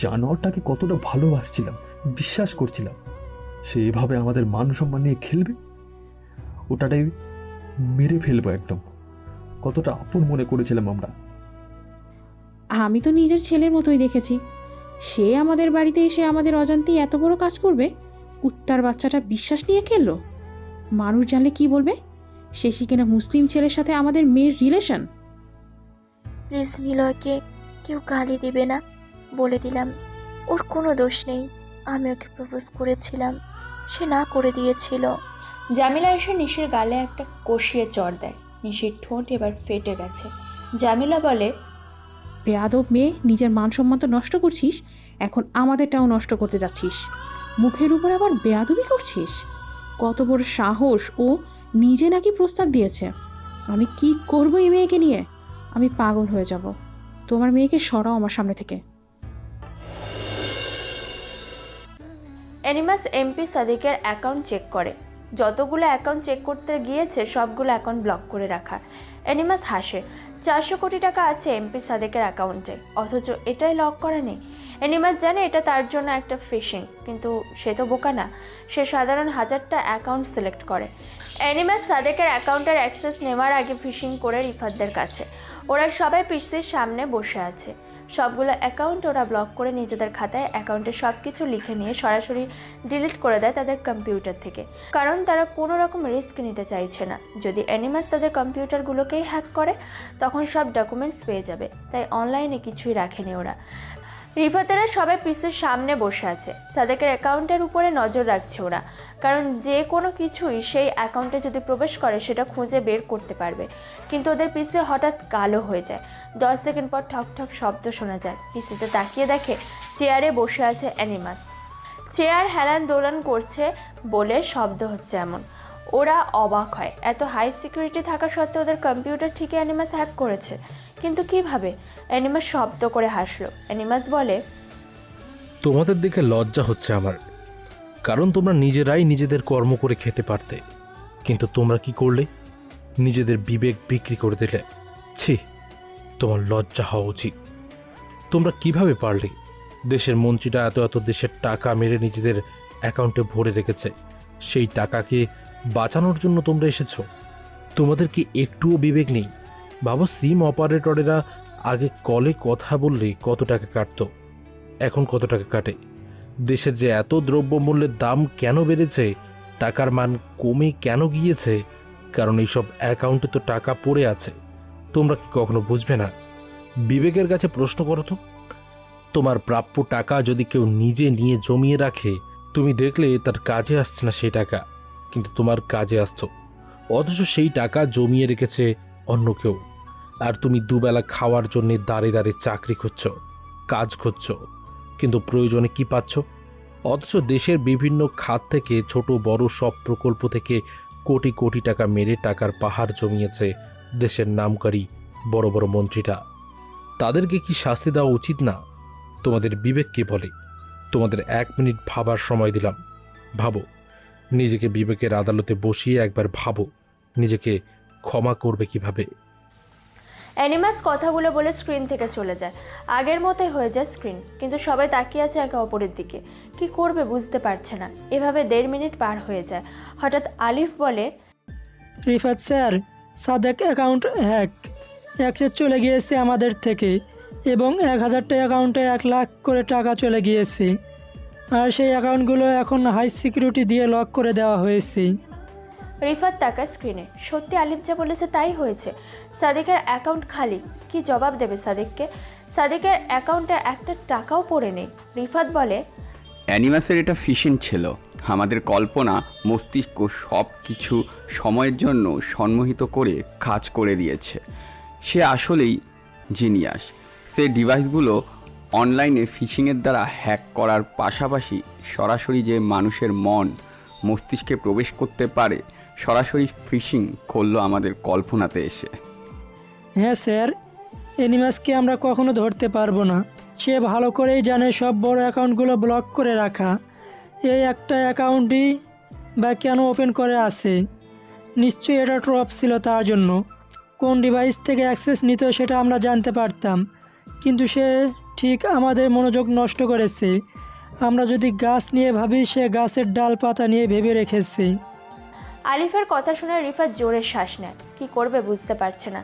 জানোয়ারটাকে কতটা ভালোবাসছিলাম, বিশ্বাস করছিলাম সে এভাবে আমাদের মান সম্মান নিয়ে খেলবে। ওটাটাই মেরে ফেলবো একদম। কতটা আপন মনে করেছিলাম আমরা। আমি তো নিজের ছেলের মতোই দেখেছি। সে আমাদের বাড়িতে এসে আমাদের অজান্তেই এত বড় কাজ করবে। কুত্তার বাচ্চাটা বিশ্বাস নিয়ে খেললো। মানুষ জানলে কি বলবে? শেষে কিনা মুসলিম ছেলের সাথে আমাদের মেয়ের রিলেশন। প্লিজ নিলয়কে কেউ গালি দিবে না, বলে দিলাম। ওর কোনো দোষ নেই। আমি ওকে প্রপোজ করেছিলাম, সে না করে দিয়েছিল। জামিলা এসে নিশির গালে একটা কষিয়ে চড় দেয়। নিশির ঠোঁট এবার ফেটে গেছে। জামিলা বলে, বেয়াদব মেয়ে, নিজের মান সম্মান তো নষ্ট করছিস, এখন আমাদেরটাও নষ্ট করতে যাচ্ছিস। মুখের উপর আবার বেয়াদবি করছিস। কত বড় সাহস! ও নিজে নাকি প্রস্তাব দিয়েছে। আমি কি করবো এই মেয়েকে নিয়ে? আমি পাগল হয়ে যাব। তোমার মেয়েকে সরাও আমার সামনে থেকে। অ্যানিমাস এমপি সাদিকের অ্যাকাউন্ট চেক করে। যতগুলো অ্যাকাউন্ট চেক করতে গিয়েছে সবগুলো অ্যাকাউন্ট ব্লক করে রাখা। অ্যানিমাস হাসে। 400 কোটি টাকা আছে এমপি সাদিকের অ্যাকাউন্টে, অথচ এটাই লক করা নেই। অ্যানিমাস জানে এটা তার জন্য একটা ফিশিং, কিন্তু সে তো বোকা না। সে সাধারণ 1000টা অ্যাকাউন্ট সিলেক্ট করে। অ্যানিমাস সাদেকের অ্যাকাউন্টের অ্যাক্সেস নেওয়ার আগে ফিশিং করে রিফাতদের কাছে। ওরা সবাই পিসির সামনে বসে আছে। সবগুলো অ্যাকাউন্ট ওরা ব্লক করে নিজেদের খাতায় অ্যাকাউন্টে সব কিছু লিখে নিয়ে সরাসরি ডিলিট করে দেয় তাদের কম্পিউটার থেকে, কারণ তারা কোনো রকম রিস্ক নিতে চাইছে না। যদি অ্যানিমাস তাদের কম্পিউটারগুলোকেই হ্যাক করে তখন সব ডকুমেন্টস পেয়ে যাবে, তাই অনলাইনে কিছুই রাখেনি ওরা। রিফাতেরা সবাই পিসির সামনে বসে আছে। সাদেকের অ্যাকাউন্টের উপরে নজর রাখছে ওরা, কারণ যে কোনো কিছুই সেই অ্যাকাউন্টে যদি প্রবেশ করে সেটা খুঁজে বের করতে পারবে। কিন্তু ওদের পিসি হঠাৎ কালো হয়ে যায়। 10 সেকেন্ড পর ঠক ঠক শব্দ শোনা যায়। পিসিতে তাকিয়ে দেখে চেয়ারে বসে আছে অ্যানিমাস। চেয়ার হেলান দোলান করছে বলে শব্দ হচ্ছে এমন। ওরা অবাক হয়, এত হাই সিকিউরিটি থাকা সত্ত্বেও ওদের কম্পিউটার ঠিকই অ্যানিমাস হ্যাক করেছে। কিন্তু কিভাবে? অ্যানিমাস শব্দ করে হাসলো। অ্যানিমাস বলে, তোমাদের দেখে লজ্জা হচ্ছে আমার, কারণ তোমরা নিজেরাই নিজেদের কর্ম করে খেতে পারতে, কিন্তু তোমরা কি করলে? নিজেদের বিবেক বিক্রি করে দিলে। ছি, তোমার লজ্জা হওয়া উচিত। তোমরা কিভাবে পারলে? দেশের মন্ত্রীরা এত এত দেশের টাকা মেরে নিজেদের অ্যাকাউন্টে ভরে রেখেছে, সেই টাকাকে বাঁচানোর জন্য তোমরা এসেছো। তোমাদের কি একটুও বিবেক নেই? ভাবো, সিম অপারেটরেরা আগে কলে কথা বললে কত টাকা কাটতো, এখন কত টাকা কাটে? দেশের যে এত দ্রব্যমূল্যের দাম কেন বেড়েছে, টাকার মান কমে কেন গিয়েছে? কারণ এইসব অ্যাকাউন্টে তো টাকা পড়ে আছে। তোমরা কি কখনো বুঝবে না? বিবেকের কাছে প্রশ্ন করো তো। তোমার প্রাপ্য টাকা যদি কেউ নিজে নিয়ে জমিয়ে রাখে, তুমি দেখলে তার কাজে আসছে না সেই টাকা, কিন্তু তোমার কাজে আসছো, অথচ সেই টাকা জমিয়ে রেখেছে অন্য কেউ। আর তুমি দুবেলা খাওয়ার জন্য দাঁড়ে দাঁড়ে চাকরি খুঁজছ, কাজ খুঁজছ, কিন্তু প্রয়োজনে কি পাচ্ছ? অথচ দেশের বিভিন্ন খাত থেকে ছোট বড় সব প্রকল্প থেকে কোটি কোটি টাকা মেরে টাকার পাহাড় জমিয়েছে দেশের নামকারী বড় বড় মন্ত্রীরা। তাদেরকে কি শাস্তি দেওয়া উচিত না? তোমাদের বিবেক কি বলে? তোমাদের 1 মিনিট ভাবার সময় দিলাম। ভাবো, নিজেকে বিবেকের আদালতে বসিয়ে একবার ভাবো, নিজেকে ক্ষমা করবে কিভাবে। অ্যানিমাস কথাগুলো বলে স্ক্রিন থেকে চলে যায়। আগের মতোই হয়ে যায় স্ক্রিন, কিন্তু সবাই তাকিয়ে আছে একে অপরের দিকে। কি করবে বুঝতে পারছে না। এভাবে 1.5 মিনিট পার হয়ে যায়। হঠাৎ আলিফ বলে, Rifat sir, Sadek account access চলে গিয়েছে আমাদের থেকে, এবং 1000টা অ্যাকাউন্টে 1 লাখ করে টাকা চলে গিয়েছে। আর সেই অ্যাকাউন্টগুলো এখন হাই সিকিউরিটি দিয়ে লক করে দেওয়া হয়েছে। রিফাত তাকায় স্ক্রিনে। সত্যি আলিফ যা বলেছে তাই হয়েছে। সাদিকের অ্যাকাউন্ট খালি। কি জবাব দেবে সাদিককে? সাদিকের অ্যাকাউন্টে একটা টাকাও পড়ে নেই। রিফাত বলে, অ্যানিমাসের এটা ফিশিং ছিল। আমাদের কল্পনা মস্তিষ্ক সব কিছু সময়ের জন্য সম্মোহিত করে কাজ করে দিয়েছে। সে আসলেই জিনিয়াস। সে ডিভাইসগুলো অনলাইনে ফিশিংয়ের দ্বারা হ্যাক করার পাশাপাশি সরাসরি যে মানুষের মন মস্তিষ্কে প্রবেশ করতে পারে, সরাসরি ফিশিং করলো আমাদের কল্পনাতে এসে। হ্যাঁ স্যার, অ্যানিমাসকে আমরা কখনো ধরতে পারবো না। সে ভালো করেই জানে সব বড় অ্যাকাউন্টগুলো ব্লক করে রাখা। এই একটা অ্যাকাউন্টই বা কেন ওপেন করে আছে? নিশ্চয়ই এটা ট্রপ ছিল তার জন্য। কোন ডিভাইস থেকে অ্যাক্সেস নিত সেটা আমরা জানতে পারতাম, কিন্তু সে ঠিক আমাদের মনোযোগ নষ্ট করেছে। আমরা যদি গাছ নিয়ে ভাবি, সে গাছের ডাল পাতা নিয়ে ভেবে রেখেছে। আলিফের কথা শুনে রিফাত জোরে শ্বাস নেয়। কি করবে বুঝতে পারছে না।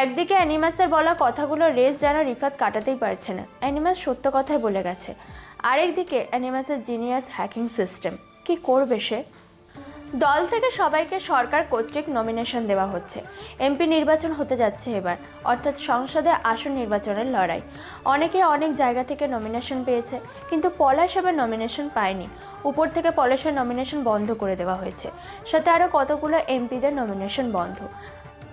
একদিকে অ্যানিমাসের বলা কথাগুলো রেস যেন রিফাত কাটাতেই পারছে না। অ্যানিমাস সত্য কথাই বলে গেছে। আরেকদিকে অ্যানিমাসের জিনিয়াস হ্যাকিং সিস্টেম। কি করবে সে? দল থেকে সবাইকে সরকার কর্তৃক নমিনেশন দেওয়া হচ্ছে। এমপি নির্বাচন হতে যাচ্ছে এবার, অর্থাৎ সংসদে আসন নির্বাচনের লড়াই। অনেকে অনেক জায়গা থেকে নমিনেশন পেয়েছে, কিন্তু পলাশ এবার নমিনেশন পায়নি। উপর থেকে পলাশের নমিনেশন বন্ধ করে দেওয়া হয়েছে, সাথে আরও কতগুলো এমপিদের নমিনেশন বন্ধ।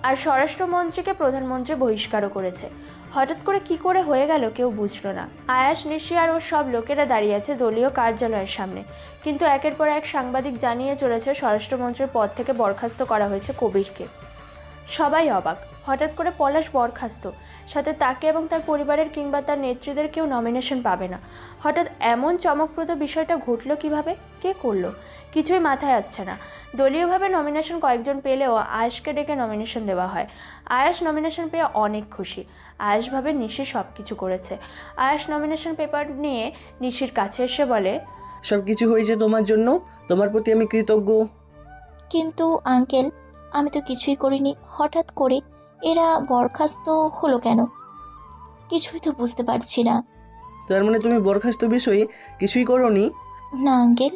আর স্বরাষ্ট্রমন্ত্রীকে প্রধানমন্ত্রী বহিষ্কারও করেছে। হঠাৎ করে কি করে হয়ে গেল কেউ বুঝলো না। আয়াস, নিশি আর ওর সব লোকেরা দাঁড়িয়ে আছে দলীয় কার্যালয়ের সামনে, কিন্তু একের পর এক সাংবাদিক জানিয়ে চলেছে স্বরাষ্ট্রমন্ত্রীর পদ থেকে বরখাস্ত করা হয়েছে কবিরকে। সবাই অবাক। হঠাৎ করে পলাশ বরখাস্ত, সাথে তাকে এবং তার পরিবারের কিংবা তার নেত্রীদের কেউ নমিনেশন পাবে না। হঠাৎ এমন চমকপ্রদ বিষয়টা ঘটলো কিভাবে? কে করলো? কিছুই মাথায় আসছে না। দলীয়ভাবে নমিনেশন কয়েকজন পেলেও আয়েশকে ডেকে নমিনেশন দেওয়া হয়। আয়েশ নমিনেশন পেয়ে অনেক খুশি। আয়েশ ভাবে নিশি সব কিছু করেছে। আয়েশ নমিনেশন পেপার নিয়ে নিশির কাছে এসে বলে, সব কিছু হয়েছে তোমার জন্য, তোমার প্রতি আমি কৃতজ্ঞ। কিন্তু আঙ্কেল, আমি তো কিছুই করিনি। হঠাৎ করে এরা বরখাস্ত হলো কেন? কিছুই তো বুঝতে পারছি না। তার মানে তুমি বরখাস্ত বিষয়ে কিছুই করোনি? না আঙ্কেল।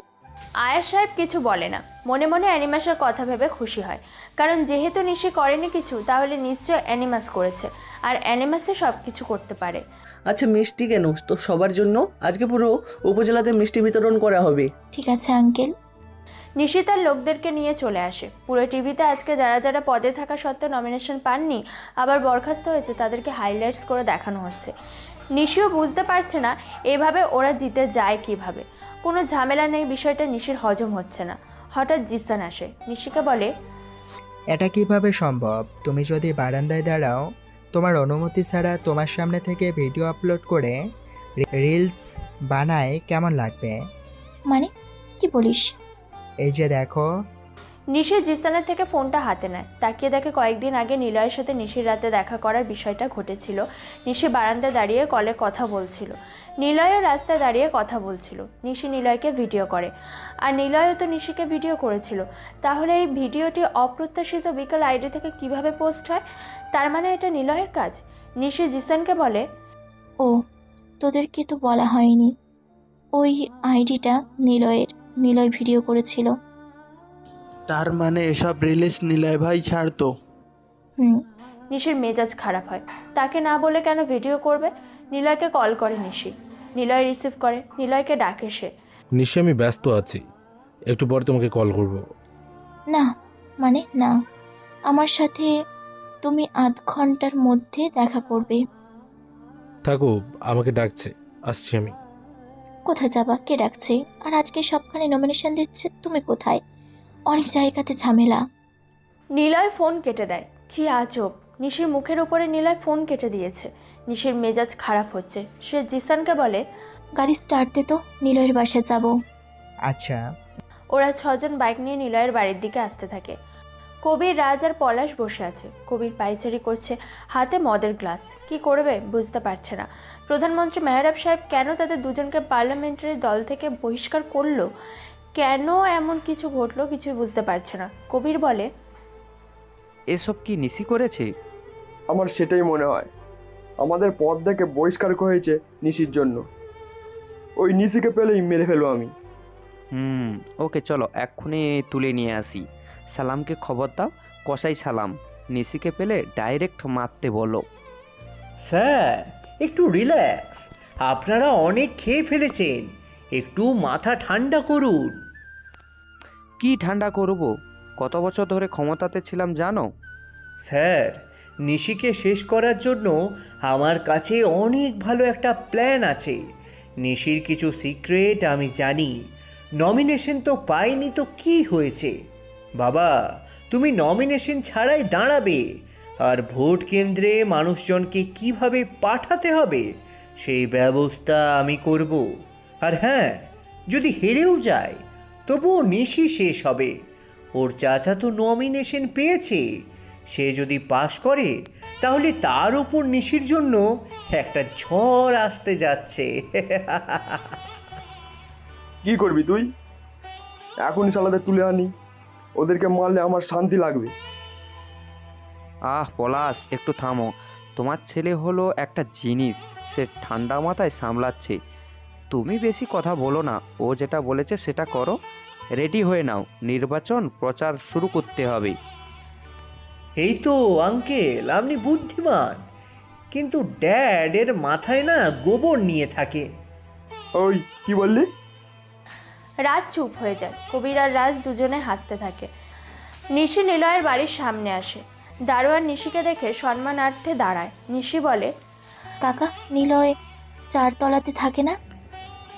আয়েশ সাহেব কিছু বলে না। মনে মনে অ্যানিমাসের কথা ভেবে খুশি হয়, কারণ যেহেতু নিশি করেনি কিছু, তাহলে নিশ্চয় অ্যানিমাস করেছে, আর অ্যানিমাসে সব কিছু করতে পারে। আচ্ছা, মিষ্টি কেন? তো সবার জন্য আজকে পুরো উপজেলাতে মিষ্টি বিতরণ করা হবে। ঠিক আছে আঙ্কেল। নিশি তার লোকদেরকে নিয়ে চলে আসে। পুরো টিভিতে আজকে যারা যারা পদে থাকা সত্ত্বেও নমিনেশন পাননি, আবার বরখাস্ত হয়েছে, তাদেরকে হাইলাইটস করে দেখানো হচ্ছে। নিশিও বুঝতে পারছে না এভাবে ওরা জিতে যায় কিভাবে। কোনো ঝামেলা নেই, বিষয়টা নিশির হজম হচ্ছে না। হঠাৎ জিসান আসে, নিশিকে বলে, এটা কিভাবে সম্ভব? তুমি যদি বারান্দায় দাঁড়াও, তোমার অনুমতি ছাড়া তোমার সামনে থেকে ভিডিও আপলোড করে রিলস বানায়, কেমন লাগবে? মানে কি বলিস? এই যে দেখো। নিশি জিসানের থেকে ফোনটা হাতে নেয়। তাকিয়ে দেখে কয়েকদিন আগে নিলয়ের সাথে নিশির রাতে দেখা করার বিষয়টা ঘটেছিল। নিশি বারান্দায় দাঁড়িয়ে কলে কথা বলছিল, নিলয়ও রাস্তায় দাঁড়িয়ে কথা বলছিল। নিশি নিলয়কে ভিডিও করে, আর নিলয়ও তো নিশিকে ভিডিও করেছিল। তাহলে এই ভিডিওটি অপ্রত্যাশিত বিকেল আইডি থেকে কিভাবে পোস্ট হয়? তার মানে এটা নিলয়ের কাজ। নিশি জিসানকে বলে, ও, তোদেরকে তো বলা হয়নি, ওই আইডিটা নিলয়ের। নিলয় ভিডিও করেছিল। তার মানে এসব রিলিজ নিলয় ভাই ছাড়তো? হুম। নিশির মেজাজ খারাপ হয়। তাকে না বলে কেন ভিডিও করবে? নিলয়কে কল করে নিশি। নিলয় রিসিভ করে। নিলয়কে ডাকে সে। নিশি, আমি ব্যস্ত আছি, একটু পরে তোমাকে কল করব। না মানে না, আমার সাথে তুমি আধ ঘন্টার মধ্যে দেখা করবে। থাকো, আমাকে ডাকছে, আসছি আমি। কোথায় যাবা? কে ডাকছে? আর আজকে সবখানে নমিনেশন দিচ্ছে, তুমি কোথায়? অনেক জায়গাতে ঝামেলা। নিলয় ফোন কেটে দেয়। কি আজব, নিশির মুখের উপরে নিলয় ফোন কেটে দিয়েছে। নিশির মেজাজ খারাপ হচ্ছে। সে জিসানকে বলে, গাড়ি স্টার্ট দে তো, নিলয়ের বাসায় যাব। আচ্ছা। ওরা 6 জন বাইক নিয়ে নিলয়ের বাড়ির দিকে আসতে থাকে। কবির, রাজ আর পলাশ বসে আছে। কবির পায়চারি করছে, হাতে মদের গ্লাস। কি করবে বুঝতে পারছে না। প্রধানমন্ত্রী মেহরাব সাহেব কেন তাদের দুজনকে পার্লামেন্টারি দল থেকে বহিষ্কার করলো? কেন এমন কিছু ঘটলো কিছুই বুঝতে পারছে না। কবির বলে, এসব কি নিশি করেছে? আমার সেটাই মনে হয়। আমাদের পদ থেকে বহিষ্কার হয়েছে নিশির জন্য। ওই নিশিকে পেলেই মেরে ফেলবো আমি। ওকে, চলো এক্ষুনি তুলে নিয়ে আসি। সালামকে খবর দাও, কসাই সালাম, নিশিকে পেলে ডাইরেক্ট মারতে বলো। স্যার, একটু রিল্যাক্স। আপনারা অনেক খেয়ে ফেলেছেন, একটু মাথা ঠান্ডা করুন। কি ঠান্ডা করব? কত বছর ধরে ক্ষমতাতে ছিলাম জানো? স্যার, নিশিকে শেষ করার জন্য আমার কাছে অনেক ভালো একটা প্ল্যান আছে। নিশির কিছু সিক্রেট আমি জানি। নমিনেশন তো পাইনি তো কি হয়েছে? বাবা, তুমি নমিনেশন ছাড়াই দাঁড়াবে, আর ভোট কেন্দ্রে মানুষজনকে কিভাবে পাঠাতে হবে সেই ব্যবস্থা আমি করব। আর হ্যাঁ, যদি হেরেও যায় তবুও নিশি শেষ হবে। ওর চাচা তো নমিনেশন পেয়েছে, সে যদি পাশ করে তাহলে তার উপর নিশির জন্য একটা ঝড় আসতে যাচ্ছে। কি করবি তুই? এখনই শালাদের তুলে আনি, ওদেরকে মারলে আমার শান্তি লাগবে। পলাশ, একটু থামো। তোমার ছেলে হলো একটা জিনিস, সে ঠান্ডা মাথায় সামলাচ্ছে। তুমি বেশি কথা বলো না, ও যেটা বলেছে সেটা করো। রেডি হয়ে নাও, নির্বাচন প্রচার শুরু করতে হবে। এই তো আঙ্কেল, আপনি বুদ্ধিমান, কিন্তু ড্যাডের মাথায় না গোবর নিয়ে থাকে। ওই কি বললি? রাজ চুপ হয়ে যায়। কবির আর রাজ দুজনে হাসতে থাকে। নিশি নিলয়ের বাড়ির সামনে আসে। দারোয়ান নিশিকে দেখে সম্মানার্থে দাঁড়ায়। নিশি বলে, কাকা, নিলয় 4 তলাতে থাকে না?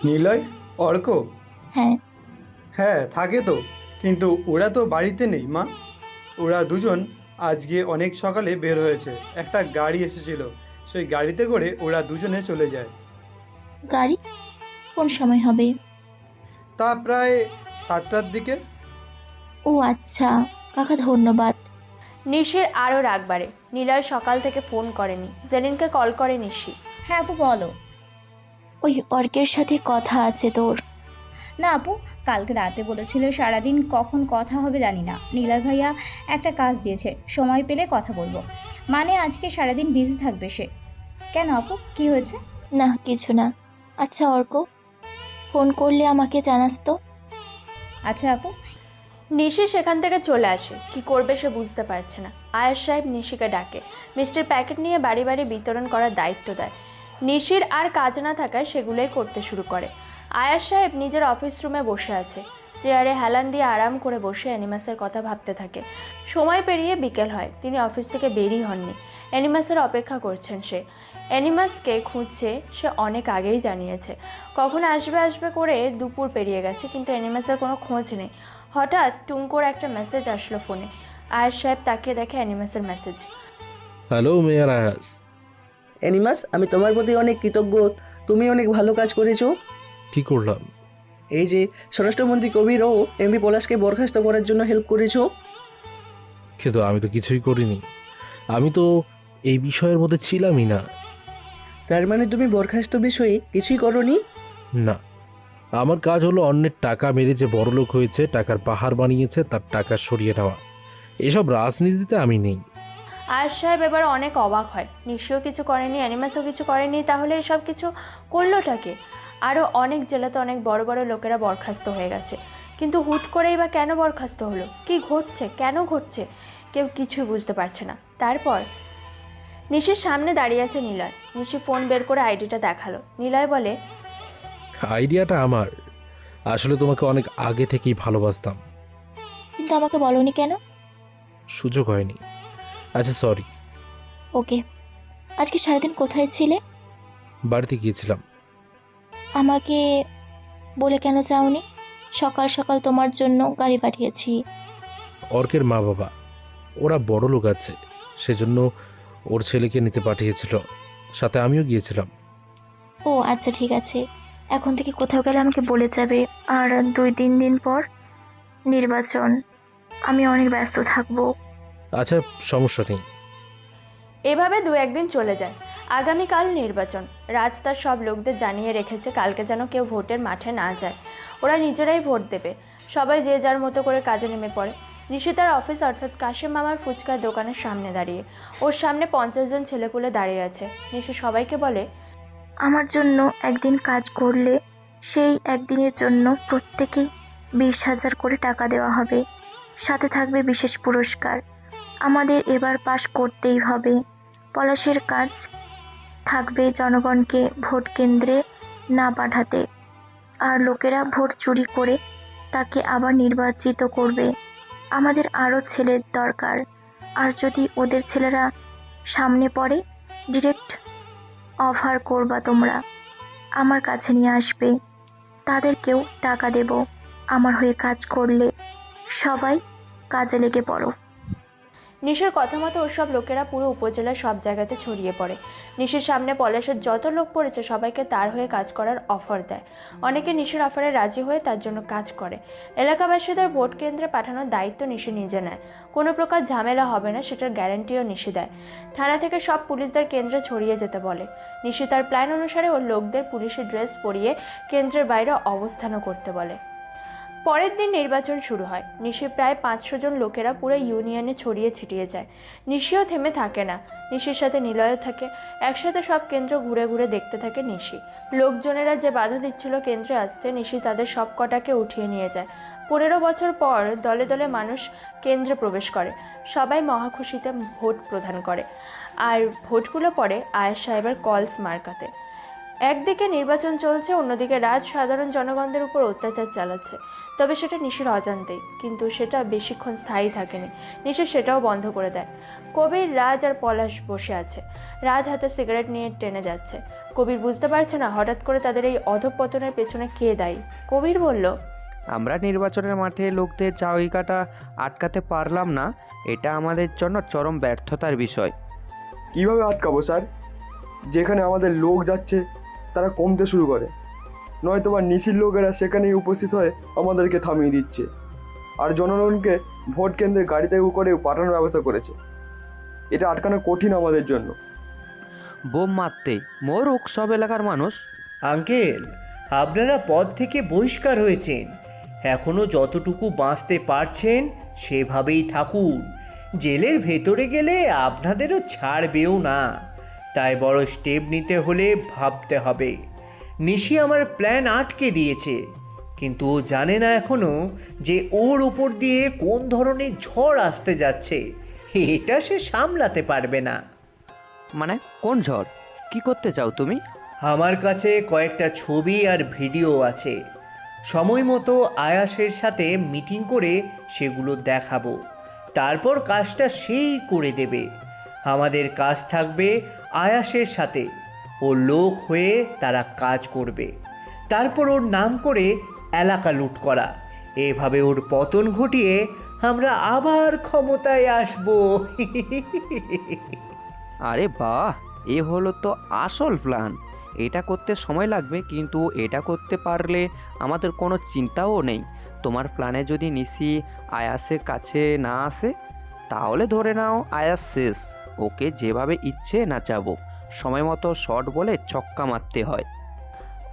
নিলয়? অর্ক? হ্যাঁ। হ্যাঁ থাকে তো, কিন্তু ওরা তো বাড়িতে নেই মা। ওরা দুজন আজকে অনেক সকালে বের হয়েছে, একটা গাড়ি এসেছিল, সেই গাড়িতে করে ওরা দুজনে চলে যায়। গাড়ি কোন সময় হবে? তা প্রায় 7টার দিকে। ও আচ্ছা কাকা, ধন্যবাদ। নিশির আরও রাগ বাড়ে। নিলয় সকাল থেকে ফোন করেনি। জেরিনকে কল করে নিশি। হ্যাঁ আপু বলো। ওই অর্কের সাথে কথা আছে তোর? না আপু, কালকে রাতে বলেছিল, সারাদিন কখন কথা হবে জানি না। নীলয় ভাইয়া একটা কাজ দিয়েছে, সময় পেলে কথা বলবো। মানে আজকে সারাদিন বিজি থাকবে সে। কেন আপু, কি হয়েছে? না কিছু না। আচ্ছা অর্ক, ফোন করলে আমাকে জানাস তো। আচ্ছা আপু। নিশি সেখান থেকে চলে আসে। কি করবে সে বুঝতে পারছে না। আয়াস সাহেব নিশিকে ডাকে। মিষ্টির প্যাকেট নিয়ে বাড়ি বাড়ি বিতরণ করার দায়িত্ব দেয়। নিশির আর কাজ না থাকায় সেগুলোই করতে শুরু করে। আয়াস সাহেব নিজের অফিস রুমে বসে আছে। চেয়ারে হেলান দিয়ে আরাম করে বসে অ্যানিমাসের কথা ভাবতে থাকে। সময় পেরিয়ে বিকেল হয়। তিনি অফিস থেকে বেরই হননি। অ্যানিমাসের অপেক্ষা করছেন সে। অ্যানিমাসকে খুঁজছে সে অনেক আগেই জানিয়েছে। কখন আসবে আসবে করে দুপুর পেরিয়ে গেছে, কিন্তু অ্যানিমাসের কোনো খোঁজ নেই। হঠাৎ টুঙ্কোর একটা মেসেজ আসলো ফোনে। আয়াস সাহেব তাকিয়ে দেখে অ্যানিমাসের মেসেজ। হ্যালো মেয়ার আয়াস। অ্যানিমাস, আমি তোমার প্রতি অনেক কৃতজ্ঞ। তুমি অনেক ভালো কাজ করেছো। কি করলাম? এই যে স্বরাষ্ট্রমন্ত্রী কবির ও এমপি পলাশকে বরখাস্ত করার জন্য হেল্প করেছো। কিন্তু আমি তো কিছুই করিনি, আমি তো এই বিষয়ের মধ্যে ছিলামই না। তার মানে তুমি বরখাস্ত বিষয়ে কিছুই করনি? না, আমার কাজ হলো অন্যের টাকা মেরে যে বড়লোক হয়েছে, টাকার পাহাড় বানিয়েছে, তার টাকা সরিয়ে নেওয়া। এসব রাজনীতিতে আমি নেই। আয়াস সাহেব এবার অনেক অবাক হয়। নিশ্চয় কিছু করেনি, অ্যানিমাসও কিছু করেনি, তাহলে এসব কিছু করলোটাকে? আরও অনেক জেলাতে অনেক বড় বড় লোকেরা বরখাস্ত হয়ে গেছে, কিন্তু হুট করেই বা কেন বরখাস্ত হলো? কি ঘটছে, কেন ঘটছে? কেউ কিছুই বুঝতে পারছে না। তারপর নিশির সামনে দাঁড়িয়ে আছে নিলয়। নিশি ফোন বের করে আইডিটা দেখালো। নিলয় বলে, আইডিয়াটা আমার। আসলে তোমাকে অনেক আগে থেকেই ভালোবাসতাম, কিন্তু আমাকে বলনি কেন? সুযোগ হয়নি। আচ্ছা সরি। ওকে। আজকে সারাদিন কোথায় ছিলে? বাড়িতে গিয়েছিলাম। আমাকে বলে কেন চাওনি? সকাল সকাল তোমার জন্য গাড়ি পাঠিয়েছি। অর্কের মা বাবা ওরা বড় লোক আছে, সেজন্য ওর ছেলেকে নিতে পাঠিয়েছিল, সাথে আমিও গিয়েছিলাম। ও আচ্ছা ঠিক আছে। এখন থেকে কোথাও গেলে আমাকে বলে যাবে। আর 2-3 দিন পর নির্বাচন, আমি অনেক ব্যস্ত থাকবো। আচ্ছা সমস্যা নেই। এভাবে 2-1 দিন চলে যায়। আগামীকাল নির্বাচন। রাজ তার সব লোকদের জানিয়ে রেখেছে কালকে যেন কেউ ভোটের মাঠে না যায়। ওরা নিজেরাই ভোট দেবে। সবাই যে যার মতো করে কাজে নেমে পড়ে। নিশি তার অফিস অর্থাৎ কাশেম মামার ফুচকার দোকানের সামনে দাঁড়িয়ে। ওর সামনে 50 জন ছেলেপুলে দাঁড়িয়ে আছে। নিশি সবাইকে বলে, আমার জন্য একদিন কাজ করলে সেই একদিনের জন্য প্রত্যেকেই 20,000 করে টাকা দেওয়া হবে, সাথে থাকবে বিশেষ পুরস্কার। আমাদের এবার পাশ করতেই হবে। পলাশের কাজ থাকবে জনগণকে ভোট কেন্দ্রে না পাঠাতে, আর লোকেরা ভোট চুরি করে তাকে আবার নির্বাচিত করবে। আমাদের আরও ছেলের দরকার, আর যদি ওদের ছেলেরা সামনে পড়ে ডিরেক্ট অফার করবা তোমরা, আমার কাছে নিয়ে আসবে। তাদেরকেও টাকা দেব আমার হয়ে কাজ করলে। সবাই কাজে লেগে পড়ো। নিশির কথা মতো ওসব লোকেরা পুরো উপজেলার সব জায়গাতে ছড়িয়ে পড়ে। নিশির সামনে পলাশের যত লোক পড়েছে সবাইকে তার হয়ে কাজ করার অফার দেয়। অনেকে নিশির অফারে রাজি হয়ে তার জন্য কাজ করে। এলাকাবাসীদের ভোট কেন্দ্রে পাঠানোর দায়িত্ব নিশি নিজে নেয়। কোনো প্রকার ঝামেলা হবে না সেটার গ্যারান্টিও নিশি দেয়। থানা থেকে সব পুলিশদের কেন্দ্রে ছড়িয়ে যেতে বলে। নিশি তার প্ল্যান অনুসারে ওর লোকদের পুলিশের ড্রেস পরিয়ে কেন্দ্রের বাইরে অবস্থানও করতে বলে। পরের দিন নির্বাচন শুরু হয়। নিশি প্রায় 500 জন লোকেরা পুরো ইউনিয়নে ছড়িয়ে ছিটিয়ে যায়। নিশিও থেমে থাকে না, নিশির সাথে নিলয়ও থাকে। একসাথে সব কেন্দ্র ঘুরে ঘুরে দেখতে থাকে নিশি। লোকজনেরা যে বাধা দিচ্ছিল কেন্দ্রে আসতে, নিশি তাদের সব কটাকে উঠিয়ে নিয়ে যায়। 15 বছর পর দলে দলে মানুষ কেন্দ্রে প্রবেশ করে। সবাই মহাখুশিতে ভোট প্রদান করে। আর ভোটগুলো পড়ে আয়েশ সাহেবের কলস মার্কাতে। একদিকে নির্বাচন চলছে, অন্যদিকে রাজ সাধারণ জনগণদের উপর অত্যাচার চালাচ্ছে। তবে সেটা নিশির অজান্তেই, কিন্তু সেটা বেশিক্ষণ স্থায়ী থাকেনি। নিশি সেটাও বন্ধ করে দেয়। কবির, রাজ আর পলাশ বসে আছে। রাজ হাতে সিগারেট নিয়ে টেনে যাচ্ছে। কবির বুঝতে পারছে না হঠাৎ করে তাদের এই অধঃপতনের পেছনে কে দায়ী। কবির বলল, আমরা নির্বাচনের মাঠে লোকদের চাহিদাটা আটকাতে পারলাম না, এটা আমাদের জন্য চরম ব্যর্থতার বিষয়। কিভাবে আটকাবো স্যার? যেখানে আমাদের লোক যাচ্ছে তারা কমতে শুরু করে, নয়তো বা নিশির লোকেরা সেখানেই উপস্থিত হয়ে আমাদেরকে থামিয়ে দিচ্ছে। আর জনগণকে ভোট কেন্দ্রে গাড়িতে করে পাঠানোর ব্যবস্থা করেছে। এটা আটকানো কঠিন আমাদের জন্য। বোম মারতে মরুক সব এলাকার মানুষ। আঙ্কেল, আপনারা পদ থেকে বহিষ্কার হয়েছেন। এখনও যতটুকু বাঁচতে পারছেন সেভাবেই থাকুন। জেলের ভেতরে গেলে আপনাদেরও ছাড়বেও না। তাই বড় স্টেপ নিতে হলে ভাবতে হবে। নিশি আমার প্ল্যান আটকে দিয়েছে, কিন্তু ও জানে না এখনও যে ওর উপর দিয়ে কোন ধরনের ঝড় আসতে যাচ্ছে। এটা সে সামলাতে পারবে না। মানে কোন ঝড়? কি করতে চাও তুমি? আমার কাছে কয়েকটা ছবি আর ভিডিও আছে। সময় মতো আয়াসের সাথে মিটিং করে সেগুলো দেখাবো। তারপর কাজটা সেই করে দেবে। আমাদের কাজ থাকবে আয়াসের সাথে। ও লোক হয়ে তারা কাজ করবে। তারপর ওর নাম করে এলাকা লুট করা। এভাবে ওর পতন ঘটিয়ে আমরা আবার ক্ষমতায় আসবো। আরে বাহ, এ হলো তো আসল প্ল্যান। এটা করতে সময় লাগবে, কিন্তু এটা করতে পারলে আমাদের কোনো চিন্তাও নেই। তোমার প্ল্যানে যদি নিশি আয়াসের কাছে না আসে, তাহলে ধরে নাও আয়াস শেষ। ওকে যেভাবে ইচ্ছে নাচাবো। সময় মতো শট বলে ছক্কা মারতে হয়।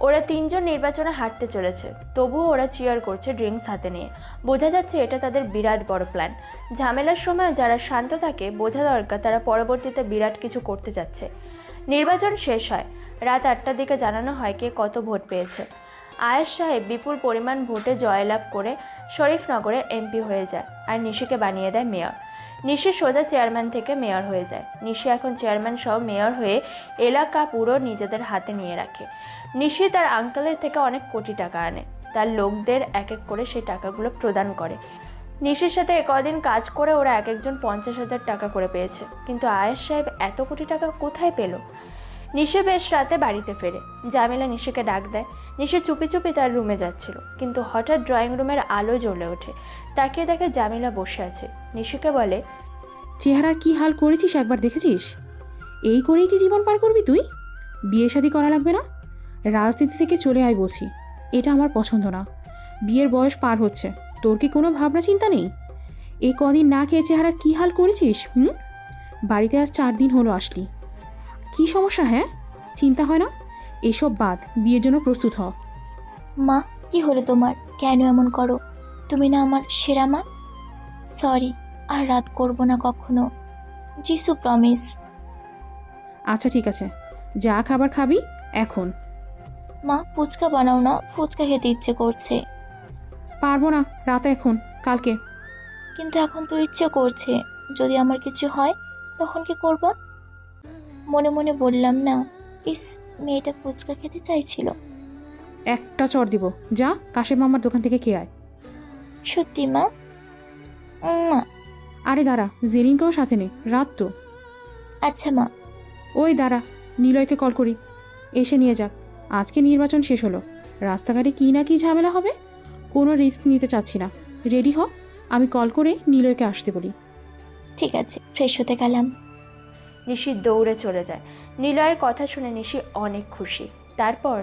ওরা 3 জন নির্বাচনে হারতে চলেছে, তবুও ওরা চিয়ার করছে ড্রিঙ্কস হাতে নিয়ে। বোঝা যাচ্ছে এটা তাদের বিরাট বড় প্ল্যান। ঝামেলার সময় যারা শান্ত থাকে, বোঝা দরকার তারা পরবর্তীতে বিরাট কিছু করতে যাচ্ছে। নির্বাচন শেষ হয়। রাত 8টার দিকে জানানো হয় কে কত ভোট পেয়েছে। আয়েশ সাহেব বিপুল পরিমাণ ভোটে জয়লাভ করে শরীফনগরে এমপি হয়ে যায় আর নিশিকে বানিয়ে দেয় মেয়র। নিশি সোজা চেয়ারম্যান থেকে মেয়র হয়ে যায়। নিশি এখন চেয়ারম্যান সহ মেয়র হয়ে এলাকা পুরো নিজেদের হাতে নিয়ে রাখে। নিশি তার আঙ্কেলের থেকে অনেক কোটি টাকা আনে। তার লোকদের এক এক করে সেই টাকাগুলো প্রদান করে। নিশির সাথে কদিন কাজ করে ওরা এক একজন 50,000 টাকা করে পেয়েছে। কিন্তু আয়েশ সাহেব এত কোটি টাকা কোথায় পেল? নিশি বেশ রাতে বাড়িতে ফেরে। জামিলা নিশিকে ডাক দেয়। নিশি চুপি চুপি তার রুমে যাচ্ছিল, কিন্তু হঠাৎ ড্রয়িং রুমের আলো জ্বলে ওঠে। তাকিয়ে দেখে জামিলা বসে আছে। নিশিকে বলে, চেহারার কি হাল করেছিস একবার দেখেছিস? এই করেই কি জীবন পার করবি তুই? বিয়ে শাদী করা লাগবে না? রাজনীতি থেকে চলে আয় বলছি। এটা আমার পছন্দ না। বিয়ের বয়স পার হচ্ছে, তোর কি কোনো ভাবনা চিন্তা নেই? এই কদিন না খেয়ে চেহারার কি হাল করেছিস? বাড়িতে আজ 4 দিন হলো আসলি। কি সমস্যা? হ্যাঁ, চিন্তা হয় না? এসব বাদ, বিয়ের জন্য প্রস্তুত হ। মা, কি হলো তোমার? কেন এমন করো? তুমি না আমার সেরা মা। সরি, আর রাত করব না কখনো। যিশু প্রমিস। আচ্ছা ঠিক আছে, যা খাবার খাবি এখন। মা, ফুচকা বানাও না, ফুচকা খেতে ইচ্ছে করছে। পারবো না, রাতে এখন, কালকে। কিন্তু এখন তো ইচ্ছে করছে। যদি আমার কিছু হয় তখন কি করবা? মনে মনে বললাম না, ইস, মেয়েটা ফুচকা খেতে চাইছিল। একটা চড় দিব, যা কাশেম মামার দোকান থেকে খেয়ে আয়। সত্যি মা? আরে দাঁড়া, জেরিনকেও সাথে নে, রাত তো। আচ্ছা মা। ওই দাঁড়া, নিলয়কে কল করি, এসে নিয়ে যাক। আজকে নির্বাচন শেষ হলো, রাস্তাঘাটে কি না কি ঝামেলা হবে। কোনো রিস্ক নিতে চাচ্ছি না। রেডি হ, আমি কল করে নিলয়কে আসতে বলি। ঠিক আছে, ফ্রেশ হতে গেলাম। নিশি দৌড়ে চলে যায়। নিলয়ের কথা শুনে নিশি অনেক খুশি। তারপর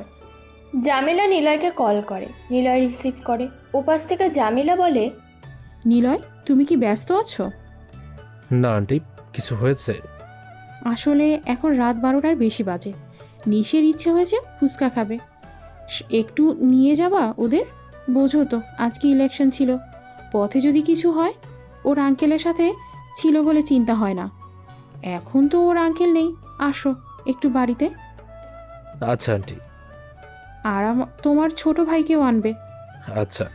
জামিলা নিলয়কে কল করে। নিলয় রিসিভ করে। ওপাশ থেকে জামিলা বলে, নিলয়, তুমি কি ব্যস্ত আছো? না আন্টি, কিছু হয়েছে? আসলে এখন রাত 12টার বেশি বাজে। নিশের ইচ্ছে হয়েছে ফুচকা খাবে। একটু নিয়ে যাবা ওদের? বোঝো তো আজকে ইলেকশন ছিল, পথে যদি কিছু হয়। ওর আঙ্কেলের সাথে ছিল বলে চিন্তা হয় না। এখন তো ওর আঙ্কেল নেই, আসো একটু বাড়িতে। আচ্ছা আন্টি। আর তোমার ছোট ভাইকেও আনবে। আচ্ছা।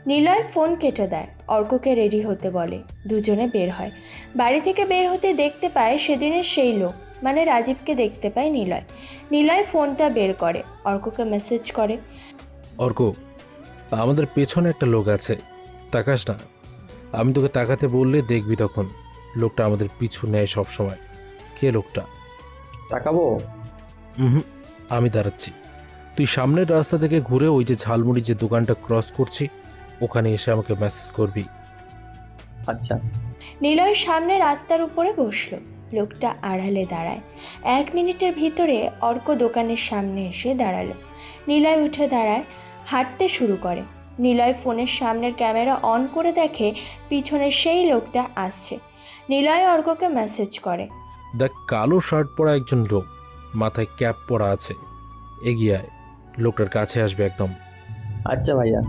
নিলয় ফোন কেটে দেয়। অর্ককে রেডি হতে বলে। দুজনে বের হয়। বাড়ি থেকে বের হতে দেখতে পায় সেদিনের সেই লোক, মানে রাজীবকে দেখতে পায় নিলয়। নিলয় ফোনটা বের করে, অর্ককে মেসেজ করে, অর্ক, আমাদের পেছনে একটা লোক আছে, তাকাস না। আমি তোকে তাকাতে বললে দেখবি তখন। লোকটা আমাদের পিছু নেয় সব সময়। কে লোকটা? তাকাবো? আমি দাঁড়াচ্ছি। তুই সামনের রাস্তা থেকে ঘুরে ওই যে ঝালমুড়ির যে দোকানটা ক্রস করছি ওখানে এসে আমাকে মেসেজ করবি। আচ্ছা। নিলয় সামনে রাস্তার উপরে বসলো। লোকটা আড়ালে দাঁড়ায়। 1 মিনিটের ভিতরে অর্ক দোকানের সামনে এসে দাঁড়ালো। নিলয় উঠে দাঁড়ায়, হাঁটতে শুরু করে। নিলয় ফোনের সামনের ক্যামেরা অন করে দেখে পিছনে সেই লোকটা আসছে। নিলয় অর্ককে মেসেজ করে, দেখ, কালো শার্ট পরা একজন লোক, মাথায় ক্যাপ পরা আছে। এগিয়ে আয়, লোকটার কাছে আসবে একদম। আচ্ছা ভাইয়া।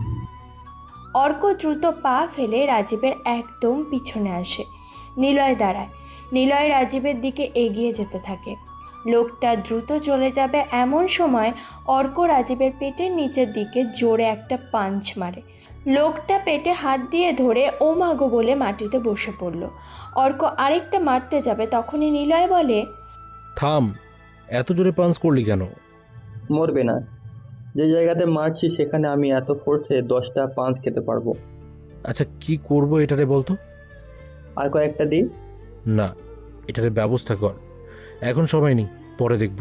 অর্ক দ্রুত পা ফেলে রাজীবের একদম পিছনে আসে। নিলয় দাঁড়ায়। নিলয় রাজীবের দিকে এগিয়ে যেতে থাকে। লোকটা দ্রুত চলে যাবে এমন সময় অর্ক রাজীবের পেটের নিচের দিকে জোরে একটা পাঞ্চ মারে। লোকটা পেটে হাত দিয়ে ধরে ও মাগো বলে মাটিতে বসে পড়ল। অর্ক আরেকটা মারতে যাবে, তখনই নিলয় বলে, থাম, এত জোরে পাঞ্চ করলি কেন? মরবে না। যে জায়গাতে মারছি সেখানে আমি এত ফোর্সে 10টা পাঞ্চ খেতে পারবো। আচ্ছা, কি করব এটারে বলতো? আর কয়েকটা দিই? না, এটারে ব্যবস্থা কর। এখন সময় নেই, পরে দেখব।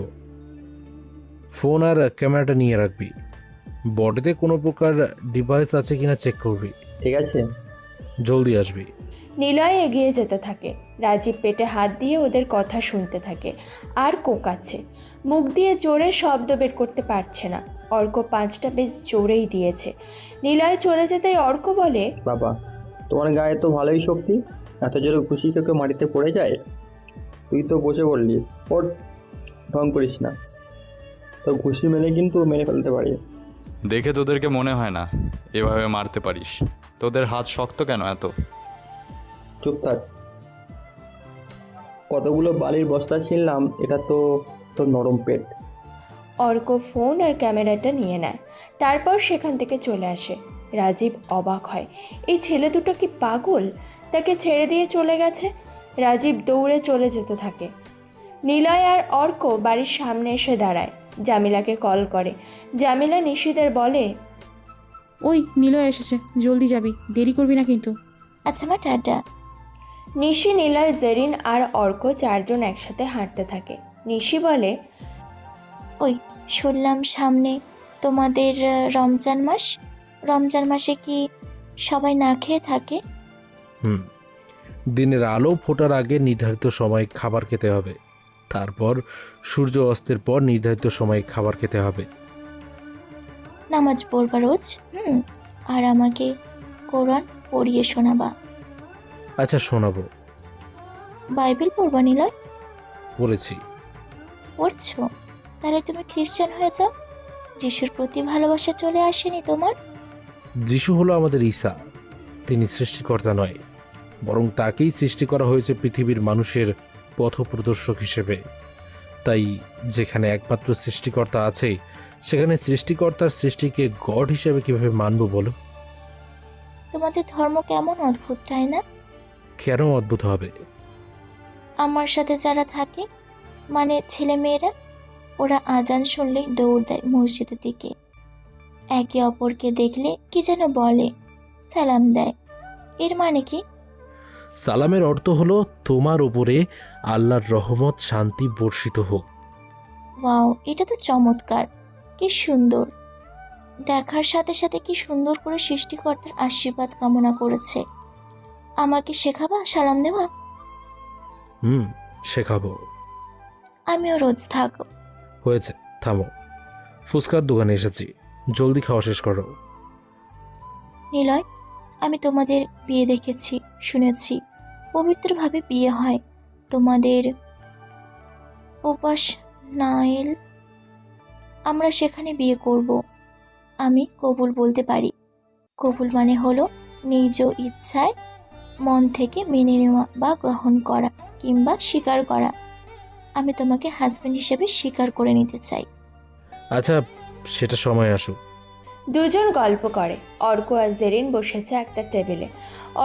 ফোন আর ক্যামেরাটা নিয়ে রাখবি। বডিতে কোনো প্রকার ডিভাইস আছে কিনা চেক করবি। ঠিক আছে, জলদি আসবি। নিলয় এগিয়ে যেতে থাকে। রাজীব পেটে হাত দিয়ে ওদের কথা শুনতে থাকে আর কোকাচ্ছে। মুখ দিয়ে জোরে শব্দ বের করতে পারছে না। অর্ক পাঁচটা বেশ জোরেই দিয়েছে। নিলয় চলে যেতেই অর্ক বলে, বাবা তোমার গায়ে তো ভালোই শক্তি, এত জোরে ঘুষি কেউ মাটিতে পড়ে যায়? তুই তো বসে পড়লি, ওর ঢং করিস না, তো ঘুষি মেরে কিন্তু মেরে ফেলতে পারি। দেখে তোদেরকে মনে হয় না এভাবে মারতে পারিস। তোদের হাত শক্ত কেন এত? চুপ থাক। কতগুলো বালির বস্তা ছিনলাম, এটা তো তোর নরম পেট। অর্ক ফোন আর ক্যামেরাটা নিয়ে নেয়। তারপর সেখান থেকে চলে আসে। রাজীব অবাক হয়, এই ছেলে দুটো কি পাগল? তাকে ছেড়ে দিয়ে চলে গেছে। রাজীব দৌড়ে চলে যেতে থাকে। নিলয় আর অর্ক বাড়ির সামনে এসে দাঁড়ায়। জামিলাকে কল করে। জামিলা নিশিদের বলে, ওই নিলয় এসেছে, জলদি যাবি, দেরি করবি না কিন্তু। আচ্ছা মা, টাটা। নিশি, নিলয়, জেরিন আর অর্ক 4 জন একসাথে হাঁটতে থাকে। নিশি বলে, ওই শুনলাম সামনে তোমাদের রমজান মাস। রমজান মাসে কি সবাই না খেয়ে থাকে? দিনের আলো ফোটার আগে নির্ধারিত সময় খাবার খেতে হবে। তারপর সূর্য অস্তের পর নির্ধারিত সময়ে খাবার খেতে হবে। নামাজ পড়বা রোজ। আর আমাকে কোরআন পড়িয়ে শোনাবা। আচ্ছা, শোনাবো। বাইবেল পড়বা নিলয়? পড়েছি। পড়ছো? তাহলে তুমি খ্রিস্টান হয়ে যাও। যিশুর প্রতি ভালোবাসা চলে আসেনি তোমার? যিশু হলো আমাদের ঈসা। তিনি সৃষ্টিকর্তা নয়, বরং তাকেই সৃষ্টি করা হয়েছে পৃথিবীর মানুষের পথপ্রদর্শক হিসেবে। তাই যেখানে একমাত্র সৃষ্টিকর্তা আছে সেখানে সৃষ্টিকর্তার সৃষ্টিকে গড হিসেবে কিভাবে মানব বলো? তোমাদের ধর্ম কেমন অদ্ভুত, তাই না? কেন অদ্ভুত হবে? আমার সাথে যারা থাকে, মানে ছেলে মেয়েরা, ওরা আজান শুনলেই দৌড় দেয় মসজিদের দিকে। একে অপরকে দেখলে কি যেন বলে, সালাম দেয়। এর মানে কি? সালামের অর্থ হলো তোমার উপরে আল্লাহর রহমত শান্তি বর্ষিত হোক। ওয়াও, এটা তো চমৎকার, কি সুন্দর। দেখার সাথে সাথে কি সুন্দর করে সৃষ্টিকর্তার আশীর্বাদ কামনা করেছে। আমাকে শেখাবা সালাম দেওয়া? শেখাবো। আমিও রোজ থাকো। হয়েছে, থামো। ফুচকার দোকানে এসেছি, জলদি খাওয়া শেষ করো। নিলয়, আমি তোমাদের বিয়ে দেখেছি, শুনেছি পবিত্রভাবে বিয়ে হয়। তোমাদের উপাস নাইল, আমরা সেখানে বিয়ে করব। আমি কবুল বলতে পারি। কবুল মানে হলো নিজ ইচ্ছায় মন থেকে মেনে নেওয়া বা গ্রহণ করা কিংবা স্বীকার করা। আমি তোমাকে হাজবেন্ড হিসেবে স্বীকার করে নিতে চাই। আচ্ছা, সেটা সময় আসুক। দুজন গল্প করে। অর্ক আর জেরিন বসেছে একটা টেবিলে।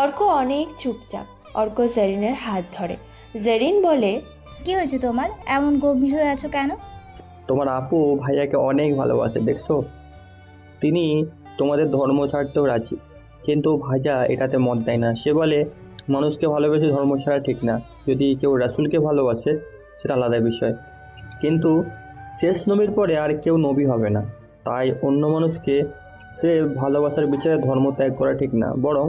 অর্ক অনেক চুপচাপ। অর্ক জেরিনের হাত ধরে। জেরিন বলে, কি হয়েছে তোমার? এমন গম্ভীর হয়ে আছো কেন? তোমার আপু ভাইয়াকে অনেক ভালোবাসে, দেখছো? তিনি তোমাদের ধর্ম ছাড়তেও রাজি, কিন্তু ভাইয়া এটাতে মত দেয় না। সে বলে মানুষকে ভালোবেসে ধর্ম ছাড়া ঠিক না। যদি কেউ রাসূলকে ভালোবাসে সেটা আলাদা বিষয়, কিন্তু শেষ নবীর পরে আর কেউ নবী হবে না। তাই অন্য মানুষকে সে ভালোবাসার বিচারে ধর্ম ত্যাগ করা ঠিক না, বরং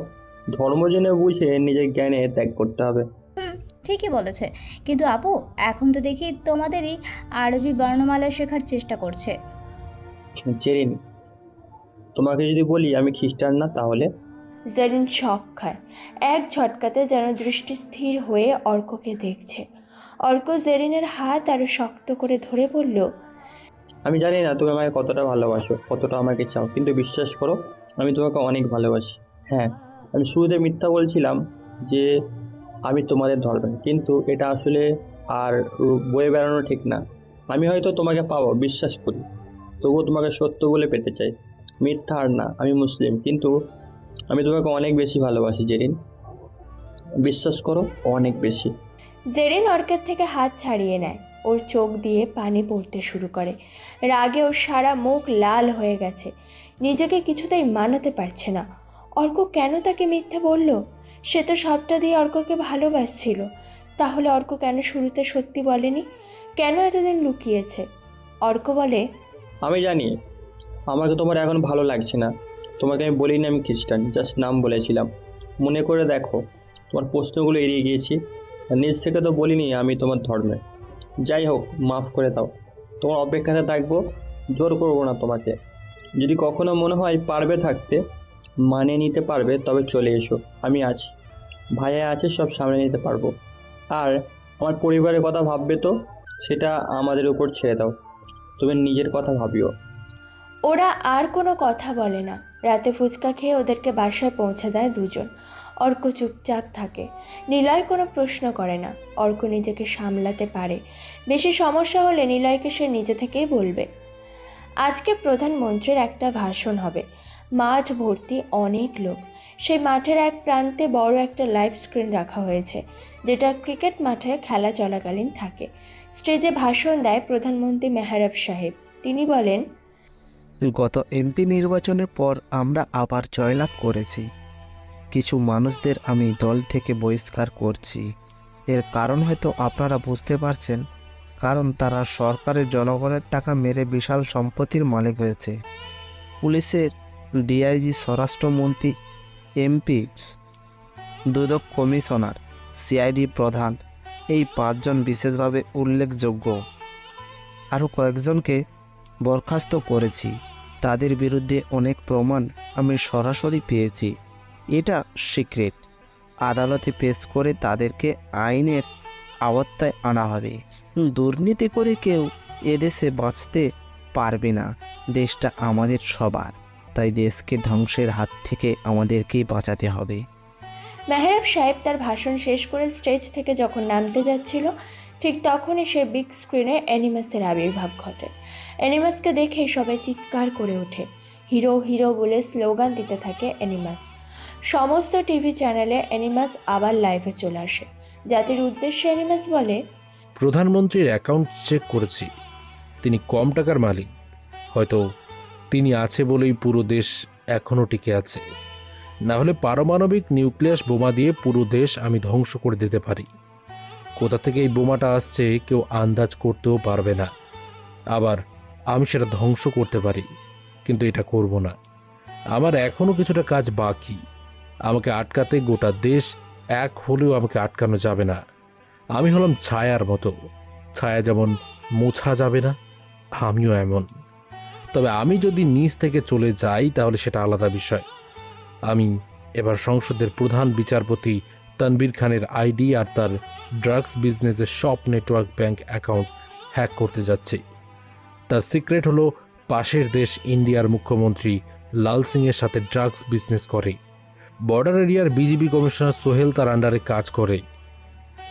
ধর্ম জেনে বুঝে নিজের জ্ঞানে ত্যাগ করতে হবে। ঠিকই বলেছে, কিন্তু আপু এখন তো দেখি তোমাদেরই আরবি বর্ণমালা শেখার চেষ্টা করছে। জেরিন, তোমাকে যদি বলি আমি খ্রিস্টান না, তাহলে? জেরিন শক খায়। এক ঝটকাতে যেন দৃষ্টি স্থির হয়ে অর্ককে দেখছে। অর্ক জেরিনের হাত আরো শক্ত করে ধরে বলল, আমি জানি না তুমি আমাকে কতটা ভালোবাসো, কতটা আমাকে চাও, কিন্তু বিশ্বাস করো আমি তোমাকে অনেক ভালোবাসি। হ্যাঁ, আমি শুরুতে মিথ্যা বলছিলাম যে আমি তোমাদের ধরবেন, কিন্তু এটা আসলে আর বয়ে বেড়ানো ঠিক না। আমি হয়তো তোমাকে পাবো, বিশ্বাস করি, তবুও তোমাকে সত্য বলে পেতে চাই, মিথ্যা আর না। আমি মুসলিম, কিন্তু আমি তোমাকে অনেক বেশি ভালোবাসি জেরিন, বিশ্বাস করো, অনেক বেশি। জেরিন অর্কের থেকে হাত ছাড়িয়ে নেয়। ওর চোখ দিয়ে পানি পড়তে শুরু করে। রাগে ওর সারা মুখ লাল হয়ে গেছে। নিজেকে কিছুতেই মানাতে পারছে না। অর্ক কেন তাকে মিথ্যে বলল? সে তো সবটা দিয়ে অর্ককে ভালোবাসছিল। তাহলে অর্ক কেন শুরুতে সত্যি বলেনি? কেন এতদিন লুকিয়েছে? অর্ক বলে, আমি জানি আমাকে তোমার এখন ভালো লাগছে না। তোমাকে আমি বলিনি আমি খ্রিস্টান, জাস্ট নাম বলেছিলাম। মনে করে দেখো, তোমার প্রশ্নগুলো এড়িয়ে গিয়েছি। নিজ থেকে তো বলিনি আমি তোমার ধর্মে। যাই হোক, মাফ করে দাও। তোমার অপেক্ষাতে থাকবো, জোর করবো না তোমাকে। যদি কখনো মনে হয় পারবে থাকতে, মানে নিতে পারবে, তবে চলে এসো, আমি আছি, ভাইয়া আছে, সব সামনে নিতে পারবো। আর আমার পরিবারের কথা ভাববে তো, সেটা আমাদের উপর ছেড়ে দাও, তুমি নিজের কথা ভাবিও। ওরা আর কোনো কথা বলে না। রাতে ফুচকা খেয়ে ওদেরকে বাসায় পৌঁছে দেয় দুজন। অর্ক চুপচাপ থাকে। নিলয় কোনো প্রশ্ন করে না। অর্ক নিজেকে সামলাতে পারে। বেশি সমস্যা হলে নিলয়কে সে নিজে থেকেই বলবে। আজকে প্রধানমন্ত্রীর একটা ভাষণ হবে। মাঠ ভর্তি অনেক লোক। সেই মাঠের এক প্রান্তে বড় একটা লাইভ স্ক্রিন রাখা হয়েছে, যেটা ক্রিকেট মাঠে খেলা চলাকালীন থাকে। স্টেজে ভাষণ দেয় প্রধানমন্ত্রী মেহরাব সাহেব। তিনি বলেন, গত এমপি নির্বাচনের পর আমরা আবার জয়লাভ করেছি। কিছু মানুষদের আমি দল থেকে বহিষ্কার করছি। এর কারণ হয়তো আপনারা বুঝতে পারছেন, কারণ তারা সরকারের জনগণের টাকা মেরে বিশাল সম্পত্তির মালিক হয়েছে। পুলিশের ডিআইজি, স্বরাষ্ট্রমন্ত্রী, এমপি, দুদক কমিশনার, সিআইডি প্রধান, এই 5 জন বিশেষভাবে উল্লেখযোগ্য। আরও কয়েকজনকে বরখাস্ত করেছি। তাদের বিরুদ্ধে অনেক প্রমাণ আমি সরাসরি পেয়েছি। এটা সিক্রেট। আদালতে পেশ করে তাদেরকে আইনের আওতায় আনা হবে। দুর্নীতি করে কেউ এদেশে বাঁচতে পারবে না। দেশটা আমাদের সবার, তাই দেশকে ধ্বংসের হাত থেকে আমাদেরকেই বাঁচাতে হবে। মেহরাব সাহেব তার ভাষণ শেষ করে স্টেজ থেকে যখন নামতে যাচ্ছিল, ঠিক তখনই সে বিগ স্ক্রিনে অ্যানিমাসের আবির্ভাব ঘটে। অ্যানিমাসকে দেখে সবাই চিৎকার করে ওঠে। হিরো হিরো বলে স্লোগান দিতে থাকে অ্যানিমাস। সমস্ত টিভি চ্যানেলে অ্যানিমাস আবার লাইভে চলে আসে। জাতির উদ্দেশ্যে অ্যানিমাস বলে, প্রধানমন্ত্রীর অ্যাকাউন্ট চেক করেছি, তিনি কম টাকার মালিক। হয়তো তিনি আছে বলেই পুরো দেশ এখনও টিকে আছে। না হলে পারমাণবিক নিউক্লিয়াস বোমা দিয়ে পুরো দেশ আমি ধ্বংস করে দিতে পারি। কোথা থেকে এই বোমাটা আসছে কেউ আন্দাজ করতেও পারবে না। আবার আমি সেটা ধ্বংস করতে পারি, কিন্তু এটা করব না। আমার এখনও কিছুটা কাজ বাকি। আমাকে আটকাতে গোটা দেশ এক হলেও আমাকে আটকানো যাবে না। আমি হলাম ছায়ার মতো, ছায়া যেমন মোছা যাবে না, আমিও এমন। তবে আমি যদি নিজ থেকে চলে যাই তাহলে সেটা আলাদা বিষয়। আমি এবার সংসদের প্রধান বিচারপতি তানভীর খানের আইডি আর তার ড্রাগস বিজনেসের সব নেটওয়ার্ক ব্যাংক অ্যাকাউন্ট হ্যাক করতে যাচ্ছি। তার সিক্রেট হলো পাশের দেশ ইন্ডিয়ার মুখ্যমন্ত্রী লাল সিংয়ের সাথে ড্রাগস বিজনেস করে। বর্ডার এরিয়ার বিজিবি কমিশনার সোহেল তার আন্ডারে কাজ করে।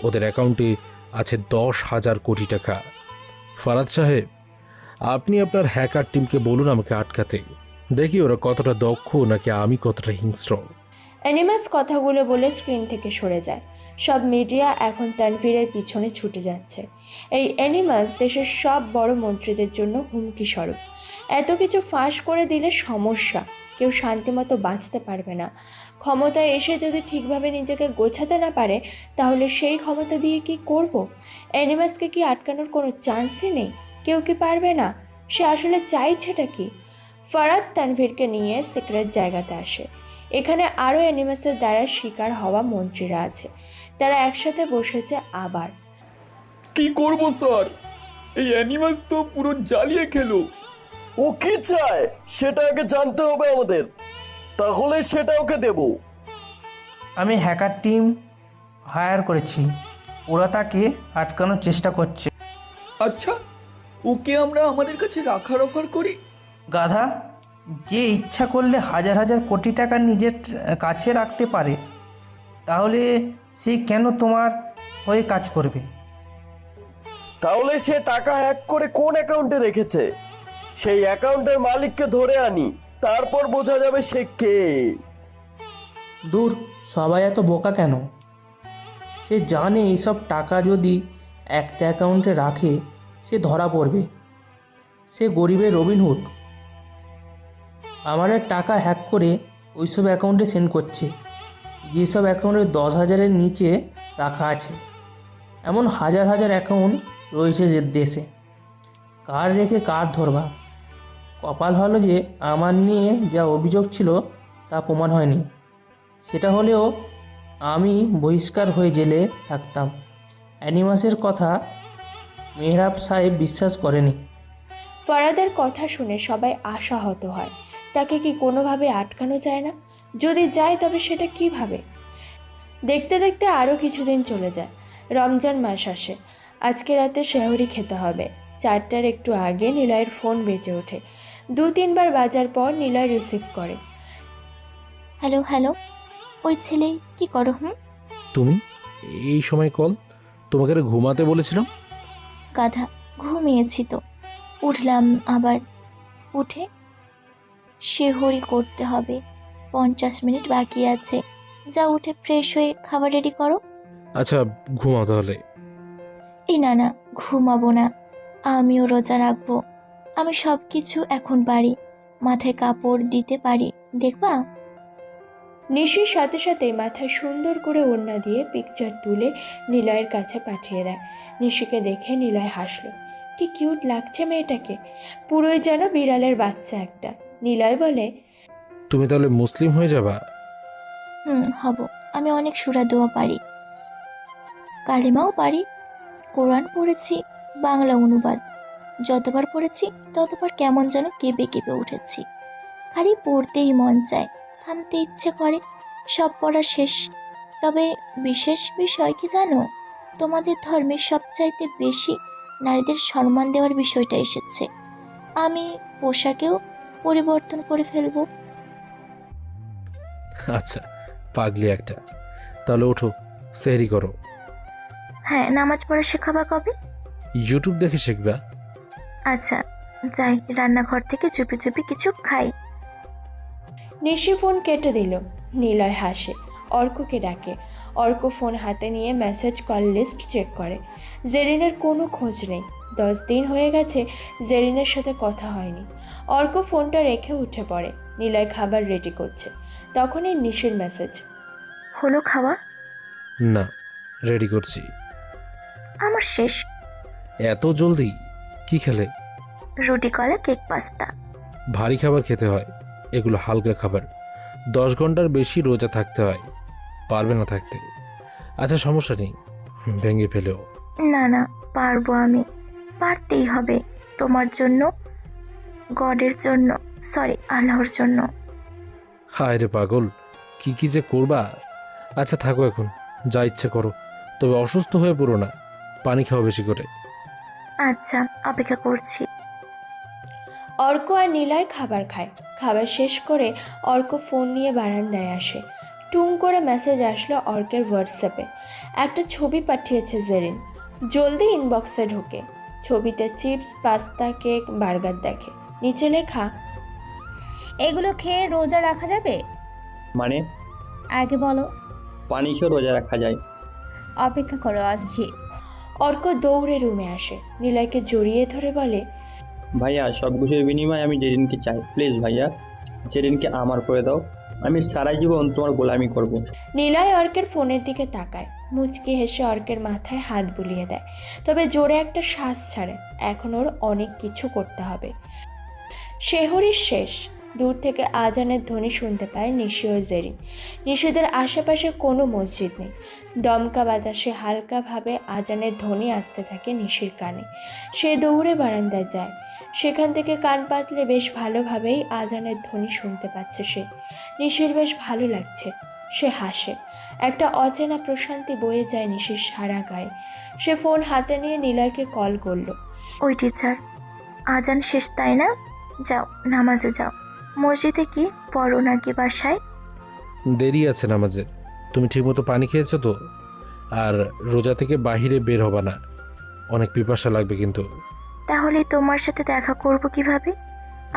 ওদের অ্যাকাউন্টে আছে 10,000 কোটি টাকা। ফারাদ সাহেব, আপনি আপনার হ্যাকার টিমকে বলুন আমাকে আটকাতে। দেখি ওরা কতটা দক্ষ নাকি আমি কতটা হিংস্র। অ্যানিমাস কথাগুলো বলে স্ক্রিন থেকে সরে যায়। সব মিডিয়া এখন তানভীরের পিছনে ছুটে যাচ্ছে। এই অ্যানিমাস দেশের সব বড় মন্ত্রীদের জন্য হুমকি স্বরূপ। এত কিছু ফাঁস করে দিলে সমস্যা, কেউ শান্তিমতো বাঁচতে পারবে না। ক্ষমতায় এসে যদি ঠিকভাবে নিজেকে গোছাতে না পারে তাহলে সেই ক্ষমতা দিয়ে কি করব? অ্যানিমাসকে কি আটকানোর কোনো চান্সই নেই? কেউ কি পারবে না? সে আসলে চাইছেটা কি? ফারাদ তানভীরকে নিয়ে সিক্রেট জায়গাতে আসে। এখানে আরও অ্যানিমাসের দ্বারা শিকার হওয়া মন্ত্রীরা আছে। তারা একসাথে বসেছে আবার। কি করব স্যার? এই অ্যানিমাস তো পুরো জ্বালিয়ে খেলো। ও কি চায় সেটা আগে জানতে হবে আমাদের, তাহলে সেটা ওকে দেব। আমি হ্যাকার টিম হায়ার করেছি, ওরা তাকে আটকানোর চেষ্টা করছে। আচ্ছা, ওকে আমরা আমাদের কাছে রাখার অফার করি? গাধা, যে ইচ্ছা করলে হাজার হাজার কোটি টাকা নিজের কাছে রাখতে পারে, তাহলে সে কেন তোমার হয়ে কাজ করবে? তাহলে সে টাকা হ্যাক করে কোন অ্যাকাউন্টে রেখেছে, সেই অ্যাকাউন্টের মালিককে ধরে আনি, তারপর বোঝা যাবে সে কে। দূর, সবাই এত বোকা কেন? সে জানে এইসব টাকা যদি একটা অ্যাকাউন্টে রাখে সে ধরা পড়বে। সে গরিবের রবিনহুড। আমাদের টাকা হ্যাক করে ওইসব অ্যাকাউন্টে সেন্ড করছে, যেসব অ্যাকাউন্টে 10,000-এর নিচে রাখা আছে। এমন হাজার হাজার অ্যাকাউন্ট রয়েছে যে দেশে, কার রেখে কার ধরবা? কপাল হলো যে আমার নিয়ে যা অভিযোগ ছিল তা প্রমাণ হয়নি। সেটা হলেও আমি বহিষ্কার হয়ে জেলে থাকতাম। অ্যানিমাসের কথা মেহরাব সাহেব বিশ্বাস করেনি। ফারাদের কথা শুনে সবাই আশাহত হয়। তাকে কি কোনোভাবে আটকানো যায় না? যদি যায় তবে সেটা কিভাবে? দেখতে দেখতে আরও কিছুদিন চলে যায়। রমজান মাস আসে। আজকে রাতে সেহরি খেতে হবে। 4টার একটু আগে নিলয়ের ফোন বেজে ওঠে। 2-3 বার বাজার পর নিলয় রিসিভ করে। হ্যালো হ্যালো, ওই ছেলে কি করো? তুমি এই সময় কল? তোমাকে ঘুমাতে বলেছিলাম। গাধা, ঘুমিয়েছি তো, উঠলাম আবার। উঠে সেহরি করতে হবে, 50 মিনিট বাকি আছে। যা উঠে ফ্রেশ হয়ে খাবার রেডি করো। আচ্ছা, ঘুমাও তাহলে। এই না না, ঘুমাবো না, আমিও রোজা রাখবো। আমি সব কিছু এখন পারি, মাথায় কাপড় দিতে পারি, দেখবা? নিশির সাথে সাথে মাথায় সুন্দর করে ওড়না দিয়ে পিকচার তুলে নিলয়ের কাছে পাঠিয়ে দেয়। নিশিকে দেখে নিলয় হাসলো। কি কিউট লাগছে মেয়েটাকে, পুরোই যেন বিড়ালের বাচ্চা একটা। নিলয় বলে, তুমি তাহলে মুসলিম হয়ে যাবা? হব। আমি অনেক সূরা দোয়া পারি, কালেমাও পারি, কোরআন পড়েছি, বাংলা অনুবাদ। যতবার পড়েছি ততবার কেমন যেন কেঁপে কেঁপে উঠেছি। খালি পড়তেই মন চায়, থামতে ইচ্ছে করে। সব পড়া শেষ। তবে বিশেষ বিষয় কি জানো? তোমাদের ধর্মে সবচাইতে বেশি নারীদের সম্মান দেওয়ার বিষয়টা এসেছে। আমি পোশাকেও পরিবর্তন করে ফেলবো। আচ্ছা, পাগলি একটা। তাহলে ওঠো, সেহরি করো। হ্যাঁ, নামাজ পড়া শেখাবা কবে? ইউটিউব দেখে শিখবা। আচ্ছা, যাই রান্নাঘর থেকে চুপি চুপি কিছু খাই। নিশি ফোন কেটে দিল। নিলয় হাসে, অর্ককে ডাকে। অর্ক ফোন হাতে নিয়ে মেসেজ কল লিস্ট চেক করে। জেরিনের কোনো খোঁজ নেই। 10 দিন হয়ে গেছে জেরিনের সাথে কথা হয়নি। অর্ক ফোনটা রেখে উঠে পড়ে। নিলয় খাবার রেডি করছে। তখনই নিশির মেসেজ। হলো খাওয়া? না, রেডি করছি। আমার শেষ। এত জলদি? কি খেলে? রুটি, কলা, কেক, পাস্তা। ভারী খাবার খেতে হয়, এগুলো হালকা খাবার। 10 ঘন্টার বেশি রোজা থাকতে হয়, পারবে না থাকতে। আচ্ছা সমস্যা নেই, ভেঙে ফেলেও। না না, পারবো আমি, পারতেই হবে। তোমার জন্য, গডের জন্য, সরি আল্লাহর জন্য। হায় রে পাগল, কি কি যে করবা। আচ্ছা থাকো এখন, যা ইচ্ছে করো, তবে অসুস্থ হয়ে পড়ো না, পানি খাও বেশি করে। আচ্ছা, অপেক্ষা করছি। অর্ক আর নিলয় খাবার খায়। খাবার শেষ করে অর্ক ফোন নিয়ে বারান্দায় আসে। টুং করে মেসেজ আসলো অর্কের হোয়াটসঅ্যাপে। একটা ছবি পাঠিয়েছে জেরিন। জলদি ইনবক্সে ঢোকে। ছবিতে চিপস, পাস্তা, কেক, বার্গার দেখে। নিচে লেখা, এগুলো খেয়ে রোজা রাখা যাবে? মানে আগে বলো। পানি খেয়ে রোজা রাখা যায়। অপেক্ষা করো, আসছি। অর্ক দৌড়ে রুমে আসে। নিলয়কে জড়িয়ে ধরে বলে, ভাইয়া সব কিছুর বিনিময়ে আমি জেরিনকে চাই, প্লিজ ভাইয়া, জেরিনকে আমার করে দাও, আমি সারা জীবন তোমার গোলামি করব। নিলয় অর্কের ফোনের দিকে তাকায়। মুচকি হেসে অর্কের মাথায় হাত বুলিয়ে দেয়, তবে জোরে একটা শ্বাস ছাড়ে। এখন ওর অনেক কিছু করতে হবে। শেহরির শেষ। দূর থেকে আজানের ধ্বনি শুনতে পায় নিশি ও জেরিন। নিশিদের আশেপাশে কোনো মসজিদ নেই। দমকা বাতাসে হালকাভাবে আজানের ধ্বনি আসতে থাকে নিশির কানে। সে দৌড়ে বারান্দায় যায়। সেখান থেকে কান পাতলে বেশ ভালোভাবেই আজানের ধ্বনি শুনতে পাচ্ছে সে। নিশির বেশ ভালো লাগছে। সে হাসে। একটা অচেনা প্রশান্তি বয়ে যায় নিশির সারা গায়ে। সে ফোন হাতে নিয়ে নিলয়কে কল করলো। ওই টিচার, আজান শেষ তাই না? যাও নামাজে যাও। মসজিদে কি পড়ো নাকি বাসায়? দেরি আছে নামাজের। তুমি ঠিকমতো পানি খেয়েছো তো? আর রোজা থেকে বাহিরে বের হবা না, অনেক পিপাসা লাগবে কিন্তু। তাহলে তোমার সাথে দেখা করব কিভাবে?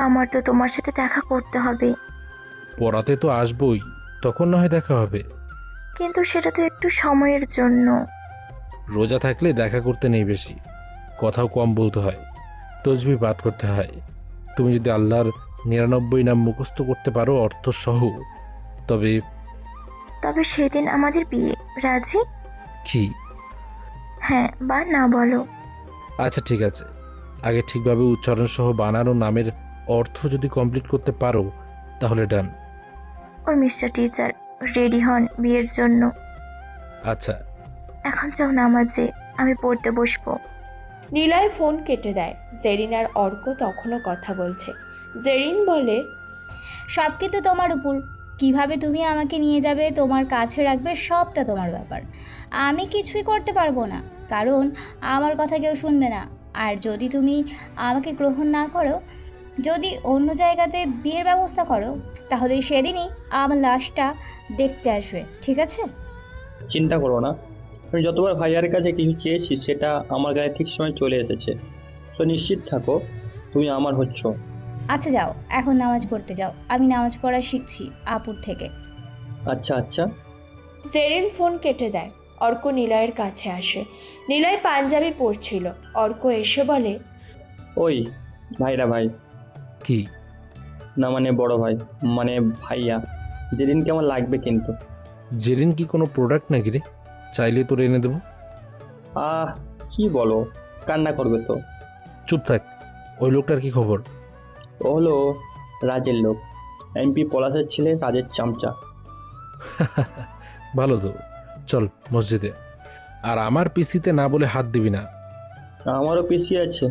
আমার তো তোমার সাথে দেখা করতে হবে। পড়াতে তো আসবই, তখন না হয় দেখা হবে। কিন্তু সেটা তো একটু সময়ের জন্য। রোজা থাকলে দেখা করতে নেই বেশি, কথাও কম বলতে হয়, তসবিহ পাঠ করতে হয়। তুমি যদি আল্লাহর 99 নাম মুখস্থ করতে পারো অর্থ সহ, তবে তবে সেদিন আমাদের বিয়ে, রাজি? কি? হ্যাঁ বা না বলো। আচ্ছা ঠিক আছে, আগে ঠিকভাবে উচ্চারণ সহ বানানো নামের অর্থ যদি কমপ্লিট করতে পারো তাহলে ডান। ওই মিস্টার টিচার, রেডি হন বিয়ের জন্য। আচ্ছা এখন যাও নামাজে, আমি পড়তে বসবো। নিলয় ফোন কেটে দেয়। জেরিন আর অর্ক তখনও কথা বলছে। জেরিন বলে, সব কিন্তু তোমার উপর। কিভাবে তুমি আমাকে নিয়ে যাবে, তোমার কাছে রাখবে, সবটা তোমার ব্যাপার। আমি কিছুই করতে পারবো না, কারণ আমার কথা কেউ শুনবে না। আর যদি তুমি আমাকে গ্রহণ না করো, যদি অন্য জায়গাতে বিয়ের ব্যবস্থা করো, তাহলে সেদিনই আমার লাশটা দেখতে আসবে, ঠিক আছে? চিন্তা করো না, আমি যতবার ভাইয়ার কাছে কিছু চেয়েছি সেটা আমার গায়ে ঠিক সময় চলে এসেছে। তো নিশ্চিত থাকো, তুমি আমার হচ্ছ। আচ্ছা যাও, এখন নামাজ পড়তে যাও। আমি নামাজ পড়া শিখছি আপুর থেকে। আচ্ছা আচ্ছা। জেরিন ফোন কেটে দেয়। অর্ক নিলয়ের কাছে আসে। নিলয় পাঞ্জাবি পরছিল। অর্ক এসে বলে, ওই ভাইরা ভাই। কি? না মানে বড় ভাই, মানে ভাইয়া। যেদিন কেমন লাগবে কিন্তু। জেরিন কি কোনো প্রোডাক্ট নাকি রে? চাইলে তোর এনে দেবো। কি বলো, কান্না করবে তো। চুপ থাক। ওই লোকটার কি খবর? ও হলো রাজের লোক, এমপি পলাশের ছেলে, রাজের চামচা। ভালো তো, চল মসজিদে। আর আমার পিসিতে না বলে হাত দিবি না। আমারও পিসি আছে।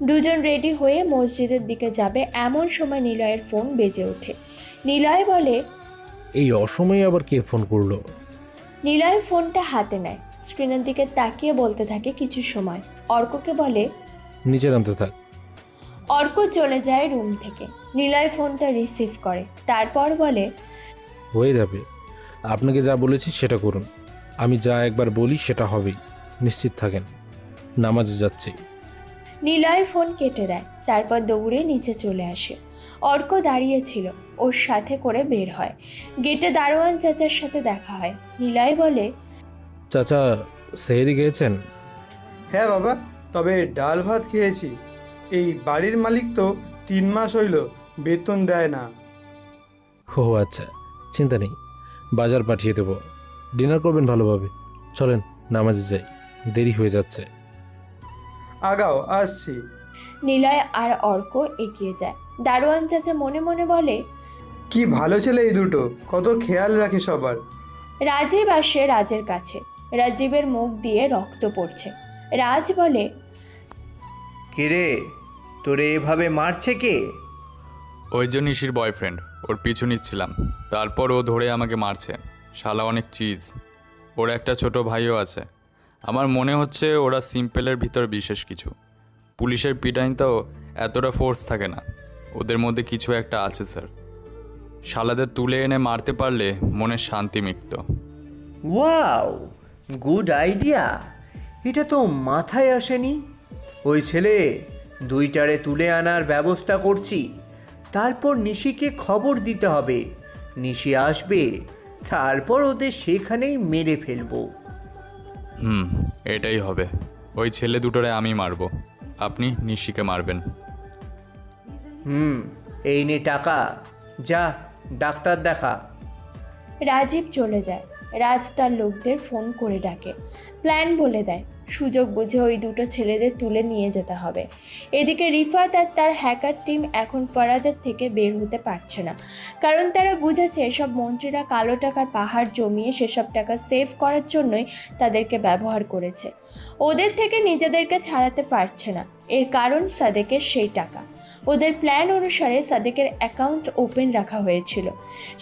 দুজন রেডি হয়ে মসজিদের দিকে যাবে এমন সময় নিলয়ের ফোন বেজে ওঠে। নিলয় বলে, এই অসময়ে আবার কে ফোন করলো? নিলয় ফোনটা হাতে নেয়। স্ক্রিনের দিকে তাকিয়ে বলতে থাকে কিছু সময়। অর্ককে বলে, নিচে নামতে থাক। অর্ক চলে যায় রুম থেকে। নিলয় ফোনটা রিসিভ করে, তারপর বলে, হয়ে যাবে, আপনাকে যা বলেছি সেটা করুন। আমি যা একবার বলি সেটা হবেই, নিশ্চিত থাকেন। নামাজে যাচ্ছি। নিলয় ফোন কেটে দেয়, তারপর দৌড়ে নিচে চলে আসে। অর্ক দাঁড়িয়েছিল, ওর সাথে করে বের হয়। গেটে দারোয়ান চাচার সাথে দেখা হয়। নিলয় বলে, চাচা সেহরি গিয়েছেন? হ্যাঁ বাবা, তবে ডাল ভাত খেয়েছি। এই বাড়ির মালিক তো 3 মাস হইল বেতন দেয় না। ও আচ্ছা, চিন্তা নেই, বাজার পাঠিয়ে দেবো। ডিনার করবেন ভালোভাবে। চলেন নামাজে যাই, দেরি হয়ে যাচ্ছে। আগাও, আসছি। নিলয় আর অর্ক এগিয়ে যায়। দারোয়ান চাচা মনে মনে বলে, কি ভালো ছেলে এই দুটো, কত খেয়াল রাখে সবার। রাজীব আসে রাজের কাছে। রাজীবের মুখ দিয়ে রক্ত পড়ছে। রাজ বলে, কিরে, তোরে এভাবে মারছে কে? ওই যে নিশির বয়ফ্রেন্ড, ওর পিছু নিচ্ছিলাম, তারপর ও ধরে আমাকে মারছে। শালা অনেক চিজ। ওর একটা ছোট ভাইও আছে। আমার মনে হচ্ছে ওরা সিম্পলের ভিতর বিশেষ কিছু। পুলিশের পিটাইনতেও এতটা ফোর্স থাকে না, ওদের মধ্যে কিছু একটা আছে স্যার। শালাদের তুলে এনে মারতে পারলে মনে শান্তি মিলত। Wow, good idea. এটা তো মাথায় আসেনি। ওই ছেলে, দুইটারে তুলে আনার ব্যবস্থা করছি। তারপর নিশিকে খবর দিতে হবে। নিশি আসবে, তারপর ওদের সেখানেই মেরে ফেলবো। এটাই হবে। ওই ছেলে দুটোরে আমি মারবো, আপনি নিশিকে মারবেন। এই নে টাকা, যা ডাক্তার দেখা। রাজীব চলে যায়। রাজ তার লোকদের ফোন করে ডাকে, প্ল্যান বলে দেয়। সুযোগ বুঝে ওই দুটো ছেলেদের তুলে নিয়ে যেতে হবে। এদিকে রিফাত আর তার হ্যাকার টিম এখন ফরাদের থেকে বের হতে পারছে না, কারণ তারা বুঝেছে সব মন্ত্রীরা কালো টাকার পাহাড় জমিয়ে সেসব টাকা সেভ করার জন্যই তাদেরকে ব্যবহার করেছে। ওদের থেকে নিজেদেরকে ছাড়াতে পারছে না। এর কারণ সাদেকের সেই টাকা। ওদের প্ল্যান অনুসারে সাদেকের অ্যাকাউন্ট ওপেন রাখা হয়েছিল।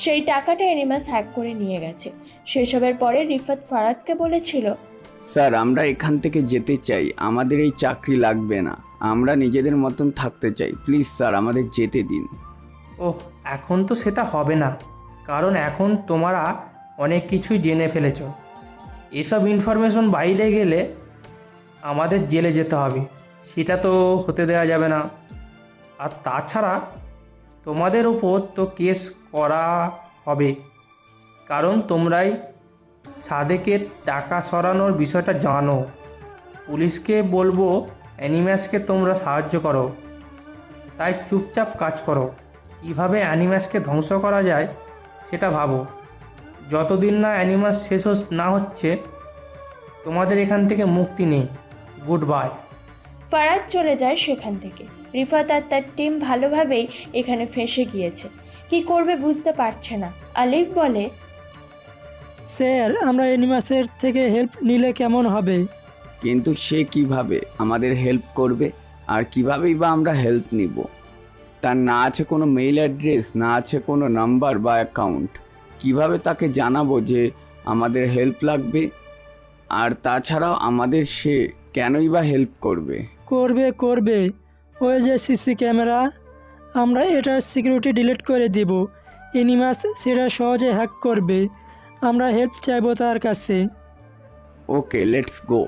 সেই টাকাটা এনিমাস হ্যাক করে নিয়ে গেছে। সেসবের পরে রিফাত ফরাদকে বলেছিল, স্যার আমরা এখান থেকে যেতে চাই, আমাদের এই চাকরি লাগবে না, আমরা নিজেদের মতন থাকতে চাই, প্লিজ স্যার আমাদের যেতে দিন। ওহ, এখন তো সেটা হবে না, কারণ এখন তোমরা অনেক কিছুই জেনে ফেলেছ। এসব ইনফরমেশন বাইরে গেলে আমাদের জেলে যেতে হবে, সেটা তো হতে দেওয়া যাবে না। আর তাছাড়া তোমাদের উপর তো কেস করা হবে, কারণ তোমরাই সাদেকের টাকা সরানোর বিষয়টা জানো। পুলিশকে বলবো অ্যানিম্যাসকে তোমরা সাহায্য করো, তাই চুপচাপ কাজ করো। কীভাবে অ্যানিম্যাসকে ধ্বংস করা যায় সেটা ভাবো। যতদিন না অ্যানিম্যাস শেষ না হচ্ছে তোমাদের এখান থেকে মুক্তি নেই। Good bye. ফরাদ চলে যায় সেখান থেকে। রিফাত আর তার টিম ভালোভাবেই এখানে ফেঁসে গিয়েছে, কি করবে বুঝতে পারছে না। আলিফ বলে, স্যার আমরা এনিমাসের থেকে হেল্প নিলে কেমন হবে? কিন্তু সে কিভাবে আমাদের হেল্প করবে, আর কিভাবেই বা আমরা হেল্প নিব? তার না আছে কোনো মেইল অ্যাড্রেস, না আছে কোনো নাম্বার বা অ্যাকাউন্ট। কিভাবে তাকে জানাবো যে আমাদের হেল্প লাগবে? আর তাছাড়াও আমাদের সে কেনই বা হেল্প করবে? করবে ওই যে সিসি ক্যামেরা, আমরা এটার সিকিউরিটি ডিলিট করে দিব। এনিমাস সেটা সহজে হ্যাক করবে। আমরা হেল্প চাইবো তার কাছে। ওকে, লেটস গো।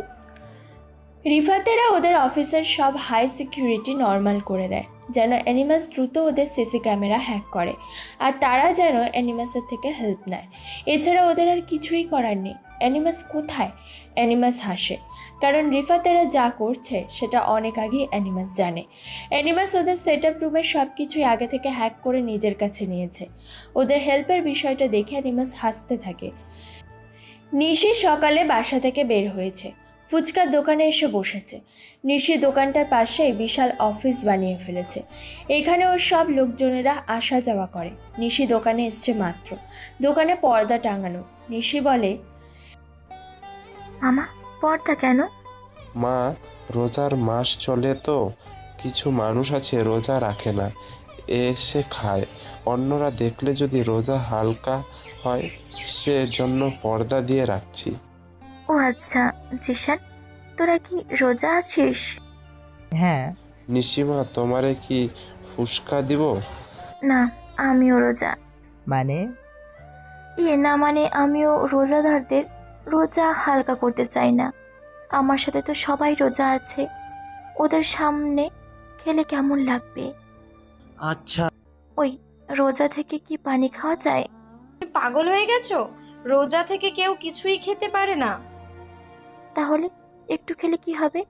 রিফাতেরা ওদের অফিসের সব হাই সিকিউরিটি নর্মাল করে দেয়, যেন অ্যানিমাস দ্রুত ওদের সিসি ক্যামেরা হ্যাক করে, আর তারা যেন অ্যানিমাসের থেকে হেল্প নেয়। এছাড়া ওদের আর কিছুই করার নেই। অ্যানিমাস কোথায়? অ্যানিমাস হাসে, কারণ রিফাতেরা যা করছে সেটা অনেক আগেই অ্যানিমাস জানে। অ্যানিমাস ওদের সেট আপ রুমের সব কিছুই আগে থেকে হ্যাক করে নিজের কাছে নিয়েছে। ওদের হেল্পের বিষয়টা দেখে অ্যানিমাস হাসতে থাকে। নিশি সকালে বাসা থেকে বের হয়েছে, ফুচকার দোকানে এসে বসেছে। নিশি দোকানটার পাশেই বিশাল অফিস বানিয়ে ফেলেছে। এখানে ওর সব লোকজনেরা আসা যাওয়া করে। নিশি দোকানে এসছে মাত্র, দোকানে পর্দা টাঙানো। নিশি বলে, মামা পর্দা কেন? মা, রোজার মাস চলে তো, কিছু মানুষ আছে রোজা রাখে না, এসে খায়। অন্যরা দেখলে যদি রোজা হালকা হয়, সেজন্য পর্দা দিয়ে রাখছি। ও আচ্ছা, জিশান তোরা কি রোজা আছিস? হ্যাঁ। নিশিমা, তোমারে কি ফুসকা দিব? না, আমিও রোজা। মানে? না মানে আমিও রোজাদারদের রোজা হালকা করতে চাই না। আমার সাথে তো সবাই রোজা আছে, ওদের সামনে খেলে কেমন লাগবে? আচ্ছা। ওই রোজা থেকে কি পানি খাওয়া যায়? পাগল হয়ে গেছো? রোজা থেকে কেউ কিছুই খেতে পারে না। তাহলে একটু খেলে কি হবে?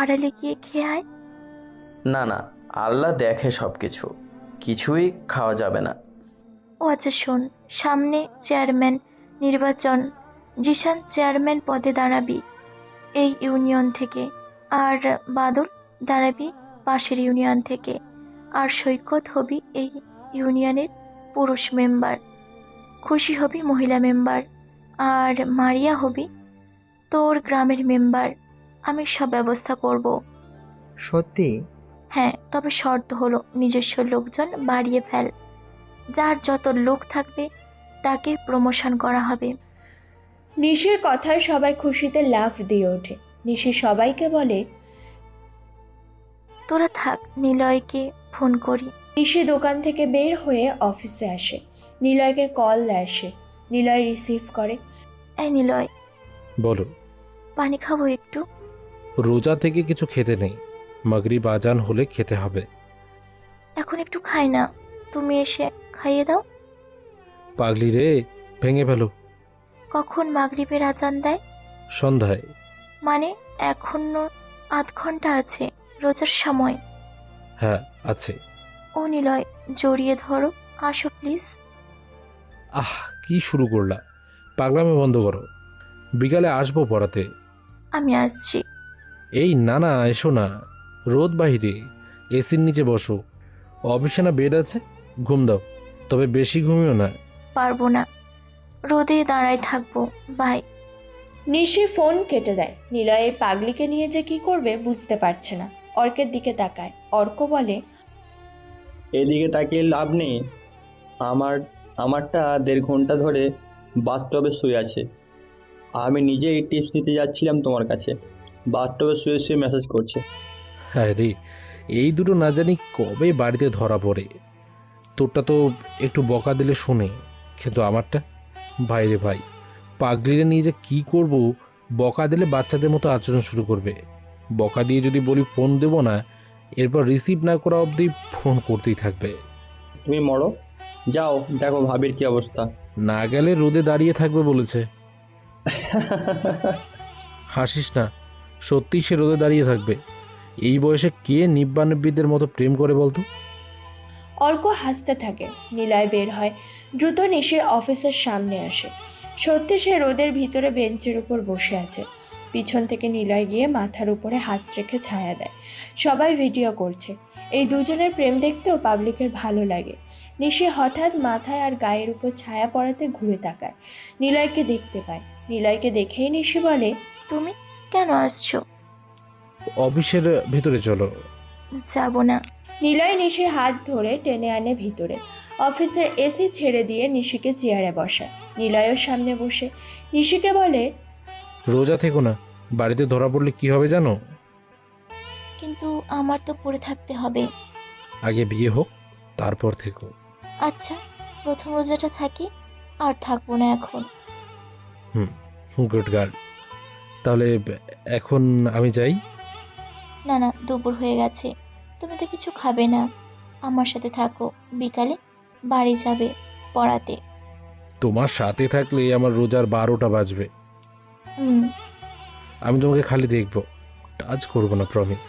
আড়ালে গিয়ে খেয়ে আয়। না না, আল্লাহ দেখে সব কিছু, কিছুই খাওয়া যাবে না। ও আচ্ছা শোন, সামনে চেয়ারম্যান নির্বাচন, জিশান চেয়ারম্যান পদে দাঁড়াবি এই ইউনিয়ন থেকে, আর বাদল দাঁড়াবি পাশের ইউনিয়ন থেকে, আর সৈকত হবি এই ইউনিয়নের পুরুষ মেম্বার, খুশি হবি মহিলা মেম্বার, আর মারিয়া হবি তোর গ্রামের মেম্বার। আমি সব ব্যবস্থা করব। সত্যি? হ্যাঁ, তবে শর্ত হলো নিজস্ব লোকজন বাড়িয়ে ফেল। যার যত লোক থাকবে তাকে প্রমোশন করা হবে। নিশির কথায় সবাই খুশিতে লাফ দিয়ে ওঠে। নিশি সবাইকে বলে, তোরা থাক, নিলয়কে ফোন করি। নিশি দোকান থেকে বের হয়ে অফিসে আসে। নিলয়কে কল দেয় সে। নিলয় রিসিভ করে। এই নিলয়, বলো। পানি খাবো একটু? রোজা থেকে কিছু খেতে নেই, মাগরিব আজান হলে খেতে হবে। এখন একটু খাই না, তুমি এসে খাইয়ে দাও। পাগলি রে, ভেঙে ফেলো। কখন মাগরিবের আজান দেয়? সন্ধ্যায়। মানে এখনো আধ ঘন্টা আছে রোজার সময়। হ্যাঁ আছে। ও নিলয়, জড়িয়ে ধরো, আসো প্লিজ। আহ, কি শুরু করলা? পাগলামি বন্ধ করো। বিকালে আসবো পড়াতে। আমি আসছি। এই না না, এসো না, রোদ বাহিরে, এসির নিচে বসো। অফিসে না বেড আছে, ঘুম দাও, তবে বেশি ঘুমিও না। পারবো না, রোদে দাঁড়ায় থাকবো, বাই। নিশি ফোন কেটে দেয়। নিলয় এই পাগলিকে নিয়ে যে কি করবে বুঝতে পারছে না। অর্কের দিকে তাকায়। অর্ক বলে, এদিকে তাকিয়ে লাভ নেই। আমারটা 1.5 ঘন্টা ধরে বাথটবে শুয়ে আছে। আমি নিজেই টিপস নিতে যাচ্ছিলাম তোমার কাছে, বাথটবে শুয়ে শুয়ে মেসেজ করছে। হ্যাঁ রে, এই দুটো না জানি কবে বাড়িতে ধরা পড়ে। তোরটা তো একটু বকা দিলে শোনে, কিন্তু আমারটা, ভাই রে ভাই, পাগলিরে নিয়ে যে কী করব। বকা দিলে বাচ্চাদের মতো আচরণ শুরু করবে। বকা দিয়ে যদি বলি ফোন দেব না, এরপর রিসিভ না করা অবধি ফোন করতেই থাকবে। তুমি মরো, যাও দেখো ভাবির কি অবস্থা। না গেলে রোদে দাঁড়িয়ে থাকবে বলেছে। হাসিস না, সত্যি সে রোদে দাঁড়িয়ে থাকবে। এই বয়সে কে নিব্বানব্বীদের মতো প্রেম করে বলতো? অর্ক হাসতে থাকে। নিলয় বের হয়, দ্রুত নিশির অফিসের সামনে আসে। সত্যি সে রোদের ভিতরে বেঞ্চের উপর বসে আছে। পিছন থেকে নিলয় গিয়ে মাথার উপরে হাত রেখে ছায়া দেয়। সবাই ভিডিও করছে। এই দুজনের প্রেম দেখতেও পাবলিকের ভালো লাগে। নিশি হঠাৎ মাথায় আর গায়ের উপর ছায়া পড়াতে ঘুরে তাকায়। নিলয়কে দেখতে পায়। নিলয়কে দেখেই নিশি বলে, তুমি কেন আসছো? অফিসের ভেতরে চলো। যাব না। নিলয় নিশির হাত ধরে টেনে আনে ভিতরে। অফিসের এসি ছেড়ে দিয়ে নিশিকে চেয়ারে বসায়। নিলয়ের সামনে বসে নিশিকে বলে, রোজা থেকো না, বাড়িতে ধরা পড়লে কি হবে জানো? কিন্তু আমার তো পড়ে থাকতে হবে। আগে বিয়ে হোক, তারপর থেকো। আচ্ছা, প্রথম রোজাটা থাকি, আর থাকবো না এখন। Good girl. তাহলে এখন আমি যাই? না না, দুপুর হয়ে গেছে, তুমি তো কিছু খাবে না। আমার সাথে থাকো, বিকালে বাড়ি যাবে পড়াতে। তোমার সাথে থাকলে আমার রোজার 12টা বাজবে। আমি তোমাকে খালি দেখবো, টাচ করবো না, প্রমিস।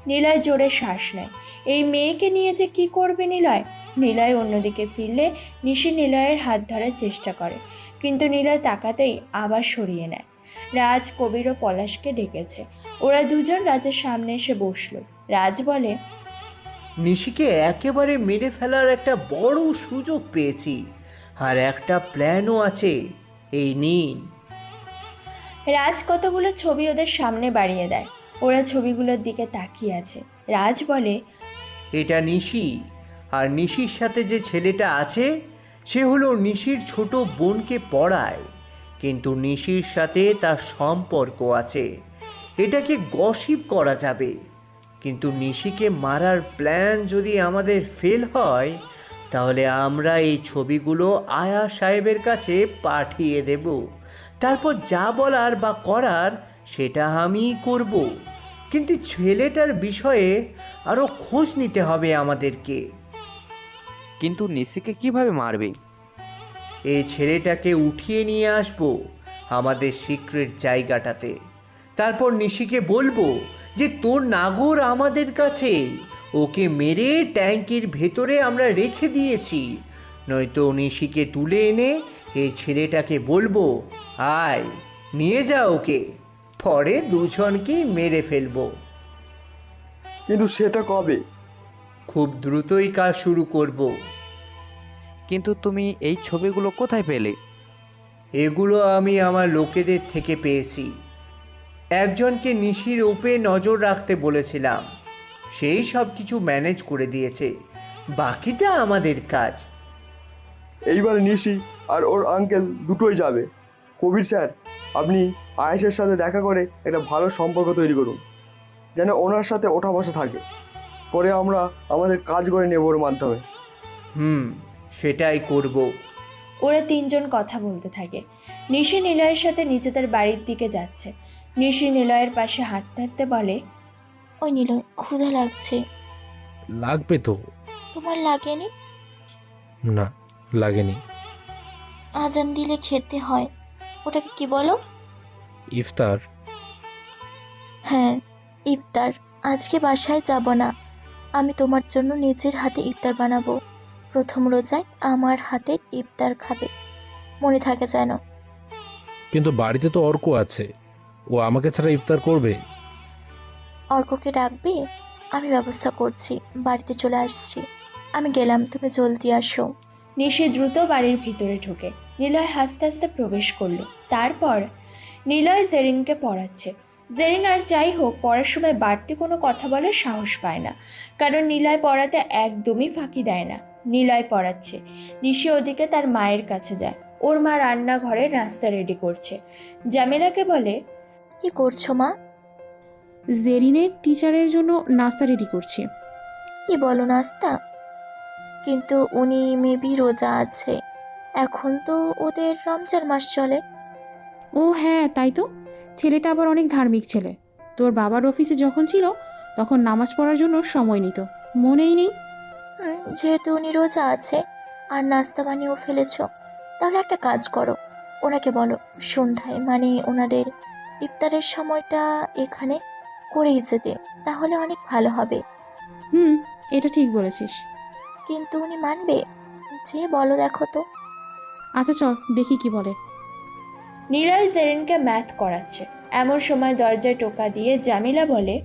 নিলয় জোরে শ্বাস নেয়। এই মেয়েকে নিয়ে যে কি করবে নিলয়? নিলয় অন্যদিকে ফিরলে নিশি নিলয়ের হাত ধরার চেষ্টা করে, কিন্তু নিলয় তাকাতেই আবার সরিয়ে নেয়। রাজ, কবির ও পলাশকে ডেকেছে। ওরা দুজন রাজের সামনে এসে বসলো। রাজ বলে, নিশিকে একেবারে মেরে ফেলার একটা বড় সুযোগ পেয়েছি, আর একটা প্ল্যানও আছে, এই নিন। রাজ কতগুলো ছবি ওদের সামনে বাড়িয়ে দেয়। ওরা ছবিগুলোর দিকে তাকিয়ে আছে। রাজ বলে, এটা নিশি, আর নিশির সাথে যে ছেলেটা আছে সে হলো নিশির ছোট বোনকে পড়ায়, কিন্তু নিশির সাথে তার সম্পর্ক আছে। এটাকে গসিপ করা যাবে, কিন্তু নিশিকে মারার প্ল্যান যদি আমাদের ফেল হয়, তাহলে আমরা এই ছবিগুলো আয়া সাহেবের কাছে পাঠিয়ে দেব। তারপর যা বলার বা করার সেটা আমিই করব, কিন্তু ছেলেটার বিষয়ে আরও খোঁজ নিতে হবে আমাদেরকে। কিন্তু নিশিকে কিভাবে মারবে? এই ছেলেটাকে উঠিয়ে নিয়ে আসবো আমাদের সিক্রেট জায়গাটাতে। তারপর নিশিকে বলবো যে তোর নাগর আমাদের কাছে, ওকে মেরে ট্যাঙ্কির ভেতরে আমরা রেখে দিয়েছি। নয়তো নিশিকে তুলে এনে এই ছেলেটাকে বলবো, আয় নিয়ে যা ওকে, পরে দুজনকেই মেরে ফেলবো। কিন্তু সেটা কবে? খুব দ্রুতই কাজ শুরু করব। কিন্তু তুমি এই ছবিগুলো কোথায় পেলে? এগুলো আমি আমার লোকেদের থেকে পেয়েছি। একজনকে নিশির উপরে নজর রাখতে বলেছিলাম, সেই সব কিছু ম্যানেজ করে দিয়েছে, বাকিটা আমাদের কাজ। এইবার নিশি আর ওর আঙ্কেল দুটোই যাবে। কবির স্যার, আপনি আয়েশের সাথে দেখা করে একটা ভালো সম্পর্ক তৈরি করুন, যেন ওনার সাথে ওঠা বসা থাকে। পরে আমরা আমাদের কাজ করে নেব ওর মাধ্যমে। সেটাই করব। ওরা তিনজন কথা বলতে থাকে। নিশি নিলয়ের সাথে নিজেদের বাড়ির দিকে যাচ্ছে। নিশি নিলয়ের পাশে হাঁটতে হাঁটতে বলে, ওই নিলয়, ক্ষুধা লাগছে। লাগবে তো। তোমার লাগেনি? না, লাগেনি। আজান দিলে খেতে হয়, ওটাকে কি বলো? ইফতার। হ্যাঁ, ইফতার। আজকে বাসায় যাব না, আমি তোমার জন্য নিজের হাতে ইফতার বানাবো। প্রথম রোজায় আমার হাতে ইফতার খাবে, মনে থাকে যেন। কিন্তু বাড়িতে তো অর্ক আছে, ও আমাকে ছাড়া ইফতার করবে? অর্ককে ডাকবে? আমি ব্যবস্থা করছি, বাড়িতে চলে আসছি। আমি গেলাম, তুমি জলদি আসো। নিশি দ্রুত বাড়ির ভিতরে ঢুকে নিলয় হাসতে হাসতে প্রবেশ করলো। তারপর নিলয় জেরিনকে পড়াচ্ছে। জেরিন আর যাই হোক পড়ার সময় বাড়তি কোনো কথা বলার সাহস পায় না, কারণ নিলয় পড়াতে একদমই ফাঁকি দেয় না। নিলয় পড়াচ্ছে, নিশি ওদিকে তার মায়ের কাছে যায়। ওর মা রান্নাঘরে নাস্তা রেডি করছে। জামিলাকে বলে, কি করছো মা? জেরিনের টিচারের জন্য নাস্তা রেডি করছি। কি বলো নাস্তা? কিন্তু উনি মেবি রোজা আছে, এখন তো ওদের রমজান মাস চলে। ও হ্যাঁ, তাই তো। ছেলেটা আবার অনেক ধার্মিক ছেলে। তোর বাবার অফিসে যখন ছিল তখন নামাজ পড়ার জন্য সময় নিত, মনেই নেই? যেহেতু উনি রোজা আছে আর নাস্তা বানিয়েও ফেলেছ, তাহলে একটা কাজ করো, ওনাকে বলো সন্ধ্যায় মানে ওনাদের ইফতারের সময়টা এখানে করেই যেতে, তাহলে অনেক ভালো হবে। এটা ঠিক বলেছিস। কিন্তু উনি মানবে? যে বলো দেখো তো। আচ্ছা চল দেখি কি বলে। নিলয় জেরিনকে ম্যাথ করাচ্ছে। এমন সময় দরজায় টোকা দিয়ে জামিলা বলে,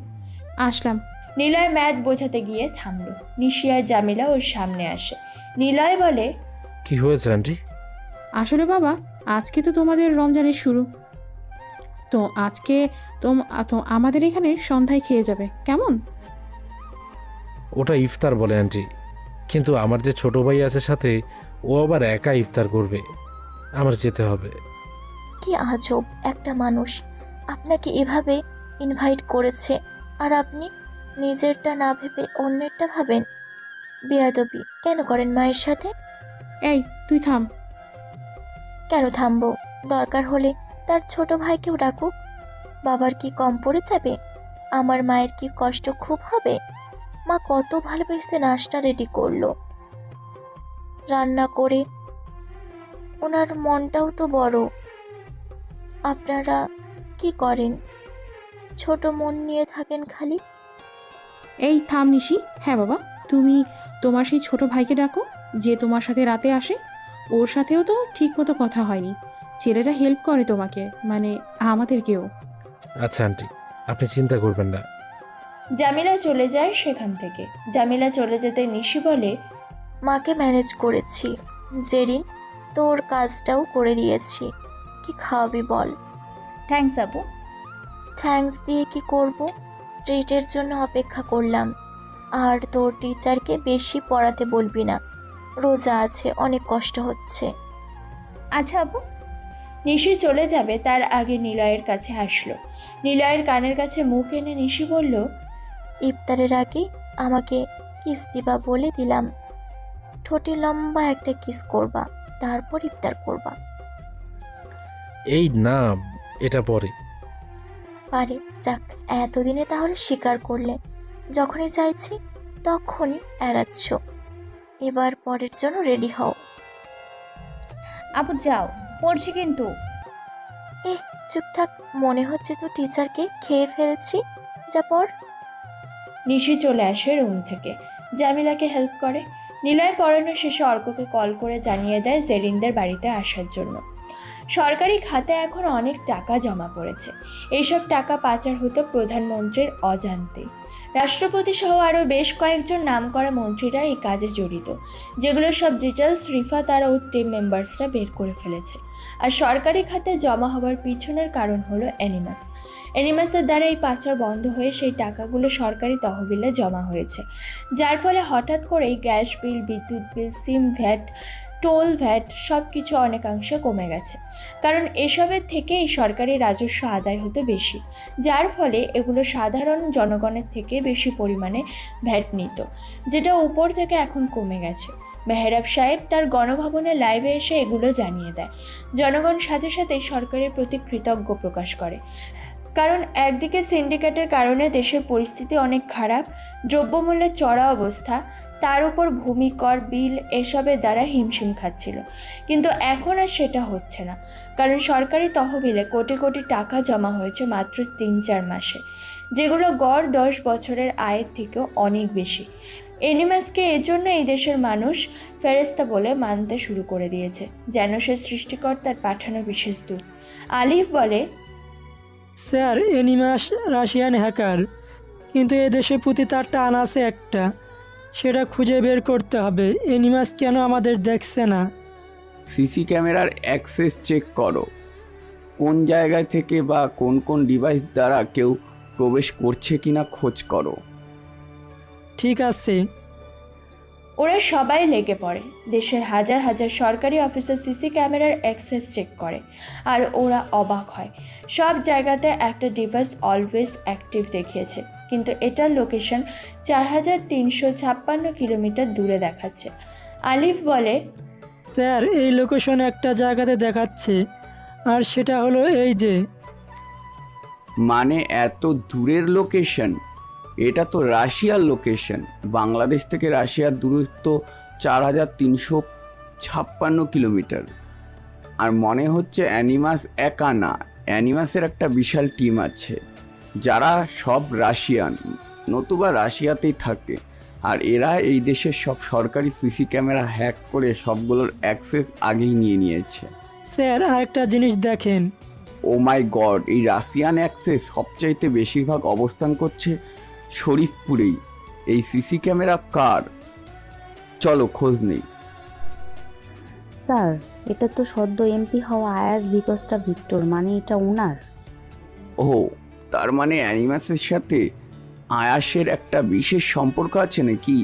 আসলাম। নিলয় ম্যাথ বোঝাতে গিয়ে থামলো। নিশি আর জামিলা ওর সামনে আসে। নিলয় বলে, কি হয়েছে আন্টি? আসলে বাবা, আজকে তো তোমাদের রমজানের শুরু, তো আজকে তো আমাদের এখানে সন্ধ্যায় খেয়ে যাবে, কেমন? ওটা ইফতার বলে আন্টি, কিন্তু আমার যে ছোট ভাই আছে সাথে, ও আবার একা ইফতার করবে, আমার যেতে হবে। কি আজব একটা মানুষ, আপনাকে এভাবে ইনভাইট করেছে আর আপনি নিজেরটা না ভেবে অন্যেরটা ভাবেন। বেয়াদবি কেন করেন মায়ের সাথে? এই তুই থাম। কেন থামবো? দরকার হলে তার ছোট ভাইকেও ডাকুক। বাবার কি কম পড়ে যাবে? আমার মায়ের কি কষ্ট খুব হবে? মা কত ভালোবেসে নাস্তা রেডি করলো, রান্না করে। ওনার মনটাও তো বড়। আপনারা কি করেন? ছোট মন নিয়ে থাকেন খালি। এই থাম নিশি। হ্যাঁ বাবা, তুমি তোমার সেই ছোট ভাইকে ডাকো, যে তোমার সাথে রাতে আসে। ওর সাথেও তো ঠিক মতো কথা হয়নি। ছেলেটা হেল্প করে তোমাকে, মানে আমাদেরকেও। আচ্ছা আন্টি, আপনি চিন্তা করবেন না। জামিলা চলে যায় সেখান থেকে। জামিলা চলে যেতে নিশি বলে, মাকে ম্যানেজ করেছি। জেরিন, তোর কাজটাও করে দিয়েছি। কি খাওয়াবি বল? থ্যাঙ্কস আপু। থ্যাঙ্কস দিয়ে কি করব? ট্রিটের জন্য অপেক্ষা করলাম। আর তোর টিচারকে বেশি পড়াতে বলবি না, রোজা আছে, অনেক কষ্ট হচ্ছে। আচ্ছা আপু। নিশি চলে যাবে তার আগে নিলয়ের কাছে আসলো। নিলয়ের কানের কাছে মুখ এনে নিশি বলল, ইফতারের আগে আমাকে কিস দিবা বলে দিলাম। ঠোঁটে লম্বা একটা কিস করবা, তারপর ইফতার করবা। এই না, এটা পরে পারে। যাক, এতদিনে তাহলে স্বীকার করলে। যখনই চাইছি তখনই এড়াচ্ছ। এবার পরের জন্য রেডি হও। আপু যাও, পড়ছি কিন্তু। চুপ থাক, মনে হচ্ছে তো টিচারকে খেয়ে ফেলছি। যা পড়। নিশি চলে আসে রুম থেকে, জামিলাকে হেল্প করে। নিলয় পড়ানো শেষে অর্ককে কল করে জানিয়ে দেয় জেরিনদের বাড়িতে আসার জন্য। সরকারি খাতে এখন অনেক টাকা জমা পড়েছে। এইসব টাকা পাচার হতো প্রধানমন্ত্রীর অজান্তে। রাষ্ট্রপতি সহ আরও বেশ কয়েকজন নামকরা মন্ত্রীরা এই কাজে জড়িত, যেগুলো সব ডিটেলস রিফাত আর ওর টিম মেম্বার্সরা বের করে ফেলেছে। আর সরকারি খাতে জমা হওয়ার পিছনের কারণ হলো অ্যানিমাসের দ্বারা এই পাচার বন্ধ হয়ে সেই টাকাগুলো সরকারি তহবিলে জমা হয়েছে, যার ফলে হঠাৎ করেই গ্যাস বিল, বিদ্যুৎ বিল, সিম ভ্যাট, টোল ভ্যাট সব কিছু অনেকাংশে কমে গেছে। কারণ এসবের থেকেই সরকারি রাজস্ব আদায় হতো বেশি, যার ফলে এগুলো সাধারণ জনগণের থেকে বেশি পরিমাণে ভ্যাট নিত, যেটা উপর থেকে এখন কমে গেছে। মেহরাব সাহেব তার গণভবনে লাইভে এসে এগুলো জানিয়ে দেয়। জনগণ সাথে সাথেই সরকারের প্রতি কৃতজ্ঞ প্রকাশ করে, কারণ একদিকে সিন্ডিকেটের কারণে দেশের পরিস্থিতি অনেক খারাপ, দ্রব্যমূল্যের চড়া অবস্থা, তার উপর ভূমি কর, বিল এসবের দ্বারা হিমশিম খাচ্ছিল। কিন্তু এখন আর সেটা হচ্ছে না, কারণ সরকারি তহবিলে কোটি কোটি টাকা জমা হয়েছে মাত্র 3-4 মাসে, যেগুলো গড় 10 বছরের আয়ের থেকেও অনেক বেশি। অ্যানিমাসকে এজন্য এই দেশের মানুষ ফেরেস্তা বলে মানতে শুরু করে দিয়েছে, যেন সে সৃষ্টিকর্তার পাঠানো বিশেষ দূত। আলিফ বলে, স্যার অ্যানিমাস রাশিয়ান হ্যাকার, কিন্তু এ দেশের প্রতি তার টান আছে একটা, সেটা খুঁজে বের করতে হবে। অ্যানিমাস কেন আমাদের দেখছে না? সিসি ক্যামেরার অ্যাক্সেস চেক করো, কোন জায়গা থেকে বা কোন কোন ডিভাইস দ্বারা কেউ প্রবেশ করছে কিনা খোঁজ করো। ঠিক আছে। ওরা সবাই লেগে পড়ে। দেশের হাজার হাজার সরকারি অফিসে সিসি ক্যামেরার অ্যাক্সেস চেক করে, আর ওরা অবাক হয়। সব জায়গাতে একটা ডিভাইস অলওয়েজ অ্যাক্টিভ দেখিয়েছে, কিন্তু এটার লোকেশন 4356 কিলোমিটার দূরে দেখাচ্ছে। আলিফ বলে, স্যার এই লোকেশন একটা জায়গাতে দেখাচ্ছে, আর সেটা হলো এই যে। মানে এত দূরের লোকেশন? এটা তো রাশিয়ার লোকেশন। বাংলাদেশ থেকে রাশিয়ার দূরত্ব 4356 কিলোমিটার। আর মনে হচ্ছে অ্যানিমাস একা না, অ্যানিমাসের একটা বিশাল টিম আছে, যারা সব রাশিয়ান, নতুবা রাশিয়াতেই থাকে। আর এরা এই দেশের সব সরকারি সিসি ক্যামেরা হ্যাক করে সবগুলোর অ্যাক্সেস আগেই নিয়ে নিয়েছে। স্যার আরেকটা জিনিস দেখেন। ও মাই গড, এই রাশিয়ান অ্যাক্সেস সবচাইতে বেশিরভাগ অবস্থান করছে শরীফপুরেই। এই সিসি ক্যামেরা কার? চলো খোঁজ নেই। স্যার এটা তো সদ্য এমপি হওয়া আয়াস ভিকস্টা ভিক্টর, মানে এটা ওনার। ও, তার মানে অ্যানিমাসের সাথে আয়াসের একটা বিশেষ সম্পর্ক আছে নাকি?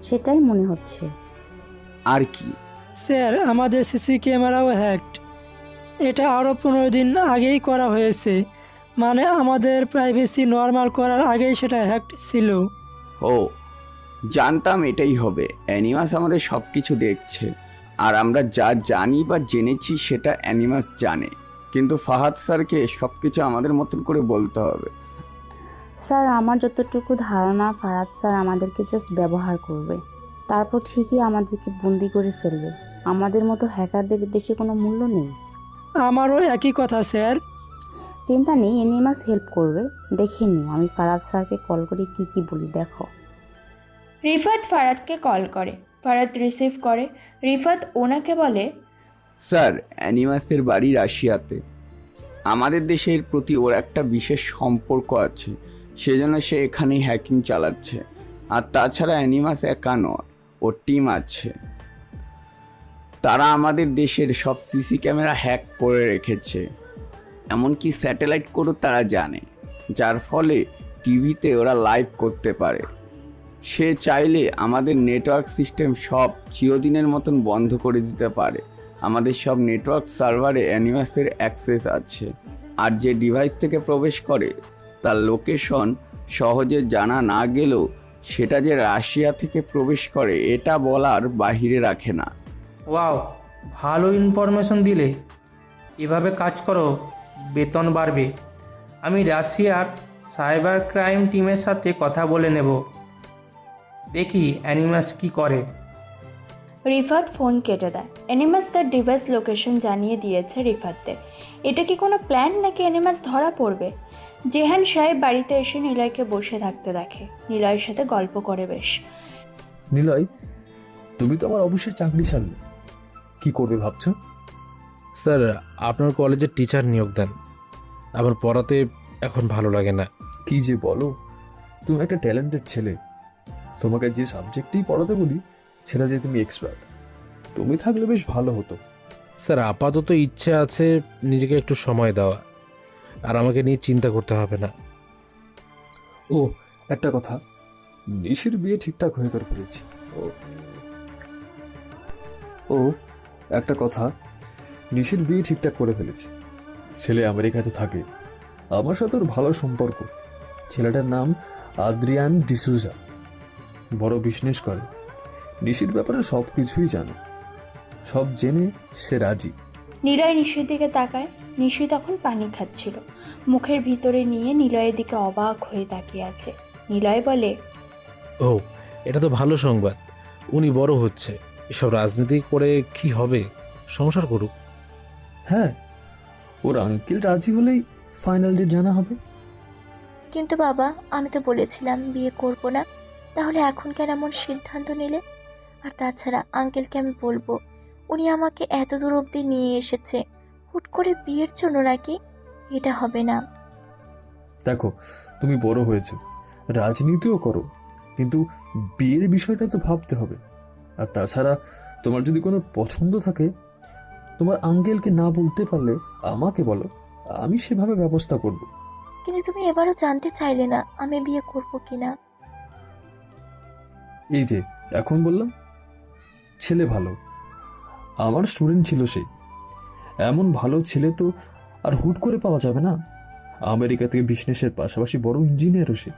সেটাই মনে হচ্ছে। আর কি? স্যার আমাদের সিসি ক্যামেরাও হ্যাকড। এটা আরও 15 দিন আগেই করা হয়েছে, মানে আমাদের প্রাইভেসি নর্মাল করার আগেই সেটা হ্যাকড ছিল। ও, জানতাম এটাই হবে। অ্যানিমাস আমাদের সব কিছু দেখছে, আর আমরা যা জানি বা জেনেছি সেটা অ্যানিমাস জানে। কিন্তু ফাহাদ স্যারকে সব কিছু আমাদের মতন করে বলতে হবে। স্যার আমার যতটুকু ধারণা, ফারাদ স্যার আমাদেরকে জাস্ট ব্যবহার করবে, তারপর ঠিকই আমাদেরকে বন্দি করে ফেলবে। আমাদের মতো হ্যাকারদের দেশে কোনো মূল্য নেই। আমারও একই কথা স্যার। চিন্তা নেই, অ্যানিমাস হেল্প করবে। দেখে নিও, আমি ফারাদ স্যারকে কল করে কি বলি দেখো। রিফাত ফারাদকে কল করে, ফারাদ রিসিভ করে। রিফাত ওনাকে বলে, স্যার অ্যানিমাসের বাড়ি রাশিয়াতে। আমাদের দেশের প্রতি ওর একটা বিশেষ সম্পর্ক আছে, সেজন্য সে এখানেই হ্যাকিং চালাচ্ছে। আর তাছাড়া অ্যানিমাস একা নয়, ওর টিম আছে। তারা আমাদের দেশের সব সিসি ক্যামেরা হ্যাক করে রেখেছে, এমনকি স্যাটেলাইট কোডও তারা জানে, যার ফলে টিভিতে ওরা লাইভ করতে পারে। সে চাইলে আমাদের নেটওয়ার্ক সিস্টেম সব চিরদিনের মতন বন্ধ করে দিতে পারে। আমাদের সব নেটওয়ার্ক সার্ভারে অ্যানিমাসের অ্যাক্সেস আছে, আর যে ডিভাইস থেকে প্রবেশ করে তার লোকেশন সহজে জানা না গেলেও সেটা যে রাশিয়া থেকে প্রবেশ করে এটা বলার বাহিরে রাখে না। ওয়াও, ভালো ইনফরমেশন দিলে। এভাবে কাজ করো, বেতন বাড়বে। আমি রাশিয়ার সাইবার ক্রাইম টিমের সাথে কথা বলে নেব, দেখি অ্যানিমাস কি করে। রিফাত ফোন কেটে দেয়। অ্যানিমাস তার ডিভাইস লোকেশন জানিয়ে দিয়েছে রিফাতদের। এটা কি কোনো প্ল্যান, নাকি অ্যানিমাস ধরা পড়বে? জেহান সাহেব বাড়িতে এসে নিলয়কে বসে থাকতে দেখে। নিলয়ের সাথে গল্প করে বেশ। নিলয়, তুমি তো আমার অবশ্যই চাকরি ছাড়লে, কি করবে ভাবছো? স্যার আপনার কলেজের টিচার নিয়োগ দেন, আমার পড়াতে এখন ভালো লাগে না। কি যে বলো, তুমি একটা ট্যালেন্টেড ছেলে, তোমাকে যে সাবজেক্টেই পড়াতে বলি সেটা যে তুমি এক্সপার্ট, তুমি থাকলে বেশ ভালো হতো। স্যার আপাতত ইচ্ছে আছে নিজেকে একটু সময় দেওয়া, আর আমাকে নিয়ে চিন্তা করতে হবে না। ও একটা কথা, নিশির বিয়ে ঠিকঠাক হয়ে করে ফেলেছি। ও একটা কথা, নিশির বিয়ে ঠিকঠাক করে ফেলেছি। ছেলে আমেরিকাতে থাকে, আমার সাথে ওর ভালো সম্পর্ক। ছেলেটার নাম আদ্রিয়ান ডিসুজা, বড় বিজনেস করে। নিশির ব্যাপারে সব কিছুই জানে, সব জেনে সে রাজি। নিলয় নিশির দিকে তাকায়। নিশি তখন পানি খাচ্ছিল, মুখের ভিতরে নিয়ে নিলয়ের দিকে অবাক হয়ে তাকিয়ে আছে। নিলয় বলে, ও এটা তো ভালো সংবাদ, উনি বড় হচ্ছে। এসব রাজনীতি করে কি হবে, সংসার করুক। হ্যাঁ, ওর আঙ্কেল রাজি হলেই ফাইনাল ডেট জানা হবে। কিন্তু বাবা, আমি তো বলেছিলাম বিয়ে করব না, তাহলে এখন কেন এমন সিদ্ধান্ত নিলে? আর তাছাড়া আঙ্কেলকে আমি বলবো, উনি আমাকে এত দূর অবধি নিয়ে এসেছে হুট করে বিয়ের জন্য নাকি? এটা হবে না। দেখো, তুমি বড় হয়েছো, রাজনীতিও করো, কিন্তু বিয়ের বিষয়টা তো ভাবতে হবে। আর তাছাড়া তোমার যদি কোনো পছন্দ থাকে, তোমার আঙ্কেলকে না বলতে পারলে আমাকে বলো, আমি সেভাবে ব্যবস্থা করব। কিন্তু তুমি এবারও জানতে চাইলে না আমি বিয়ে করব কিনা। এই যে এখন বললাম, ছেলে ভালো, আমার স্টুডেন্ট ছিল সে। এমন ভালো ছেলে তো আর হুট করে পাওয়া যাবে না। আমেরিকা থেকে বিজনেসের পাশাপাশি বড় ইঞ্জিনিয়ারও সে।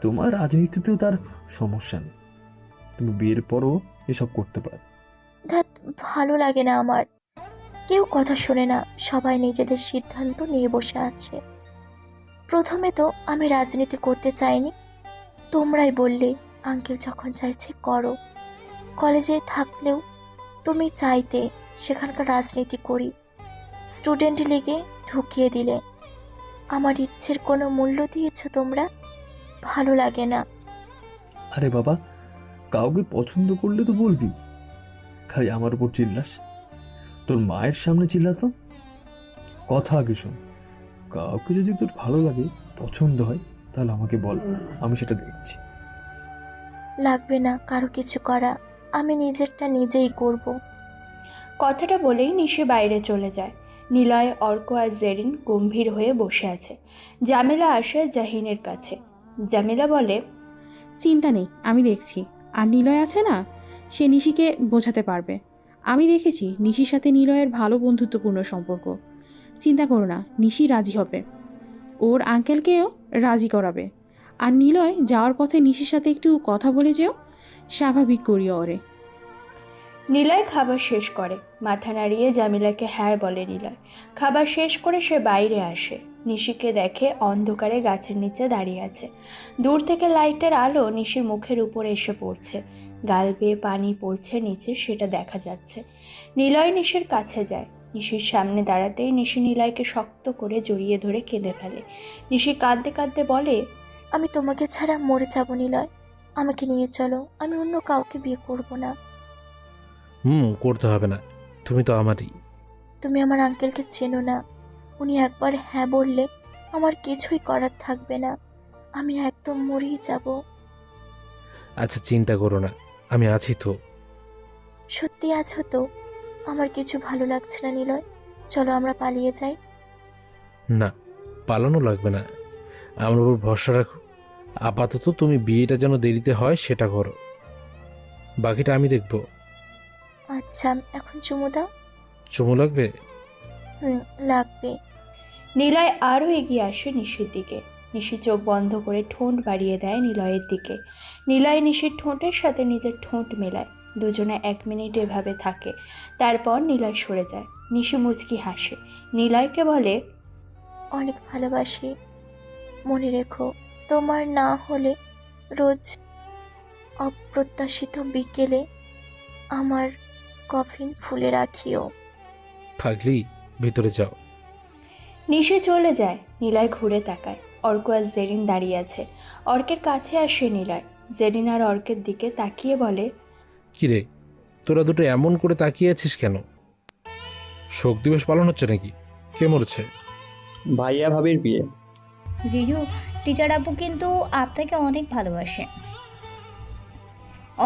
তোমার রাজনীতিতেও তার সমস্যা নেই, তুমি বিয়ের পরও এসব করতে পারো। ধ্যাত, ভালো লাগে না আমার। কেউ কথা শোনে না, সবাই নিজেদের সিদ্ধান্ত নিয়ে বসে আছে। প্রথমে তো আমি রাজনীতি করতে চাইনি, তোমরাই বললে আঙ্কেল যখন চাইছে করো। কলেজে থাকলেও তুমি চাইতে সেখানকার রাজনীতি করি, স্টুডেন্ট লিগে ঢুকিয়ে দিলে। আমার ইচ্ছের কোনো মূল্য দিয়েছো তোমরা? ভালো লাগে না। আরে বাবা, কাউকে পছন্দ করলে তো বলবি, খালি আমার উপর চিল্লাস। তোর মায়ের সামনে চিল্লাতো। কথা আগে শোন, কাউকে যদি তোর ভালো লাগে, পছন্দ হয়, তাহলে আমাকে বল, আমি সেটা দেখছি। লাগবে না কারো কিছু করা, আমি নিজেরটা নিজেই করব। কথাটা বলেই নিশি বাইরে চলে যায়। নিলয়, অর্ক আর জেরিন গম্ভীর হয়ে বসে আছে। জামিলা আসে জাহিনের কাছে। জামিলা বলে, চিন্তা নেই, আমি দেখছি। আর নিলয় আছে না, সে নিশিকে বোঝাতে পারবে। আমি দেখেছি নিশির সাথে নিলয়ের ভালো বন্ধুত্বপূর্ণ সম্পর্ক। চিন্তা করো না, নিশি রাজি হবে, ওর আঙ্কেলকেও রাজি করাবে। আর নিলয় যাওয়ার পথে নিশির সাথে একটু কথা বলে যেও, স্বাভাবিক করিও ওরে। নিলয় খাবার শেষ করে, মাথা নাড়িয়ে জামিলাকে হ্যাঁ বলে নিলয়। খাবার শেষ করে সে বাইরে আসে। নিশিকে দেখে অন্ধকারে গাছের নিচে দাঁড়িয়ে আছে। দূর থেকে লাইটের আলো নিশির মুখের উপরে এসে পড়ছে, গাল বেয়ে পানি পড়ছে নিচে, সেটা দেখা যাচ্ছে। নিলয় নিশির কাছে যায়। নিশির সামনে দাঁড়াতেই নিশি নিলয়কে শক্ত করে জড়িয়ে ধরে কেঁদে ফেলে। নিশি কাঁদতে কাঁদতে বলে, আমি তোমাকে ছাড়া মরে যাব নিলয়, আমাকে নিয়ে চলো, আমি অন্য কাউকে বিয়ে করব না। করতে হবে না, তুমি তো আমারই। তুমি আমার আঙ্কেলকে চেনো না, উনি একবার হ্যাঁ বললে আমার কিছুই করার থাকবে না, আমি একদম মরেই যাব। আচ্ছা চিন্তা করো না, আমি আছি তো। সত্যি আছো তো? আমার কিছু ভালো লাগছে না নিলয়, চলো আমরা পালিয়ে যাই। না, পালানো লাগবে না, আমার উপর ভরসা রাখো। আপাতত তুমি বিয়েটা যেন দেরিতে হয় সেটা করো, বাকিটা আমি দেখব। আচ্ছা, এখন চুমু দাও। চুমু লাগবে? লাগবে। নিলয় আরও এগিয়ে আসে নিশির দিকে। নিশি চোখ বন্ধ করে ঠোঁট বাড়িয়ে দেয় নিলয়ের দিকে। নিলয় নিশির ঠোঁটের সাথে নিজের ঠোঁট মেলায়। দুজনে 1 মিনিট এভাবে থাকে। তারপর নিলয় সরে যায়। নিশি মুচকি হাসে। নিলয়কে বলে, অনেক ভালোবাসি, মনে রেখো তোমার না হলে রোজ অপ্রত্যাশিত বিকেলে আমার কফিন ফুলে রাখিও। পাগলি, ভিতরে যাও। নিশি চলে যায়। নিলয় ঘুরে তাকায়। অর্ক আর জেরিন দাঁড়িয়ে আছে। অর্কের কাছে আসে নিলয়। জেরিন আর অর্কের দিকে তাকিয়ে বলে, কিরে, তোরা দুটো এমন করে তাকিয়ে আছিস কেন? শোক দিবস পালন হচ্ছে নাকি? কে মরছে? ভাইয়া ভাবির বিয়ে। জিজু, টিচার আপু কিন্তু আপনাকে অনেক ভালোবাসে,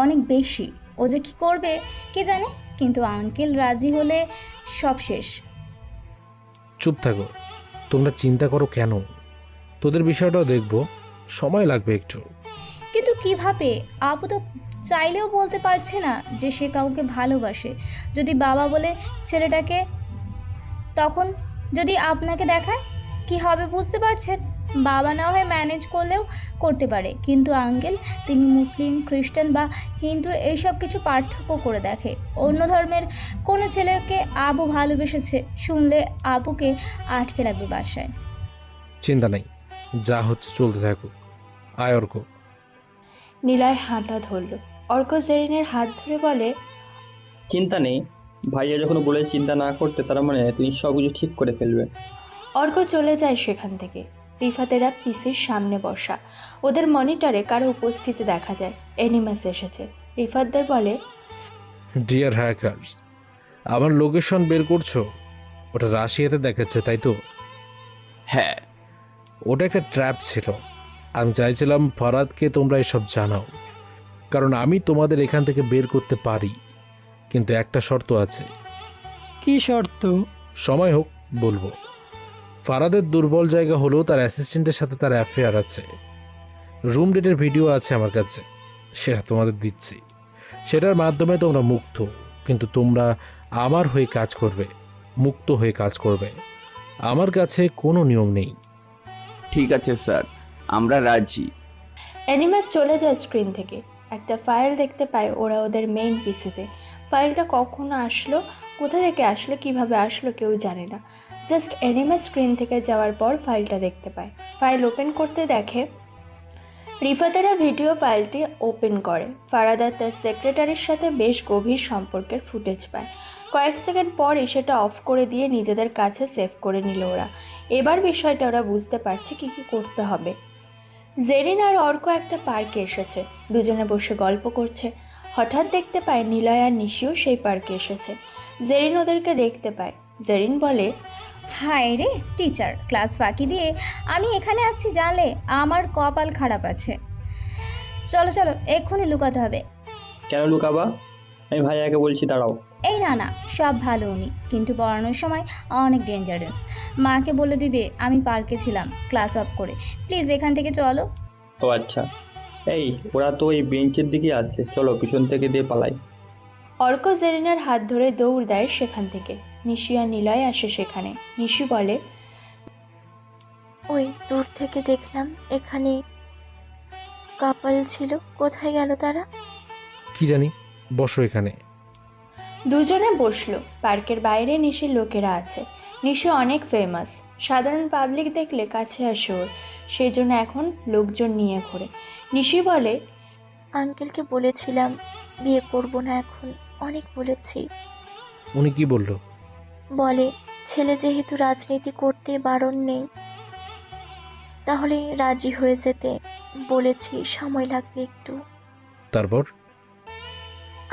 অনেক বেশি। ও যে কী করবে কে জানে, কিন্তু আঙ্কেল রাজি হলে সব শেষ। চুপ থাকো, তোমরা চিন্তা করো কেন? তোদের বিষয়টাও দেখবো, সময় লাগবে একটু। কিন্তু কিভাবে? আপু তো চাইলেও বলতে পারছে না যে সে কাউকে ভালোবাসে। যদি বাবা বলে ছেলেটাকে, তখন যদি আপনাকে দেখায় কি হবে বুঝতে পারছেন? বাবা না হয় ম্যানেজ করলেও করতে পারে, কিন্তু আঙ্কেল তিনি মুসলিম, খ্রিস্টান বা হিন্দু এইসব কিছু পার্থক্য করে দেখে। অন্য ধর্মের কোনো ছেলেকে আবু ভালোবেসেছে শুনলে আবুকে আটকে রাখবে বাসায়। চিন্তা নেই, যা হচ্ছে চলতে থাকুক। আয় অর্ক। নিলয় হাঁটা ধরল। অর্ক জেরিনের হাত ধরে বলে, চিন্তা নেই, ভাইয়া যখন বলে চিন্তা না করতে, তার মানে তুমি সব কিছু ঠিক করে ফেলবে। অর্ক চলে যায় সেখান থেকে। রিফাতেরা পিসির সামনে বসা। ওদের মনিটরে কারো উপস্থিতি দেখা যায়। এনিমাস এসেছে। রিফাতদের বলে, ডিয়ার হ্যাকার্স, আমার লোকেশন বের করছো? ওটা রাশিয়াতে দেখাচ্ছে, তাই তো? হ্যাঁ। ওটা একটা ট্র্যাপ ছিল। আমি চাইছিলাম ফরাদকে তোমরা এসব জানাও, কারণ আমি তোমাদের এখান থেকে বের করতে পারি, কিন্তু একটা শর্ত আছে। কি শর্ত? সময় হোক বলবো। ফারাদের দুর্বল জায়গা হলো তার অ্যাসিস্ট্যান্টের সাথে তার অ্যাফেয়ার আছে। রুম ডেটের ভিডিও আছে আমার কাছে, সেটা তোমাদের দিচ্ছি। সেটার মাধ্যমে তোমরা মুক্ত, কিন্তু তোমরা আমার হয়ে কাজ করবে, মুক্ত হয়ে কাজ করবে। আমার কাছে কোনো নিয়ম নেই। ঠিক আছে স্যার, আমরা রাজি। অ্যানিমাস চলে যায় স্ক্রিন থেকে। একটা ফাইল দেখতে পায় ওরা ওদের মেইন পিসিতে। ফাইলটা কখন আসলো, কোথা থেকে আসলো, কিভাবে আসলো কেউ জানে না। জাস্ট অ্যানিমাস স্ক্রিন থেকে যাওয়ার পর ফাইলটা দেখতে পায়। ফাইল ওপেন করতে দেখে রিফাতেরা ভিডিও ফাইলটি ওপেন করে। ফারাদা তার সেক্রেটারির সাথে বেশ গভীর সম্পর্কের ফুটেজ পায়। কয়েক সেকেন্ড পরই সেটা অফ করে দিয়ে নিজেদের কাছে সেভ করে নিল ওরা। এবার বিষয়টা ওরা বুঝতে পারছে কি কি করতে হবে। জেরিন আর অর্ক একটা পার্কে এসেছে। দুজনে বসে গল্প করছে। হঠাৎ দেখতে পায় নিলয় আর নিশিও সেই পার্কে এসেছে। জেরিন ওদেরকে দেখতে পায়। জেরিন বলে, হায় রে টিচার, ক্লাস ফাঁকি দিয়ে আমি এখানে আসছি জানলে আমার কপাল খারাপ আছে। চলো চলো, এক্ষুনি লুকাতে হবে। কেন লুকাবা? আমি ভাইয়াকে বলছি, দাঁড়াও। এই না না, সব ভালো উনি, কিন্তু পড়ানোর সময় অনেক ডেঞ্জারাস। মাকে বলে দিবে আমি পার্কে ছিলাম ক্লাস অফ করে। প্লিজ এখান থেকে চলো। ও আচ্ছা, এই ওরা তো এই বেঞ্চের দিকে আসছে, চলো পিছন থেকে দিয়ে পালাই। অর্ক জেরিনের হাত ধরে দৌড় দেয় সেখান থেকে। নিশি আর নিলয় আসে সেখানে। নিশি বলে, ওই দূর থেকে দেখলাম এখানে কাপল ছিল, কোথায় গেল তারা? কি জানি, বসো এখানে। দুজনে বসলো। পার্কের বাইরে নিশির লোকেরা আছে। নিশি অনেক ফেমাস, সাধারণ পাবলিক দেখলে কাছে আসে ওর, সেই জন্য এখন লোকজন নিয়ে ঘোরে। নিশি বলে, আঙ্কেলকে বলেছিলাম বিয়ে করব না এখন, অনেক বলেছি। উনি কি বলল? বলে ছেলে যেহেতু রাজনীতি করতে বারণ নেই, তাহলে রাজি হয়ে যেতে বলেছি, সময় লাগবে একটু। তারপর?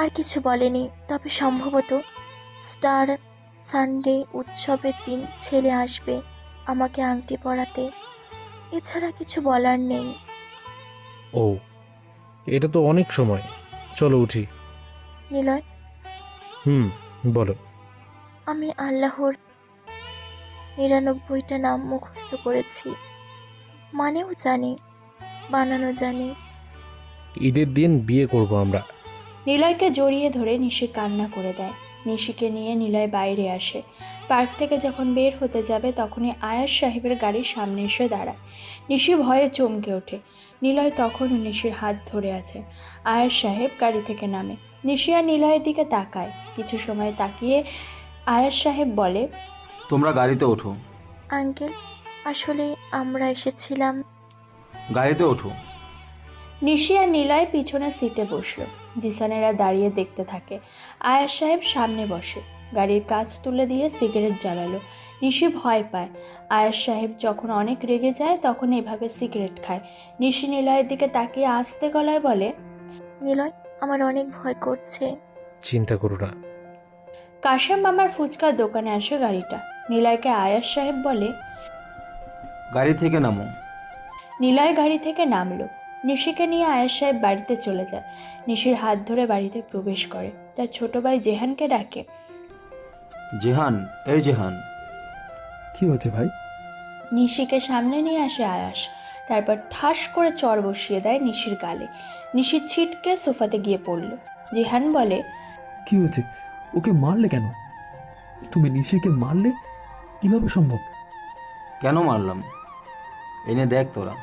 আর কিছু বলেনি, তবে সম্ভবত স্টার সানডে উৎসবের দিন ছেলে আসবে আমাকে আংটি পরাতে, এছাড়া কিছু বলার নেই। ও, এটা তো অনেক সময়, চলো উঠি। নিলয়, বলো। আমি আল্লাহর 99টা নাম মুখস্থ করেছি, মানেও জানি, বানানো জানি। ঈদের দিন বিয়ে করব আমরা। নিলয়কে জড়িয়ে ধরে নিশি কান্না করে দেয়। নিশিকে নিয়ে নিলয় বাইরে আসে। পার্ক থেকে যখন বের হতে যাবে তখনই আয়াস সাহেবের গাড়ির সামনে এসে দাঁড়ায়। নিশি ভয়ে চমকে ওঠে। নিলয় তখনও নিশির হাত ধরে আছে। আয়াস সাহেব গাড়ি থেকে নামে। নিশি আর নিলয়ের দিকে তাকায়। কিছু সময় তাকিয়ে আয়াস সাহেব বলে, তোমরা গাড়িতে ওঠো। আঙ্কেল, আসলে আমরা এসেছিলাম। গাড়িতে ওঠো। নিশি আর নিলয় পিছনের সিটে বসলো। জিসানেরা দাঁড়িয়ে দেখতে থাকে। আয়াস সাহেব সামনে বসে, গাড়ির কাঁচ তুলে দিয়ে সিগারেট জ্বালালো। নিশি ভয় পায়। আয়াস সাহেব যখন অনেক রেগে যায় তখন এভাবে সিগারেট খায়। নিশি নিলয়ের দিকে তাকিয়ে আস্তে গলায় বলে, নিলয়, আমার অনেক ভয় করছে। চিন্তা করো না। কাশেম মামার ফুচকার দোকানে আসে গাড়িটা। নিলয়কে আয়াস সাহেব বলে, গাড়ি থেকে নামো। নিলয় গাড়ি থেকে নামলো। নিশিকে নিয়ে আয়েশ সাহেব বাড়িতে চলে যায়। নিশির হাত ধরে বাড়িতে প্রবেশ করে। তার ছোট ভাই জেহানকে ডাকে। জেহান, এই জেহান। কি হচ্ছে ভাই? নিশিকে সামনে নিয়ে আসে আয়াস। তারপর ঠাস করে চড় বসিয়ে দেয় নিশির গালে। নিশি ছিটকে সোফাতে গিয়ে পড়ল। জেহান বলে, কি হচ্ছে? ওকে মারলে কেন? তুমি নিশিকে মারলে কিভাবে সম্ভব? কেন মারলাম? এনে দেখ তোরা।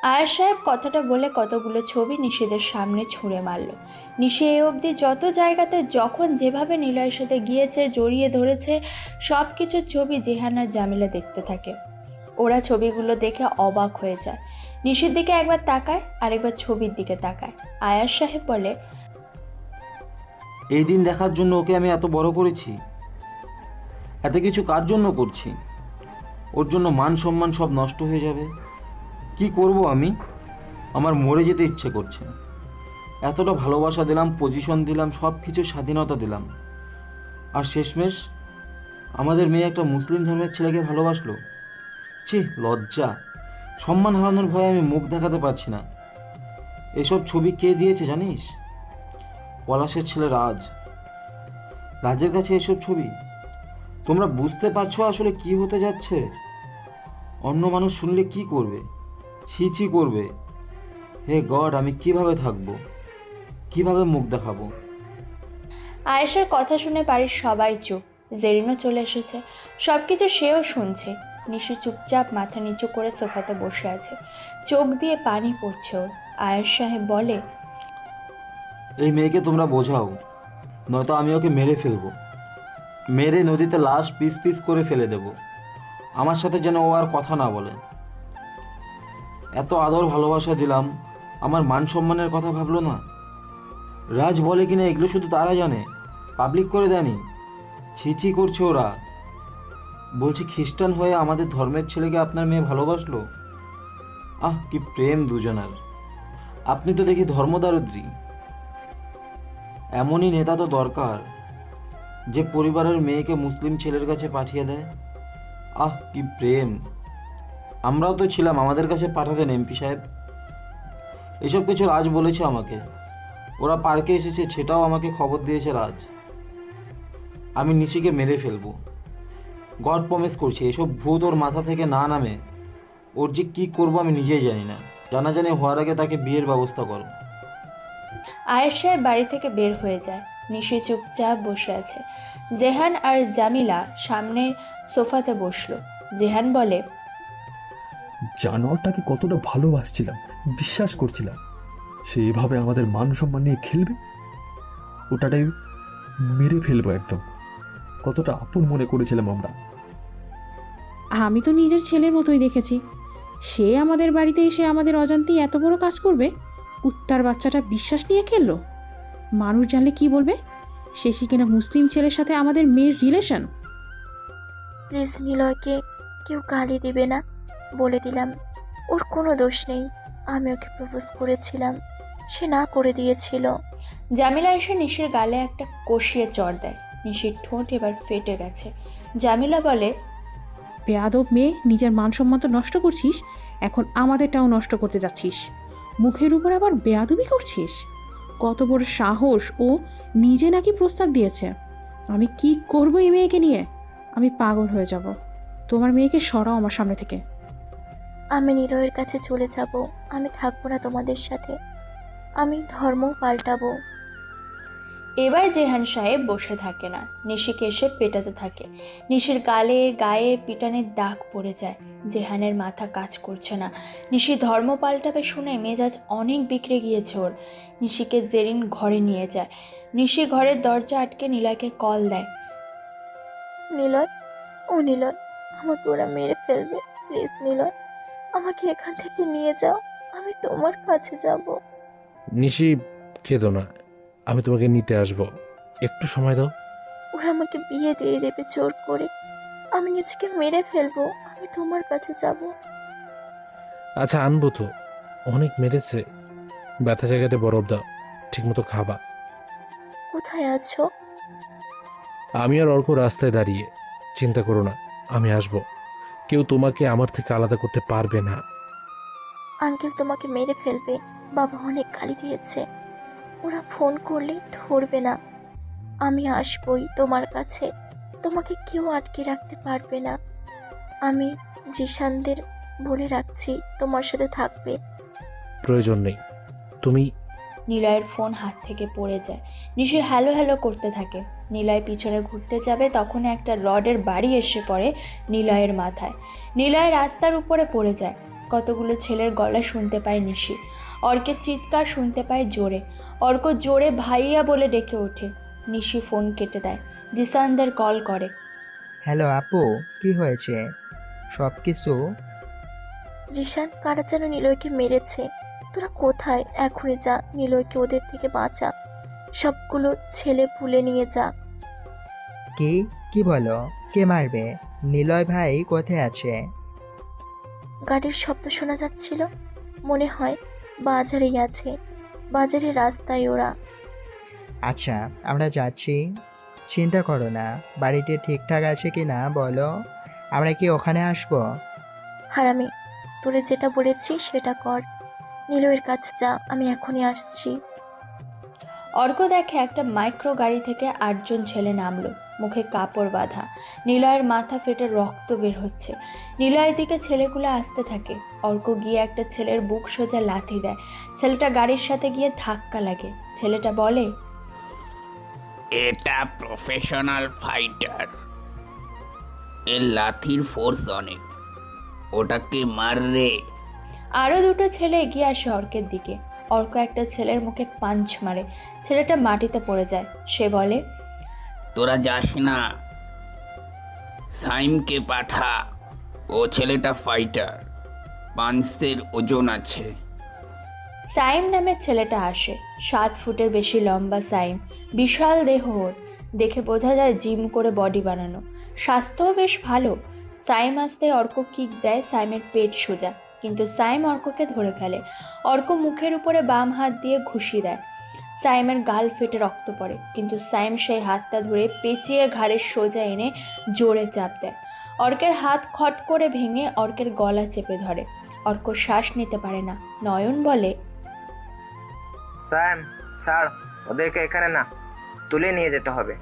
আয়াস সাহেব কথাটা বলে কতগুলো ছবি নিশিদের সামনে ছুঁড়ে মারল। নিশি এ অবধি যত জায়গাতে যখন যেভাবে নিলয়ের সাথে গিয়েছে, জড়িয়ে ধরেছে, সব কিছুর ছবি জেহান আর জামিলা দেখতে থাকে। ওরা ছবিগুলো দেখে অবাক হয়ে যায়। নিশির দিকে একবার তাকায়, আরেকবার ছবির দিকে তাকায়। আয়াস সাহেব বলে, এই দিন দেখার জন্য ওকে আমি এত বড় করেছি। এত কিছু কার জন্য করছি? ওর জন্য মান সম্মান সব নষ্ট হয়ে যাবে। কি করব আমি? আমার মরে যেতে ইচ্ছে করছে। এতটা ভালোবাসা দিলাম, পজিশন দিলাম, সব কিছু স্বাধীনতা দিলাম, আর শেষমেশ আমাদের মেয়ে একটা মুসলিম ধর্মের ছেলেকে ভালোবাসলো। ছি, লজ্জা, সম্মান হারানোর ভয়ে আমি মুখ দেখাতে পারছি না। এসব ছবি কে দিয়েছে জানিস? পলাশের ছেলে রাজ। রাজের কাছে এসব ছবি। তোমরা বুঝতে পারছো আসলে কি হতে যাচ্ছে? অন্য মানুষ শুনলে কি করবে? ছি ছি করবে। হে গড, আমি কিভাবে থাকবো? কিভাবে মুখ দেখাবো? আয়েশের কথা শুনে বাড়ির সবাই চুপ। জেরিনও চলে এসেছে। সবকিছু সেও শুনছে। নিশি চুপচাপ মাথা নিচু করে সোফাতে বসে আছে। চোখ দিয়ে পানি পড়ছে ওর। আয়েশ সাহেব বলে, এই মেয়েকে তোমরা বোঝাও, নয়তো আমি ওকে মেরে ফেলবো। মেরে নদীতে লাশ পিস পিস করে ফেলে দেব। আমার সাথে যেন ও আর কথা না বলে। এত আদর ভালোবাসা দিলাম, আমার মান সম্মানের কথা ভাবলো না। রাজ বলে কিনা এগুলো শুধু তারা জানে, পাবলিক করে দেয়নি। ছিছি করছে ওরা। বলছি, খ্রিস্টান হয়ে আমাদের ধর্মের ছেলেকে আপনার মেয়ে ভালোবাসলো। আহ, কি প্রেম দুজনার। আপনি তো দেখি ধর্মদারিদ্রী। এমনই নেতা তো দরকার, যে পরিবারের মেয়েকে মুসলিম ছেলের কাছে পাঠিয়ে দেয়। আহ, কি প্রেম। আমরাও তো ছিলাম, আমাদের কাছে পাঠাতেন এমপি সাহেব। এসব কিছু রাজ বলেছে আমাকে। ওরা পার্কে এসেছে, সেটাও আমাকে খবর দিয়েছে রাজ। আমি নিশিকে মেরে ফেলবো। গড প্রমিস করছি, এসব ভূত ওর মাথা থেকে না নামে, ওর যে কী করবো আমি নিজেই জানি না। জানাজানি হওয়ার আগে তাকে বিয়ের ব্যবস্থা করো। আয়েশ সাহেব বাড়ি থেকে বের হয়ে যায়। নিশি চুপচাপ বসে আছে। জেহান আর জামিলা সামনে সোফাতে বসলো। জেহান বলে, জানোয়ারটাকে কতটা ভালোবাসছিলাম, বিশ্বাস করছিলাম সে এভাবে আমাদের মান সম্মান নিয়ে খেলবে। ওটাটাই মেরে ফেলবো একদম। কতটা আপন মনে করেছিলাম আমরা। আমি তো নিজের ছেলের মতোই দেখেছি। সে আমাদের বাড়িতে এসে আমাদের অজান্তেই এত বড় কাজ করবে। কুত্তার বাচ্চাটা বিশ্বাস নিয়ে খেললো। মানুষ জানলে কি বলবে? শেষে কিনা মুসলিম ছেলের সাথে আমাদের মেয়ের রিলেশন। প্লিজ নিলয়কে কেউ গালি দিবে না, বলে দিলাম। ওর কোনো দোষ নেই। আমি ওকে প্রপোজ করেছিলাম, সে না করে দিয়েছিল। জামিলা এসে নিশির গালে একটা কষিয়ে চড় দেয়। নিশির ঠোঁট এবার ফেটে গেছে। জামিলা বলে, বেয়াদব মেয়ে, নিজের মান সম্মান তো নষ্ট করছিস, এখন আমাদেরটাও নষ্ট করতে যাচ্ছিস। মুখের উপর আবার বেয়াদবি করছিস। কত বড় সাহস! ও নিজে নাকি প্রস্তাব দিয়েছে। আমি কি করবো এই মেয়েকে নিয়ে? আমি পাগল হয়ে যাব। তোমার মেয়েকে সরাও আমার সামনে থেকে। আমি নিলয়ের কাছে চলে যাব। আমি থাকবো না তোমাদের সাথে। আমি ধর্ম পাল্টাবো। এবার জেহান সাহেব বসে থাকে না, নিশিকে এসে পেটাতে থাকে। নিশির গালে গায়ে পিটানের দাগ পড়ে যায়। জেহানের মাথা কাজ করছে না। নিশি ধর্ম পাল্টাবে শুনে মেজাজ অনেক বিগড়ে গিয়েছে ওর। নিশিকে জেরিন ঘরে নিয়ে যায়। নিশি ঘরের দরজা আটকে নিলয়কে কল দেয়। নিলয়, ও নিলয়, আমাকে ওরা মেরে ফেলবে। প্লিজ নিলয়, আমাকে এখান থেকে নিয়ে যাও। আমি তোমার কাছে যাব। নিশি, কেঁদো না, আমি তোমাকে নিতে আসবো। একটু সময় দাও। ওরা আমাকে বিয়ে দিয়ে দেবে জোর করে। আমি নিজেকে মেরে ফেলবো। আমি তোমার কাছে যাব। আচ্ছা, আনবো তো। অনেক মেরেছে। ব্যথা জায়গাতে বরফ দাও, ঠিকমতো খাবা। কোথায় আছো? আমি আর অর্ক রাস্তায় দাঁড়িয়ে। চিন্তা করো না, আমি আসবো। কেউ তোমাকে আমার থেকে আলাদা করতে পারবে না। আঙ্কেল তোমাকে মেরে ফেলবে, বাবা অনেক গালি দিয়েছে, ওরা ফোন করলেই ধরবে না। আমি আসবই তোমার কাছে, তোমাকে কেউ আটকে রাখতে পারবে না। আমি জিশানদের বলে রাখছি তোমার সাথে থাকবে। প্রয়োজন নেই, তুমি নিলয়ের ফোন হাত থেকে পড়ে যায়। নিশি হ্যালো হ্যালো করতে থাকে। নিলয় পিছনে ঘুরতে যাবে তখন একটা রডের বাড়ি এসে পড়ে নিলয়ের মাথায়। নিলয় রাস্তার উপরে পড়ে যায়। কতগুলো ছেলের গলা শুনতে পায় নিশি। অর্কের চিৎকার শুনতে পায় জোরে। অর্ক জোরে ভাইয়া বলে ডেকে ওঠে। নিশি ফোন কেটে দেয়। জিসানদের কল করে। হ্যালো আপু, কি হয়েছে? সব কিছু জিশান, কারা যেন নিলয়কে মেরেছে। তোরা কোথায়? এখনই যা, নিলয়কে ওদের থেকে বাঁচা। সবগুলো ছেলে ভুলে নিয়ে যা। কি কি বলো? কে মারবে? নিলয় ভাই কোথায় আছে? গাড়ির শব্দ শোনা যাচ্ছিল, মনে হয় বাজারেই আছে। বাজারের রাস্তায় ওরা। আচ্ছা, আমরা যাচ্ছি, চিন্তা করো না। বাড়িতে ঠিকঠাক আছে কি না বলো, আমরা কি ওখানে আসবো? হারামি, তোরে যেটা বলেছি সেটা কর। নিলয়ের কাছে যা, আমি এখনই আসছি। অর্ক দেখে একটা মাইক্রো গাড়ি থেকে 8 জন ছেলে নামলো, মুখে কাপড় বাঁধা। নিলয়ের মাথা ফেটে রক্ত বের হচ্ছে। নিলয়ের দিকে ছেলেগুলো আসতে থাকে। অর্ক গিয়ে একটা ছেলের বুক সোজা লাথি দেয়। ছেলেটা গাড়ির সাথে গিয়ে ধাক্কা লাগে। ছেলেটা বলে, এটা প্রফেশনাল ফাইটার, এর লাথির ফোর্স অনেক, ওটাকে মার রে। আরও 2টো ছেলে এগিয়ে আসে অর্কের দিকে। অর্ক একটা ছেলের মুখে পাঞ্চ মারে। ছেলেটা মাটিতে পড়ে যায়। সে বলে, তোরা যাস না, সাইমকে পাঠা, ও ছেলেটা ফাইটার, পাঞ্চের ওজন আছে। সাইম নামের ছেলেটা আসে। 7 ফুটের বেশি লম্বা সাইম, বিশাল দেহ ওর। দেখে বোঝা যায় জিম করে বডি বানানো। স্বাস্থ্যও বেশ ভালো। সাইম আসতে অর্ক কিক দেয় সাইমের পেট সোজা, কিন্তু সাইম অর্ককে ধরে ফেলে। অর্ক মুখের উপরে বাম হাত দিয়ে ঘুষি দেয়। সাইমের গাল ফেটে রক্ত পড়ে, কিন্তু সাইম সেই হাতটা ধরে পেঁচিয়ে ঘাড়ের সোজা এনে জোরে চাপ দেয়। অর্কের হাত খট করে ভেঙে অর্কের গলা চেপে ধরে। অর্ক শ্বাস নিতে পারে না। নয়ন বলে, স্যাম স্যার, ওদেরকে এখানে না, তুলে নিয়ে যেতে হবে।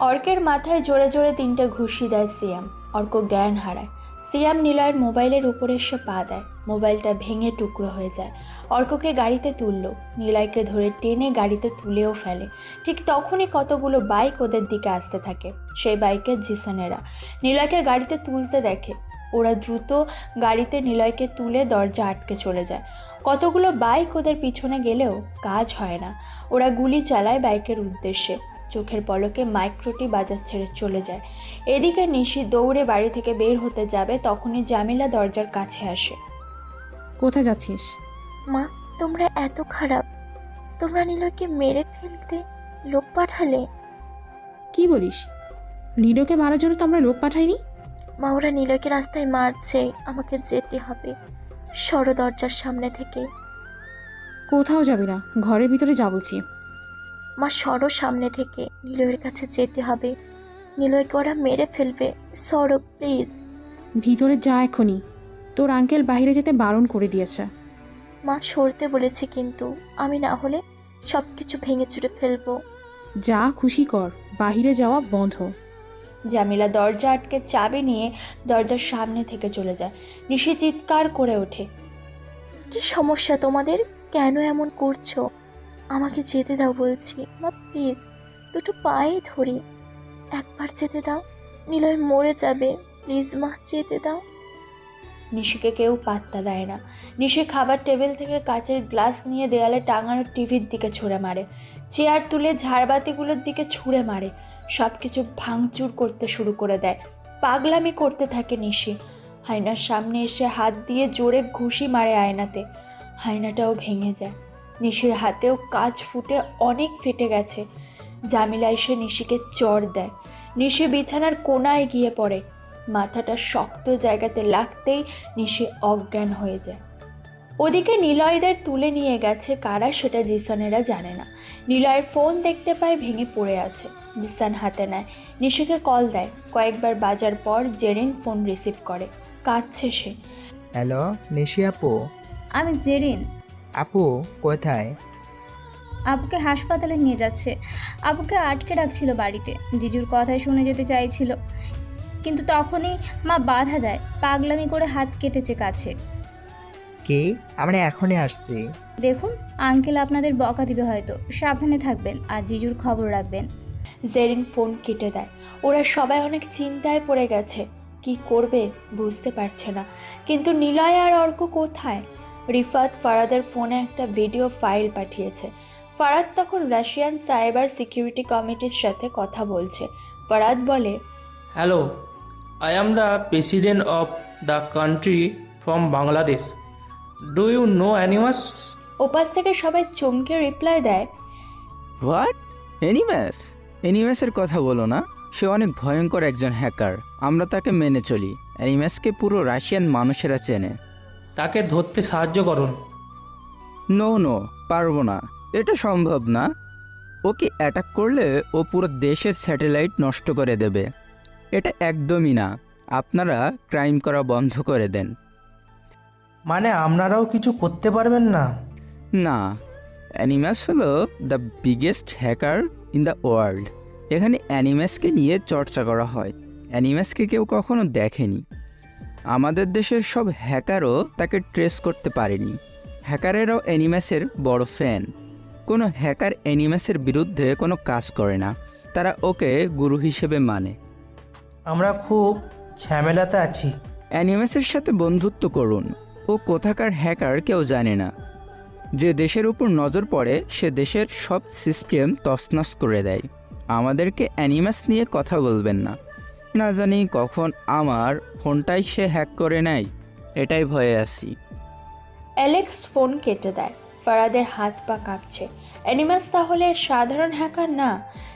অর্কের মাথায় জোরে জোরে 3টে ঘুষি দেয় সিয়াম। অর্ক জ্ঞান হারায়। সিয়াম নিলয়ের মোবাইলের উপরে এসে পা দেয়। মোবাইলটা ভেঙে টুকরো হয়ে যায়। অর্ককে গাড়িতে তুলল। নিলয়কে ধরে টেনে গাড়িতে তুলেও ফেলে। ঠিক তখনই কতগুলো বাইক ওদের দিকে আসতে থাকে। সেই বাইকে জিসানেরা নিলয়কে গাড়িতে তুলতে দেখে। ওরা দ্রুত গাড়িতে নিলয়কে তুলে দরজা আটকে চলে যায়। কতগুলো বাইক ওদের পিছনে গেলেও কাজ হয় না। ওরা গুলি চালায় বাইকের উদ্দেশ্যে। চোখের পলকে মাইক্রোটি বাজার ছেড়ে চলে যায়। এদিকে নিশি দৌড়ে বাড়ি থেকে বের হতে যাবে, তখনই জামিলা দরজার কাছে আসে। কোথায় যাচ্ছিস? মা, তোমরা এত খারাপ? তোমরা নিলয়কে মেরে ফেলতে লোক পাঠালে? কি বলিস? নিলয়কে মারার জন্য তো আমরা লোক পাঠাইনি। মা, ওরা নিলয়কে রাস্তায় মারছে, আমাকে যেতে হবে। সরো দরজার সামনে থেকে। কোথাও যাবি না, ঘরের ভিতরে যা বলছি। মা, সরো সামনে থেকে, নিলয়ের কাছে যেতে হবে। নিলয়কে ওরা মেরে ফেলবে। সরো প্লিজ। ভিতরে যা এখনই, তোর আঙ্কেল বাইরে যেতে বারণ করে দিয়েছে। মা, সরতে বলেছি, কিন্তু আমি না হলে সব কিছু ভেঙে চুরে ফেলবো। যা খুশি কর, বাইরে যাওয়া বন্ধ। জামিলা দরজা আটকে চাবি নিয়ে দরজার সামনে থেকে চলে যায়। নিশি চিৎকার করে ওঠে, কি সমস্যা তোমাদের? কেন এমন করছো? আমাকে যেতে দাও বলছি। মা প্লিজ, 2টো পায়ে ধরি, একবার যেতে দাও। নিলয় মরে যাবে, প্লিজ মা, যেতে দাও। নিশিকে কেউ পাত্তা দেয় না। নিশি খাবার টেবিল থেকে কাচের গ্লাস নিয়ে দেয়ালে টাঙানো টিভির দিকে ছুঁড়ে মারে। চেয়ার তুলে ঝাড়বাতিগুলোর দিকে ছুঁড়ে মারে। সব কিছু ভাঙচুর করতে শুরু করে দেয়। পাগলামি করতে থাকে নিশি। আয়নার সামনে এসে হাত দিয়ে জোরে ঘুষি মারে আয়নাতে। আয়নাটাও ভেঙে যায়। নিশির হাতেও কাঁচ ফুটে অনেক ফেটে গেছে। জামিলা এসে নিশিকে চড় দেয়। নিশি বিছানার কোনায় গিয়ে পড়ে। মাথাটা শক্ত জায়গাতে লাগতেই নিশি অজ্ঞান হয়ে যায়। ওদিকে নিলয়দের তুলে নিয়ে গেছে কারা সেটা জিসানেরা জানে না। নিলয়ের ফোন দেখতে পায় ভেঙে পড়ে আছে। জিসান হাতে নেয়, নিশিকে কল দেয়। কয়েকবার বাজার পর জেরিন ফোন রিসিভ করে। কাঁদছে সে। হ্যালো নিশি আপু, আমি জেরিন। আপু কোথায়? আপুকে হাসপাতালে নিয়ে যাচ্ছে। আপুকে আটকে রাখছিল বাড়িতে, জিজুর কথায় শুনে যেতে চাইছিল, কিন্তু তখনই মা বাধা দেয়, পাগলামি করে হাত কেটেছে কাছে। কে? আমরা এখনই আসছি। দেখুন, আঙ্কেল আপনাদের বকা দিবে হয়তো, সাবধানে থাকবেন আর জিজুর খবর রাখবেন। জেরিন ফোন কেটে দেয়। ওরা সবাই অনেক চিন্তায় পড়ে গেছে, কি করবে বুঝতে পারছে না। কিন্তু নিলয় আর অর্ক কোথায়? রিফাত ফারাদের ফোনে একটা ভিডিও ফাইল পাঠিয়েছে। ফারাদ তখন রাশিয়ান সাইবার সিকিউরিটি কমিটির সাথে কথা বলছে। ফারাদ বলে, hello, I am the president of the country from Bangladesh. Do you know Anonymous? ওপাশ থেকে সবাই চমকে রিপ্লাই দেয়, হোয়াট? এনিম্যাস? এনিম্যাসের কথা বলো না, সে অনেক ভয়ঙ্কর একজন হ্যাকার। আমরা তাকে মেনে চলি। অ্যানিম্যাসকে পুরো রাশিয়ান মানুষেরা চেনে। তাকে ধরতে সাহায্য করুন। নো নো, পারবো না, এটা সম্ভব না। ওকে অ্যাটাক করলে ও পুরো দেশের স্যাটেলাইট নষ্ট করে দেবে। এটা একদমই না। আপনারা ক্রাইম করা বন্ধ করে দেন। মানে আপনারাও কিছু করতে পারবেন না? না, অ্যানিমাস হলো the biggest hacker in the world. এখানে অ্যানিমাসকে নিয়ে চর্চা করা হয়। অ্যানিমাসকে কেউ কখনো দেখেনি। আমাদের দেশের সব হ্যাকারও তাকে ট্রেস করতে পারেনি। হ্যাকারেরাও অ্যানিমাসের বড় ফ্যান। কোনো হ্যাকার অ্যানিমাসের বিরুদ্ধে কোনো কাজ করে না, তারা ওকে গুরু হিসেবে মানে। আমরা খুব ঝামেলাতে আছি। অ্যানিমাসের সাথে বন্ধুত্ব করুন। ও কোথাকার হ্যাকার কেউ জানে না। যে দেশের উপর নজর পড়ে সে দেশের সব সিস্টেম তছনছ করে দেয়। আমাদেরকে অ্যানিমাস নিয়ে কথা বলবেন না। না জানি কখন আমার ফোনটাই সে হ্যাক করে নেয়, এটাই ভয়ে আছি। অ্যালেক্স ফোন কেটে দেয়। ফারাদের হাত পা কাঁপছে। অ্যানিমাস তাহলে সাধারণ হ্যাকার না,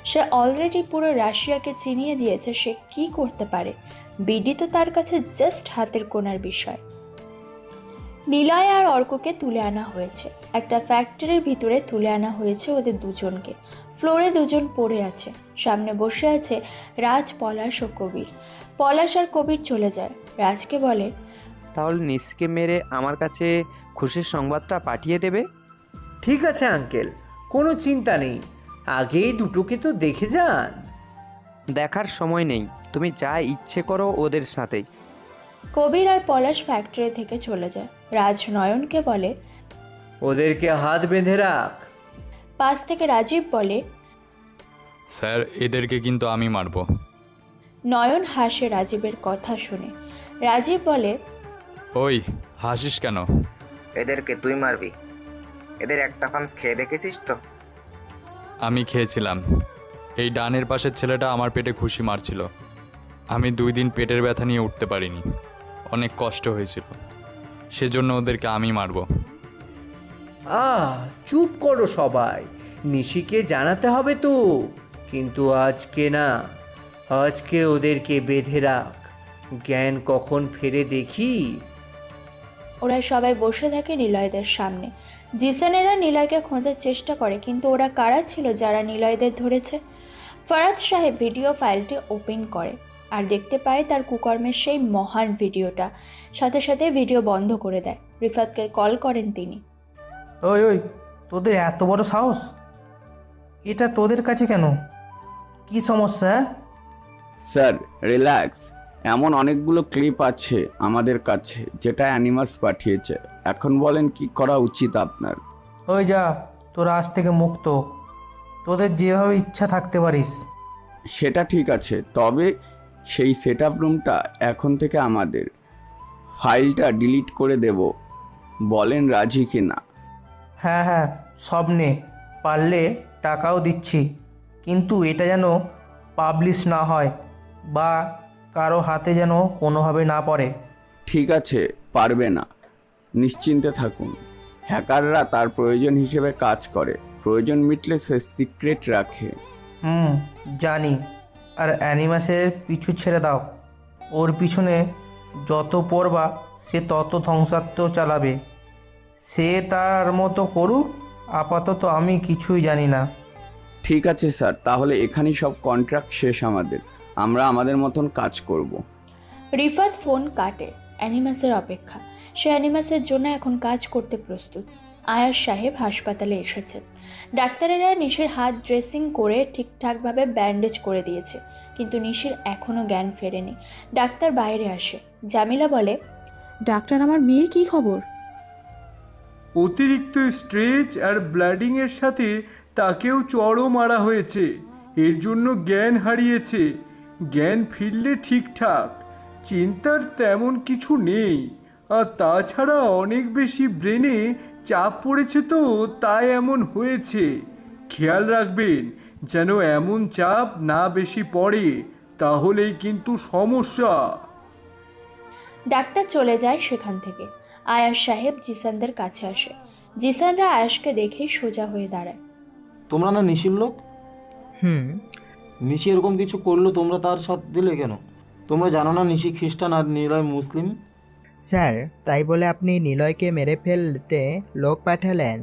সে অলরেডি পুরো রাশিয়াকে চিনিয়ে দিয়েছে সে কি করতে পারে। বিডি তো তার কাছে জাস্ট হাতের কোণার বিষয়। নিলয় আর অর্ককে তুলে আনা হয়েছে। একটা ফ্যাক্টরির ভিতরে তুলে আনা হয়েছে ওদের দুজনকে। ফ্লোরে দুজন পড়ে আছে। সামনে বসে আছে রাজ, পলাশ ও কবির। পলাশ আর কবির চলে যায়। রাজকে বলে, তাহলে নিসকে মেরে আমার কাছে খুশির সংবাদটা পাঠিয়ে দেবে? ঠিক আছে আঙ্কেল, কোনো চিন্তা নেই, আগেই দুটোকে তো দেখে যান। দেখার সময় নেই, তুমি যা ইচ্ছে করো ওদের সাথে। কবির আর পলাশ ফ্যাক্টরি থেকে চলে যায়। রাজ নয়নকে বলে, ওদেরকে হাত বেঁধে রাখ। পাশ থেকে রাজীব বলে, স্যার এদেরকে কিন্তু আমি মারবো। নয়ন হাসে রাজীবের কথা শুনে। রাজীব বলে, ওই হাসিস কেন? এদেরকে তুই মারবি? এদের একটা পাঞ্চ খেয়ে দেখেছিস তো? আমি খেয়েছিলাম। এই ডানের পাশের ছেলেটা আমার পেটে ঘুষি মারছিল। আমি 2 দিন পেটের ব্যথা নিয়ে উঠতে পারিনি, অনেক কষ্ট হয়েছিল, সেজন্য ওদেরকে আমি মারবো। চুপ করো সবাই, নিশিকে জানাতে হবে তো, কিন্তু আজকে না, আজকে ওদেরকে বেঁধে রাখ, জ্ঞান কখন ফেরে দেখি। ওরা সবাই বসে থাকে নিলয়দের সামনে। জিসানেরা নিলয়কে খোঁজার চেষ্টা করে, কিন্তু ওরা কারা ছিল যারা নিলয়দের ধরেছে? ফারাদ সাহেব ভিডিও ফাইলটি ওপেন করে আর দেখতে পায় তার কুকর্মের সেই মহান ভিডিওটা। সাথে সাথে ভিডিও বন্ধ করে দেয়। রিফাতকে কল করেন তিনি। ওই ওই, তোদের এত বড় সাহস? এটা তোদের কাছে কেন? কি সমস্যা? স্যার রিল্যাক্স, এমন অনেকগুলো ক্লিপ আছে আমাদের কাছে যেটা অ্যানিমাস পাঠিয়েছে। এখন বলেন কি করা উচিত আপনার? ওই যা, তোর আজ থেকে মুক্ত, তোদের যেভাবে ইচ্ছা থাকতে পারিস। সেটা ঠিক আছে, তবে সেই সেট আপ রুমটা এখন থেকে আমাদের। ফাইলটা ডিলিট করে দেব, বলেন রাজি কি না? হ্যাঁ হ্যাঁ, সব নে, পারলে টাকাও দিচ্ছি, কিন্তু এটা যেন পাবলিশ না হয় বা কারো হাতে যেন কোনোভাবে না পড়ে। ঠিক আছে, পারবে না, নিশ্চিন্তে থাকুন। হ্যাকাররা তার প্রয়োজন হিসেবে কাজ করে, প্রয়োজন মিটলে সে সিক্রেট রাখে। জানি। আর অ্যানিমাসের পিছু ছেড়ে দাও, ওর পিছনে যত পড়বা সে তত ধ্বংসাত্মক চালাবে। সে তার মতো করুক, আপাতত আমি কিছুই জানি না। ঠিক আছে স্যার, তাহলে এখানেই সব কন্ট্রাক্ট শেষ আমাদের, আমরা আমাদের মতন কাজ করব। রিফাত ফোন কাটে। অ্যানিমাসের অপেক্ষা। সে অ্যানিমাসের জন্য এখন কাজ করতে প্রস্তুত। আয়াস সাহেব হাসপাতালে এসেছেন। ডাক্তারেরা নিশির হাত ড্রেসিং করে ঠিকঠাকভাবে ব্যান্ডেজ করে দিয়েছে, কিন্তু নিশির এখনও জ্ঞান ফেরেনি। ডাক্তার বাইরে আসে। জামিলা বলে, ডাক্তার, আমার মেয়ের কী খবর? অতিরিক্ত স্ট্রেচ আর ব্লাডিংয়ের সাথে তাকেও চড়ও মারা হয়েছে, এর জন্য জ্ঞান হারিয়েছে। জ্ঞান ফিরলে ঠিকঠাক, চিন্তার তেমন কিছু নেই। আর তাছাড়া অনেক বেশি ব্রেনে চাপ পড়েছে তো, তাই এমন হয়েছে। খেয়াল রাখবেন যেন এমন চাপ না বেশি পড়ে, তাহলেই কিন্তু সমস্যা। ডাক্তার চলে যায় সেখান থেকে। আয়াস সাহেব জিসানদের কাছে আসে। জিসানরা আয়াসকে দেখেই সোজা হয়ে দাঁড়ায়। তোমরা না নিশির লোক? নিশি এরকম কিছু করলো, তোমরা তার সাথ দিলে কেন? তোমরা জানো না নিশি খ্রিস্টান আর নিলয় মুসলিম? স্যার, তাই বলে আপনি নিলয়কে মেরে ফেলতে লোক পাঠালেন?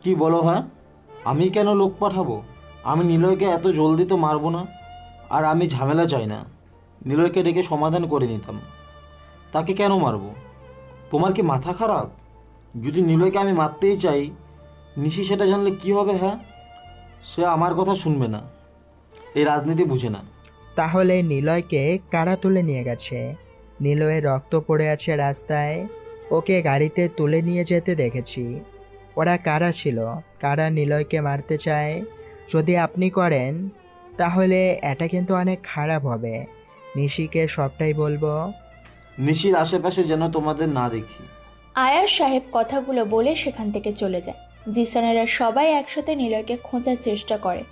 কি বলো? হ্যাঁ, আমি কেন লোক পাঠাবো? আমি নিলয়কে এত জলদি তো মারবো না। আর আমি ঝামেলা চাই না, নিলয়কে ডেকে সমাধান করে নিতাম। তাকে কেন মারবো? তোমার কি মাথা খারাপ? যদি নিলয়কে আমি মারতেই চাই, নিশি সেটা জানলে কি হবে? হ্যাঁ, সে আমার কথা শুনবে না, এই রাজনীতি বুঝে না। তাহলে নিলয়কে কারা তুলে নিয়ে গেছে? নিলয়ের রক্ত পড়ে আছে রাস্তায়, ওকে গাড়িতে তুলে নিয়ে যেতে দেখেছি। ওরা কারা ছিল? কারা নিলয়কে মারতে চায়? যদি আপনি করেন তাহলে এটা কিন্তু অনেক খারাপ হবে। নিশিকে সবটাই বলবো। নিশির আশেপাশে যেন তোমাদের না দেখি। আয়াস সাহেব কথাগুলো বলে সেখান থেকে চলে যায়। জিসানেরা সবাই একসাথে নিলয়কে খোঁজার চেষ্টা করে।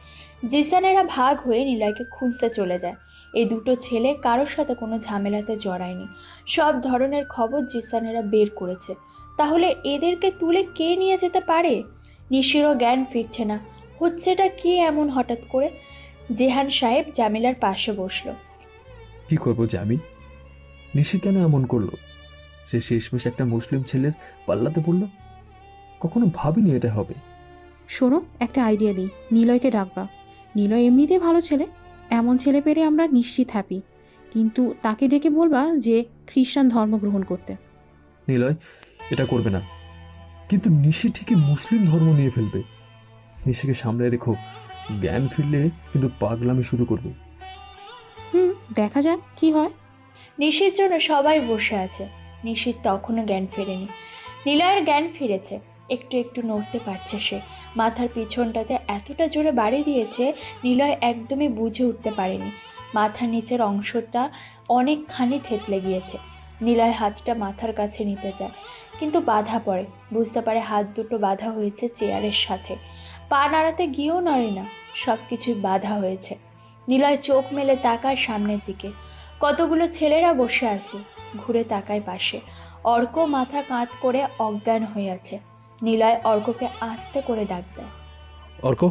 জিসানেরা ভাগ হয়ে নিলয়কে খুঁজতে চলে যায়। এই দুটো ছেলে কারোর সাথে কোনো ঝামেলাতে জড়ায়নি। সব ধরনের খবর জিসানেরা বের করেছে। তাহলে এদেরকে তুলে কে নিয়ে যেতে পারে? নিশিরও জ্ঞান ফিরছে না। হচ্ছেটা কি এমন হঠাৎ করে? জেহান সাহেব জামিলার পাশে বসলো। কি করবো জামিল? নিশি কেন এমন করলো? সে শেষমেশ একটা মুসলিম ছেলের পাল্লাতে পড়লো। কখনো ভাবিনি এটা হবে। শোনো, একটা আইডিয়া দিই, নিলয়কে ডাকবা। নিলয় এমনিতে ভালো ছেলে, এমন ছেলে পেলে আমরা নিশ্চিত হ্যাপি। কিন্তু তাকে ডেকে বলবা যে খ্রিস্টান ধর্ম গ্রহণ করতে। নিলয় এটা করবে না, কিন্তু নিশি ঠিকই মুসলিম ধর্ম নিয়ে ফেলবে। নিশিকে সামলে রেখো, জ্ঞান ফিরলে কিন্তু পাগলামি শুরু করবে। দেখা যাক কি হয়। নিশির জন্য সবাই বসে আছে। নিশির তখনও জ্ঞান ফেরেনি। নিলয়ের জ্ঞান ফিরেছে, একটু একটু নড়তে পারছে সে। মাথার পিছনটাতে এতটা জোরে বাড়ি দিয়েছে নিলয় একদমই বুঝে উঠতে পারেনি। মাথার নিচের অংশটা অনেকখানি থেতলে গিয়েছে। নিলয় হাতটা মাথার কাছে নিতে যায়, কিন্তু বাধা পড়ে। বুঝতে পারে হাত দুটো বাধা হয়েছে চেয়ারের সাথে। পা নাড়াতে গিয়েও নড়ে না, সব কিছুই বাধা হয়েছে। নিলয় চোখ মেলে তাকায় সামনের দিকে। কতগুলো ছেলেরা বসে আছে। ঘুরে তাকায় পাশে। অর্ক মাথা কাঁধ করে অজ্ঞান হয়ে আছে। নিলয় অর্ককে আস্তে করে ডাক দেয়। অর্ক,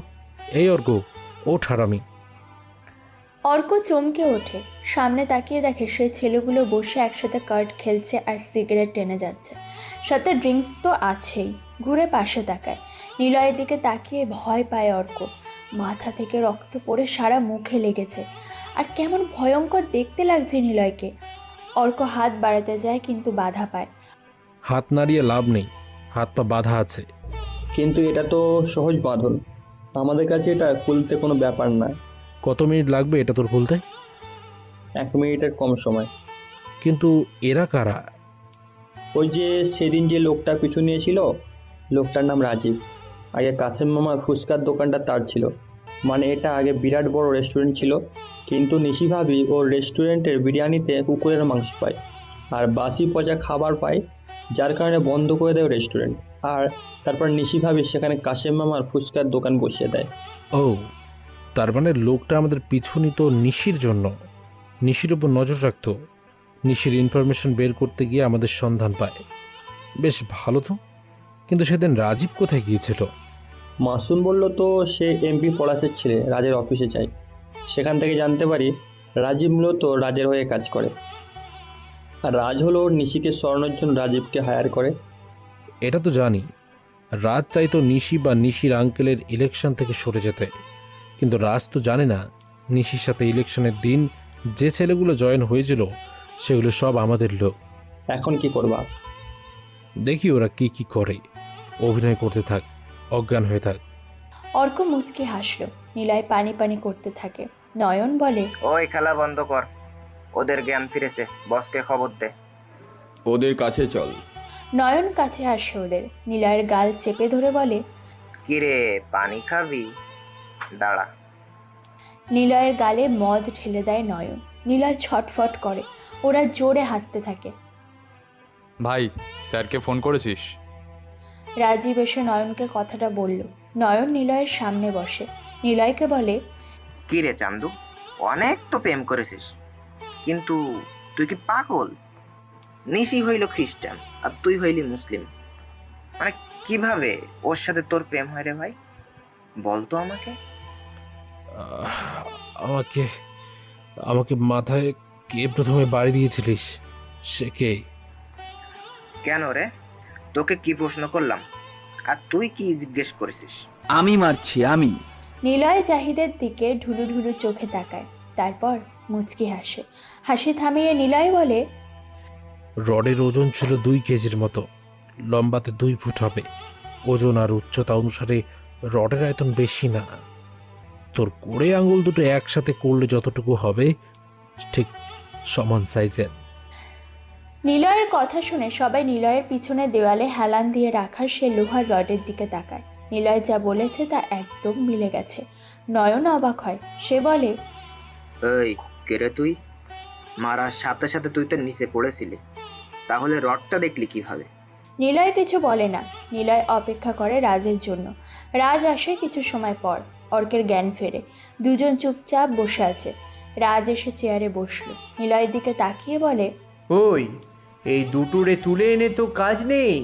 এই অর্ক, ওঠ হারামি। অর্ক চমকে ওঠে। সামনে তাকিয়ে দেখে সে ছেলেগুলো বসে একসাথে কার্ড খেলছে আর সিগারেট টেনে যাচ্ছে। সাথে ড্রিঙ্কস তো আছেই। ঘুরে পাশে তাকায়। নিলয়ের দিকে তাকিয়ে ভয় পায় অর্ক। মাথা থেকে রক্ত পড়ে সারা মুখে লেগেছে, আর কেমন ভয়ঙ্কর দেখতে লাগছে নিলয়কে। অর্ক হাত বাড়াতে যায়, কিন্তু বাধা পায়। হাত নাড়িয়ে লাভ নেই, হাত পা বাধা আছে। কিন্তু এটা তো সহজ বাঁধন, আমাদের কাছে এটা খুলতে কোনো ব্যাপার না। কত মিনিট লাগবে এটা তোর খুলতে? 1 মিনিটের কম সময়। কিন্তু এরা কারা? ওই যে সেদিন যে লোকটা পিছু নিয়েছিল, লোকটার নাম রাজীব। আগে কাসেম মামার ফুচকার দোকানটা তার ছিল। মানে এটা আগে বিরাট বড় রেস্টুরেন্ট ছিল, কিন্তু নিশি ভাবি ওর রেস্টুরেন্টের বিরিয়ানিতে কুকুরের মাংস পায় আর বাসি পচা খাবার পায়, যার কারণে বন্ধ করে দেয় রেস্টুরেন্ট। আর তারপর নিশি ভাবি সেখানে কাসেম মামার ফুচকার দোকান বসিয়ে দেয়। ও, তার মানে লোকটা আমাদের পিছু নিত নিশির জন্য, নিশির উপর নজর রাখতো। নিশির ইনফরমেশন বের করতে গিয়ে আমাদের সন্ধান পায়। বেশ ভালো তো। কিন্তু সেদিন রাজীব কোথায় গিয়েছিল? মাসুম বলল তো সে এমপি পলাশের ছেলে রাজের অফিসে যায়। সেখান থেকে জানতে পারি রাজীব মূলত রাজের হয়ে কাজ করে, আর রাজ হলো নিশিকে সরানোর জন্য রাজীবকে হায়ার করে। এটা তো জানি, রাজ চাইতো নিশি বা নিশির আঙ্কেলের ইলেকশন থেকে সরে যেতে। কিন্তু রাজ তো জানে না নিশির সাথে ইলেকশনের দিন যে ছেলেগুলো জয়েন হয়েছিল সেগুলো সব আমাদের লোক। এখন কি করবা? দেখি ওরা কি কি করে, অভিনয় করতে থাক, অজ্ঞান হয়ে থাক। অর্ক মুচকি হাসল। নিলয় পানি পানি করতে থাকে। নয়ন বলে, ওই খেলা বন্ধ কর, ওদের জ্ঞান ফিরেছে, বসকে খবর দে। ওদের কাছে চল। নয়ন কাছে আসে ওদের। নিলয়ের গাল চেপে ধরে বলে, কিরে পানি খাবি? দাঁড়া। নিলয়ের গালে মদ ঢেলে দেয় নয়ন। নিলয় ছটফট করে। ওরা জোরে হাসতে থাকে। ভাই, স্যারকে ফোন করেছিস? রাজীব এসে নয়নকে কথাটা বলল। নয়ন নিলয়ের সামনে বসে। নিলয়কে বলে, কিরে চান্দু, অনেক তো প্রেম করেছিস, কিন্তু তুই কি পাগল? নিশি হইল খ্রিস্টান আর তুই হইলি মুসলিম, মানে কিভাবে ওর সাথে তোর প্রেম হয় রে ভাই? বলতো আমাকে। আমাকে আমাকে মাথায় কে প্রথমে বাড়ি দিয়েছিলিস? সে কে? কেন রে, তোকে কি প্রশ্ন করলাম আর তুই কি জিজ্ঞেস করেছিস? আমি মারছি, আমি। নিলয় জাহিদের দিকে ঢুলু ঢুলু চোখে তাকায়। তারপর মুচকি হাসে। হাসি থামিয়ে নিলয় বলে, রডের ওজন ছিল 2 কেজির মতো, লম্বাতে 2 ফুট হবে। ওজন আর উচ্চতা অনুসারে রডের আয়তন বেশি না। তোর কোড়ে আঙুল দুটো একসাথে করলে যতটুকু হবে ঠিক সমান সাইজের। নিলয়ের কথা শুনে সবাই নিলয়ের পিছনে দেওয়ালে হেলান দিয়ে রাখা সে লোহার রডের দিকে তাকায়। নিলয় যা বলেছে তা একদম মিলে গেছে। নয়ন অবাক হয়। সে বলে, এই কেরে তুই? মারার সাথে সাথে তুই তো নিচে পড়েছিলি, তাহলে রডটা দেখলি কিভাবে? নিলয় কিছু বলে না। নিলয় অপেক্ষা করে রাজের জন্য। রাজ আসে কিছু সময় পর। অর্কের জ্ঞান ফেরে। দুজন চুপচাপ বসে আছে। রাজ এসে চেয়ারে বসলো। নিলয়ের দিকে তাকিয়ে বলে, ওই এই দুটোরে তুলে এনে তো কাজ নেই,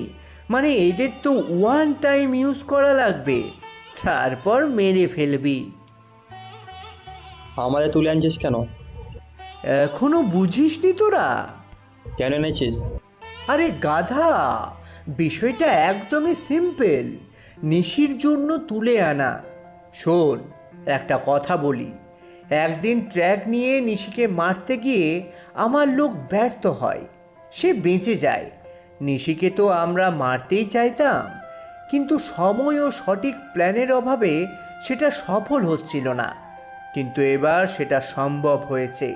মানে এদের তো ওয়ান টাইম ইউজ করা লাগবে, তারপর মেরে ফেলবি। আমাদের তুলে আনছিস কেন? এখনো বুঝিসনি তোরা? কেন এনেছিস? আরে গাধা, বিষয়টা একদমই সিম্পল। নিশির জন্য তুলে আনা। শোন, একটা কথা বলি। একদিন ট্র্যাক নিয়ে নিশিকে মারতে গিয়ে আমার লোক ব্যর্থ হয়, সে বেঁচে যায়। নিশিকে তো আমরা মারতেই চাইতাম, কিন্তু সময় ও সঠিক প্ল্যানের অভাবে সেটা সফল হচ্ছিল না। কিন্তু এবার সেটা সম্ভব হয়েছে।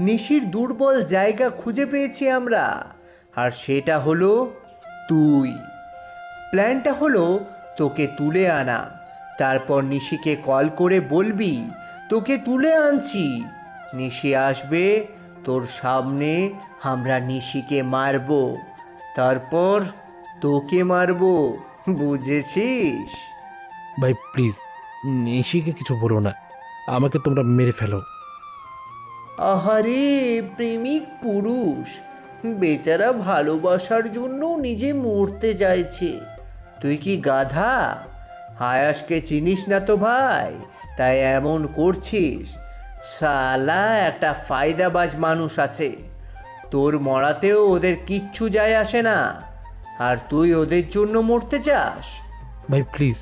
নিশির দুর্বল জায়গা খুঁজে পেয়েছি আমরা, আর সেটা হলো তুই। প্ল্যানটা হলো তোকে তুলে আনা, তারপর নিশিকে কল করে বলবি তোকে তুলে আনছি। নিশি আসবে তোর সামনে, আমরা নিশিকে মারব, তারপর তোকে মারব, বুঝেছিস? ভাই প্লিজ, নিশিকে কিছু বলো না, আমাকে তোমরা মেরে ফেলো। আহারে প্রেমিক পুরুষ, বেচারা ভালোবাসার জন্য নিজে মরতে চাইছে। তুই কি গাধা? আয়াসকে চিনিস না তো ভাই, তাই এমন করছিস। শালা একটা ফায়দাবাজ মানুষ আছে, তোর মরাতেও ওদের কিচ্ছু যায় আসে না, আর তুই ওদের জন্য মরতে চাস? ভাই প্লিজ,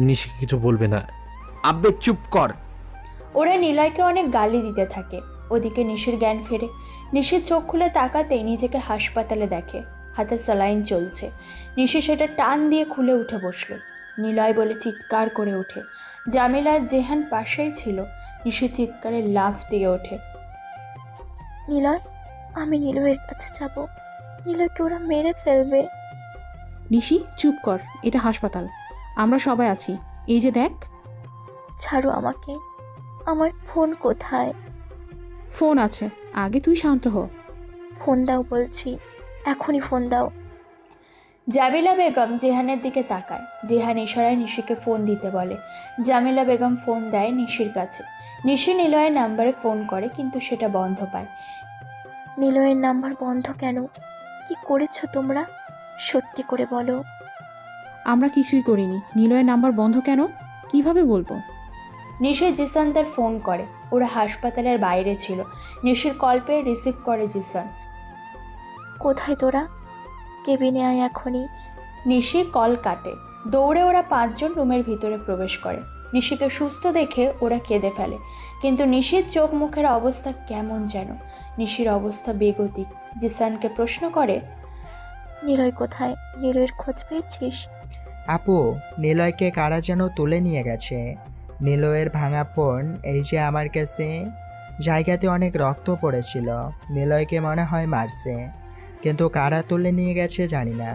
নিশিকে কিছু বলবে না। আব্বে চুপ কর। ওরা নিলয়কে অনেক গালি দিতে থাকে। ওদিকে নিশির জ্ঞান ফেরে। নিশির চোখ খুলে তাকাতেই নিজেকে হাসপাতালে দেখে। হাতে স্যালাইন চলছে। নিশি সেটা টান দিয়ে খুলে উঠে বসল। নিলয় বলে চিৎকার করে ওঠে। জামিলা আর জেহান পাশেই ছিল। নিশি চিৎকারে লাফ দিয়ে ওঠে। নিলয়, আমি নিলয়ের কাছে যাব। নিলয়কে ওরা মেরে ফেলবে। নিশি চুপ কর, এটা হাসপাতাল, আমরা সবাই আছি, এই যে দেখ। ছাড়ো আমাকে। আমার ফোন কোথায়? ফোন আছে, আগে তুই শান্ত হ। ফোন দাও বলছি, এখনই ফোন দাও। জামিলা বেগম জেহানের দিকে তাকায়। জেহান ইশারায় নিশিকে ফোন দিতে বলে। জামিলা বেগম ফোন দেয় নিশির কাছে। নিশি নিলয়ের নাম্বারে ফোন করে, কিন্তু সেটা বন্ধ পায়। নিলয়ের নাম্বার বন্ধ কেন? কি করেছো তোমরা? সত্যি করে বলো। আমরা কিছুই করিনি। নিলয়ের নাম্বার বন্ধ কেন, কিভাবে বলবো? নিশি জিসানদের ফোন করে। ওরা হাসপাতালের বাইরে ছিল। নিশির কল পেয়ে রিসিভ করে জিসান। কোথায় তোরা? কেবিনে আয় এখনই। নিশি কল কাটে। দৌড়ে ওরা 5 জন রুমের ভিতরে প্রবেশ করে। নিশিকে সুস্থ দেখে ওরা কেঁদে ফেলে, কিন্তু নিশির চোখ মুখের অবস্থা কেমন যেন। নিশির অবস্থা বেগতিক, জিসানকে প্রশ্ন করে, নিলয় কোথায়? নিলয়ের খোঁজ পেয়েছিস? আপু, নিলয়কে কারা যেন তুলে নিয়ে গেছে। নিলয়ের ভাঙা ফোন এই যে আমার কাছে। জায়গাতে অনেক রক্ত পড়েছিল। নিলয়কে মনে হয় মারছে, কিন্তু কারা তুলে নিয়ে গেছে জানি না।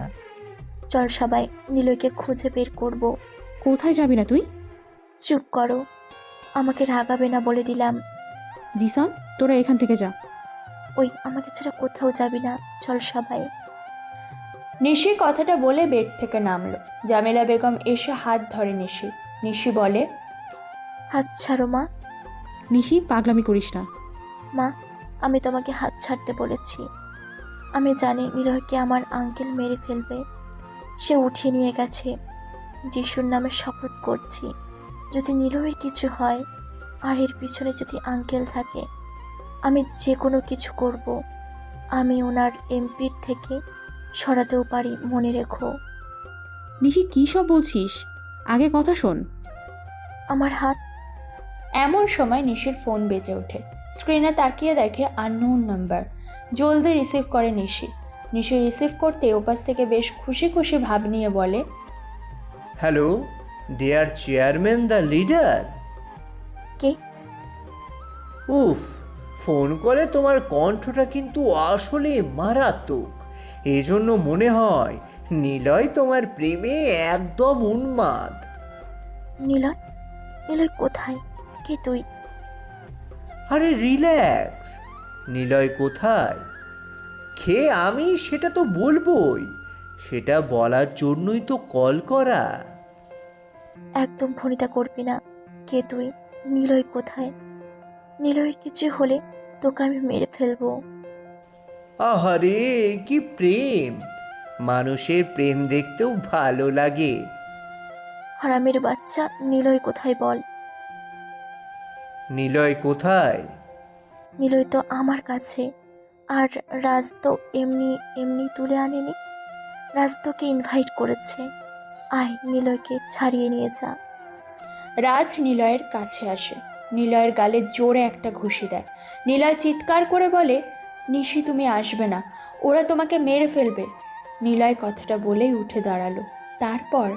চল সবাই নিলয়কে খুঁজে বের করব। কোথায় যাবি না তুই? চুপ করো, আমাকে রাগাবে না বলে দিলাম। জিসান, তোরা এখান থেকে যা। ওই, আমাকে ছাড়া কোথাও যাবি না, চল সবাই। নিশি কথাটা বলে বেড থেকে নামলো। জামিলা বেগম এসে হাত ধরে নিশি। নিশি বলে, হাত ছাড়ো মা। নিশি, পাগলামি করিস না। মা, আমি তোমাকে হাত ছাড়তে বলেছি। আমি জানি নিলয়কে আমার আঙ্কেল মেরে ফেলবে। সে উঠিয়ে নিয়ে গেছে। যিশুর নামে শপথ করছি, যদি নিলয়ের কিছু হয় আর এর পিছনে যদি আঙ্কেল থাকে, আমি যে কোনো কিছু করব। আমি ওনার এমপির থেকে সরাতেও পারি, মনে রেখো। নিশি, কী সব বলছিস? আগে কথা শোন। আমার হাত। এমন সময় নিশির ফোন বেজে ওঠে। স্ক্রিনে তাকিয়ে দেখে আননোন নাম্বার। জলদি রিসিভ করে নিশি। নিশি রিসিভ করতে ওপাশ থেকে বেশ খুশি খুশি ভাব নিয়ে বলে, hello dear chairman the leader. কে? উফ, ফোন করে তোমার কণ্ঠটা কিন্তু আসলে মারাত্মক। এই জন্য মনে হয় নিলয় তোমার প্রেমে একদম উন্মাদ। নিলয়? নিলয় কোথায়? কে তুই? আরে রিল্যাক্স, নিলয় কোথায়? খেয়ে আমি সেটা তো বলবোই, সেটা বলার জন্যই তো কল করা। একদম ফোনটা করবি না। কে তুই? নিলয় কোথায়? নিলয়ের কিছু হলে তোকে আমি মেরে ফেলবো। আহারে কি প্রেম! মানুষের প্রেম দেখতেও ভালো লাগে। হারামের বাচ্চা, নিলয় কোথায় বল? নিলয় কোথায়? নিলয় তো আমার কাছে। আর রাজ তো এমনি এমনি তুলে আনেনি। রাজ তোকে ইনভাইট করেছে। আয়, নিলয়কে ছাড়িয়ে নিয়ে যা। রাজ নিলয়ের কাছে আসে। নিলয়ের গালে জোরে একটা ঘুষি দেয়। নিলয় চিৎকার করে বলে, নিশি তুমি আসবে না, ওরা তোমাকে মেরে ফেলবে। নিলয় কথাটা বলেই উঠে দাঁড়ালো। তারপর